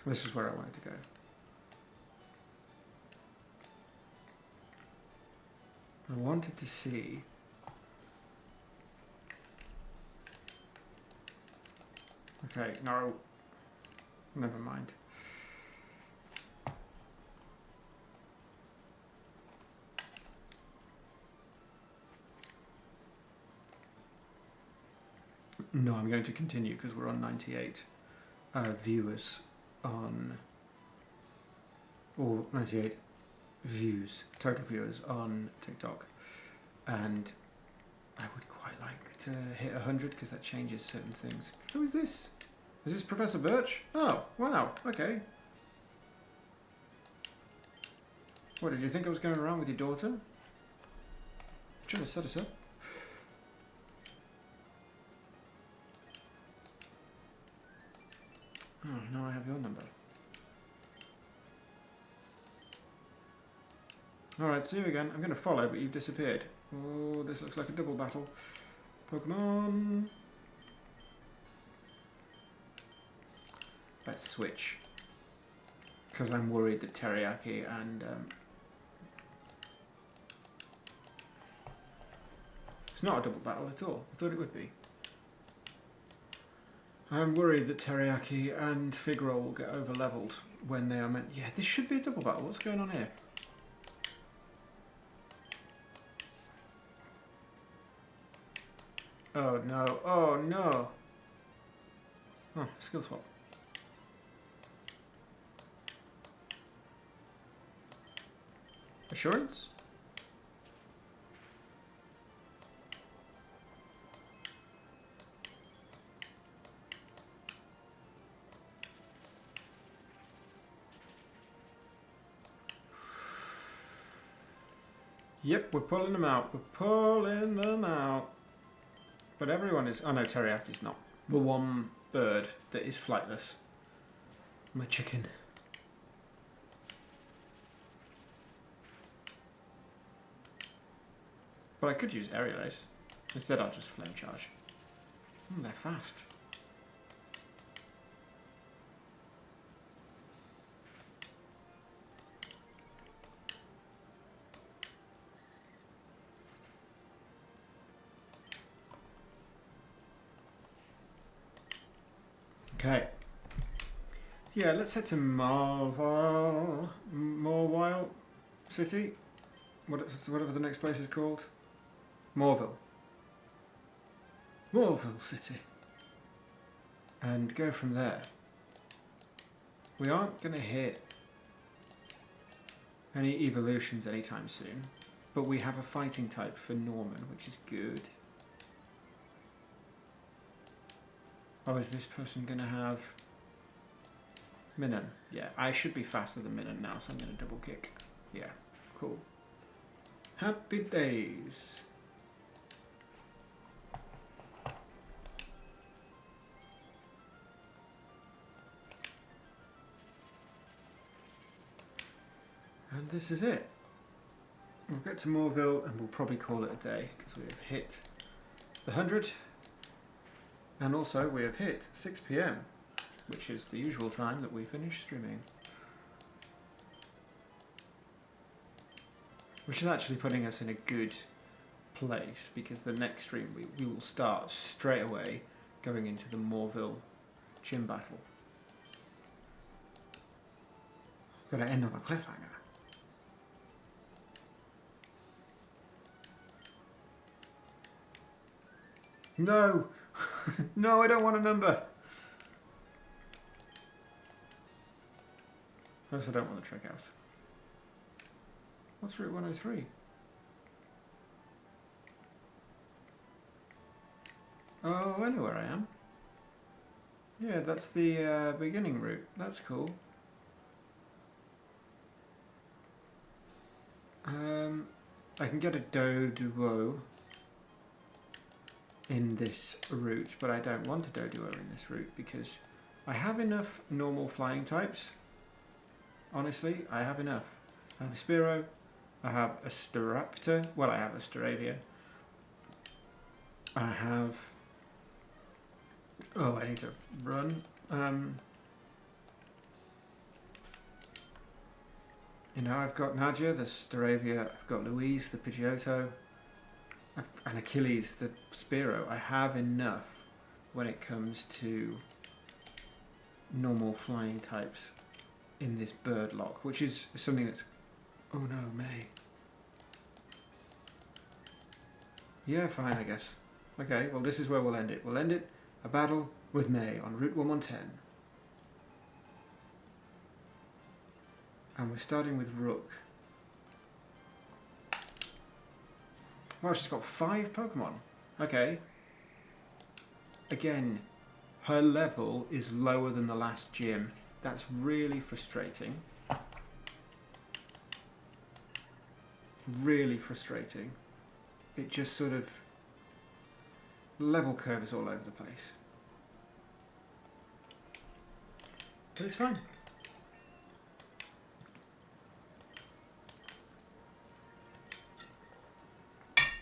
This is where I wanted to go. I wanted to see okay, no. Never mind. No, I'm going to continue because we're on 98 viewers on, or 98 views, total viewers on TikTok, and I would quite like to hit 100 because that changes certain things. Who is this? Is this Professor Birch? Oh, wow, okay. What, did you think I was going around with your daughter? I'm trying to set us up. Oh now I have your number. Alright, see you again. I'm going to follow, but you've disappeared. Oh, this looks like a double battle. Pokemon. Let's switch. Because I'm worried that Teriyaki and... it's not a double battle at all. I thought it would be. I'm worried that Teriyaki and Figroll will get over-leveled when they are meant... Yeah, this should be a double battle. What's going on here? Oh no, oh no! Oh, skill swap. Assurance? Yep, we're pulling them out. We're pulling them out. But everyone is... Oh no, Teriyaki's not. The one bird that is flightless. My chicken. But I could use Aerial Ace. Instead I'll just Flame Charge. They're fast. Okay. Yeah, let's head to Morville City. Whatever the next place is called. Morville City. And go from there. We aren't going to hit any evolutions anytime soon. But we have a fighting type for Norman, which is good. Oh, is this person going to have Minun? Yeah, I should be faster than Minun now, so I'm going to double kick. Yeah, cool. Happy days. And this is it. We'll get to Morville and we'll probably call it a day because we have hit the 100. And also we have hit 6 PM, which is the usual time that we finish streaming. Which is actually putting us in a good place because the next stream we will start straight away going into the Morville gym battle. Gonna end on a cliffhanger. No! No, I don't want a number! I also don't want the trick house. What's Route 103? Oh, I know where I am. Yeah, that's the beginning route. That's cool. I can get a Doduo in this route, but I don't want a Doduo in this route because I have enough normal flying types. Honestly, I have enough. I have a Spearow, I have a Staraptor, well I have a Staravia, I have... Oh, I need to run. You know, I've got Nadia, the Staravia, I've got Louise, the Pidgeotto, and Achilles, the Spearow. I have enough when it comes to normal flying types in this Birdlocke, which is something that's... Oh no, May. Yeah, fine, I guess. Okay, well this is where we'll end it. We'll end it a battle with May on Route 1110. And we're starting with Rook. Well, she's got 5 Pokemon. Okay. Again, her level is lower than the last gym. That's really frustrating. Really frustrating. It just sort of... level curve is all over the place. But it's fine.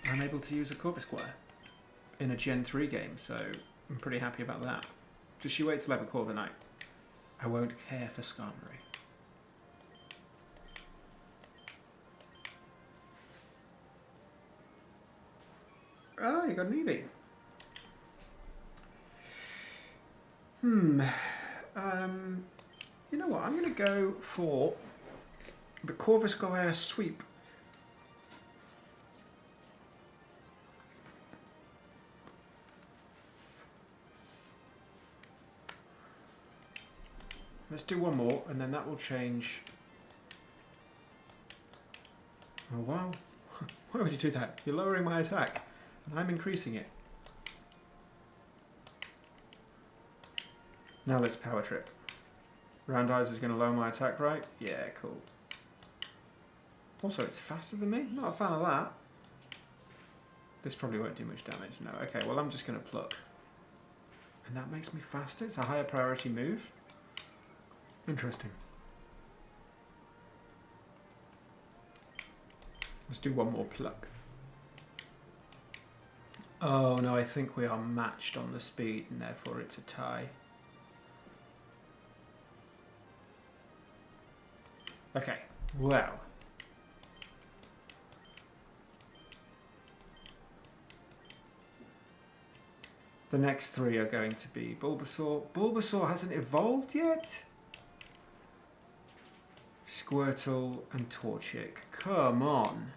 I'm able to use a Corvisquire in a Gen 3 game, so I'm pretty happy about that. Just you wait till I have a Corviknight. I won't care for Skarmory. Oh, you got an Eevee. You know what? I'm going to go for the Corvisquire Sweep. Let's do one more, and then that will change. Oh wow! Why would you do that? You're lowering my attack, and I'm increasing it. Now let's Power Trip. Round Eyes is going to lower my attack, right? Yeah, cool. Also, it's faster than me. Not a fan of that. This probably won't do much damage. No. Okay, well I'm just going to pluck. And that makes me faster? It's a higher priority move? Interesting. Let's do one more pluck. Oh no, I think we are matched on the speed and therefore it's a tie. Okay, well. The next three are going to be Bulbasaur. Bulbasaur hasn't evolved yet? Squirtle and Torchic. Come on.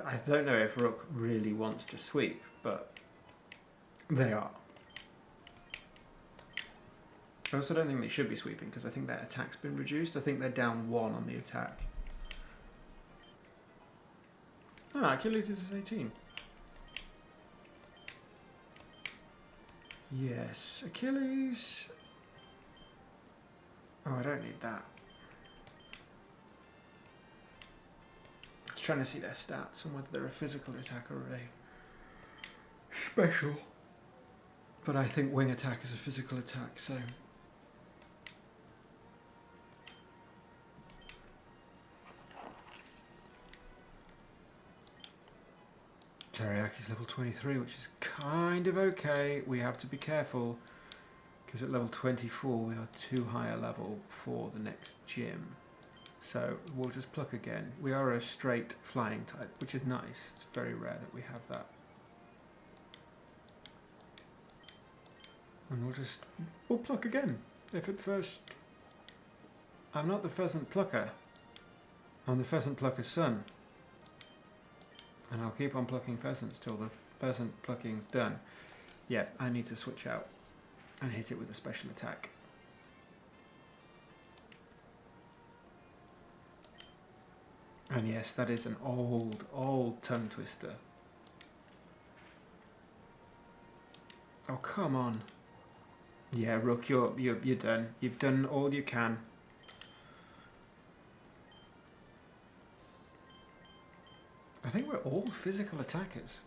I don't know if Rook really wants to sweep, but they are. I also don't think they should be sweeping because I think their attack's been reduced. I think they're down 1 on the attack. Ah, Achilles is 18. Yes, Achilles. Oh, I don't need that. I was trying to see their stats and whether they're a physical attack or a special. But I think wing attack is a physical attack, so... Teriyaki's level 23, which is kind of okay. We have to be careful, because at level 24 we are too high a level for the next gym. So we'll just pluck again. We are a straight flying type, which is nice. It's very rare that we have that. And we'll pluck again. If at first... I'm not the pheasant plucker. I'm the pheasant plucker's son. And I'll keep on plucking pheasants till the pheasant plucking's done. Yeah, I need to switch out and hit it with a special attack. And yes, that is an old tongue twister. Oh, come on. Yeah, Rook, you're done. You've done all you can. I think we're all physical attackers.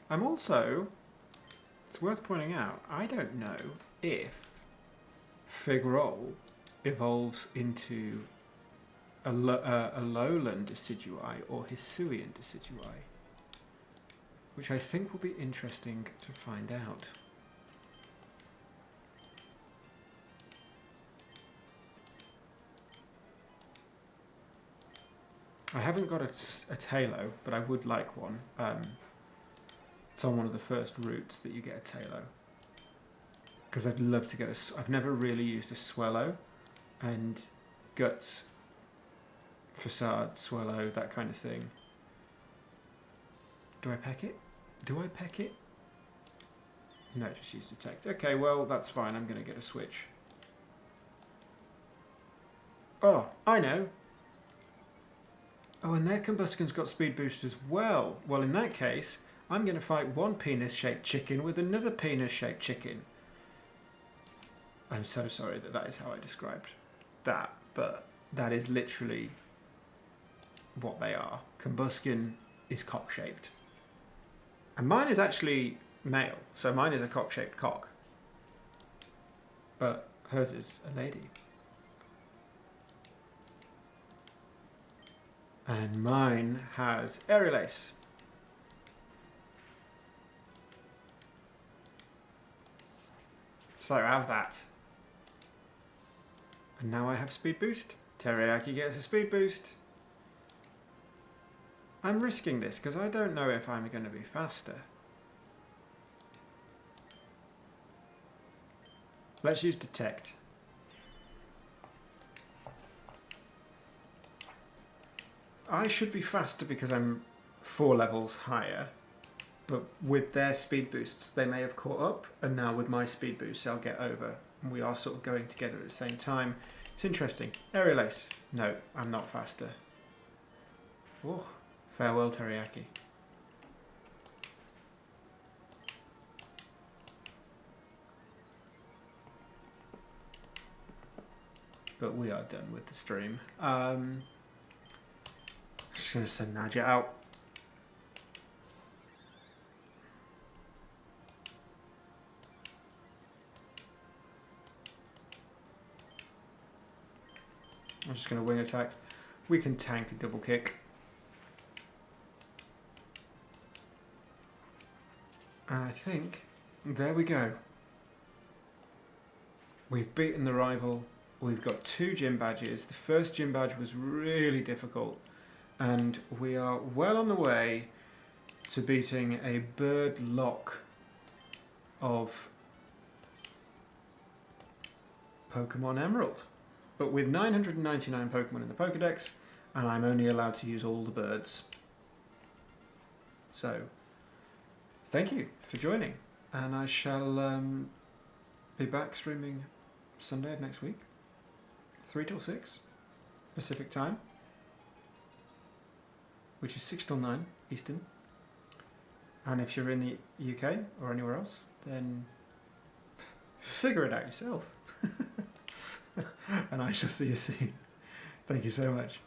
I'm also, it's worth pointing out, I don't know if Figurol evolves into a lowland Decidueye or Hisuian Decidueye, which I think will be interesting to find out. I haven't got a Tailo, but I would like one. It's on one of the first routes that you get a Tailo. Because I'd love to get I've never really used a Swellow, and Guts, Facade, Swellow, that kind of thing. Do I peck it? Do I peck it? No, just use Detect. Okay, well, that's fine. I'm going to get a switch. Oh, I know. Oh, and their Combusken's got speed boost as well. Well, in that case, I'm going to fight one penis-shaped chicken with another penis-shaped chicken. I'm so sorry that is how I described that, but that is literally what they are. Combusken is cock-shaped. And mine is actually male, so mine is a cock-shaped cock. But hers is a lady. And mine has aerial ace. So have that. And now I have speed boost. Teriyaki gets a speed boost. I'm risking this because I don't know if I'm going to be faster. Let's use detect. I should be faster because I'm 4 levels higher, but with their speed boosts they may have caught up, and now with my speed boosts I'll get over. And we are sort of going together at the same time. It's interesting. Aerial ace. No, I'm not faster. Oh, farewell teriyaki. But we are done with the stream. I'm just going to send Nadja out. I'm just going to wing attack. We can tank a double kick. And I think, there we go. We've beaten the rival. We've got 2 gym badges. The first gym badge was really difficult. And we are well on the way to beating a Birdlocke of Pokemon Emerald. But with 999 Pokemon in the Pokedex, and I'm only allowed to use all the birds. So, thank you for joining. And I shall be back streaming Sunday of next week. 3 till 6 Pacific time, which is 6 till 9 Eastern. And if you're in the UK or anywhere else, then figure it out yourself. And I shall see you soon. Thank you so much.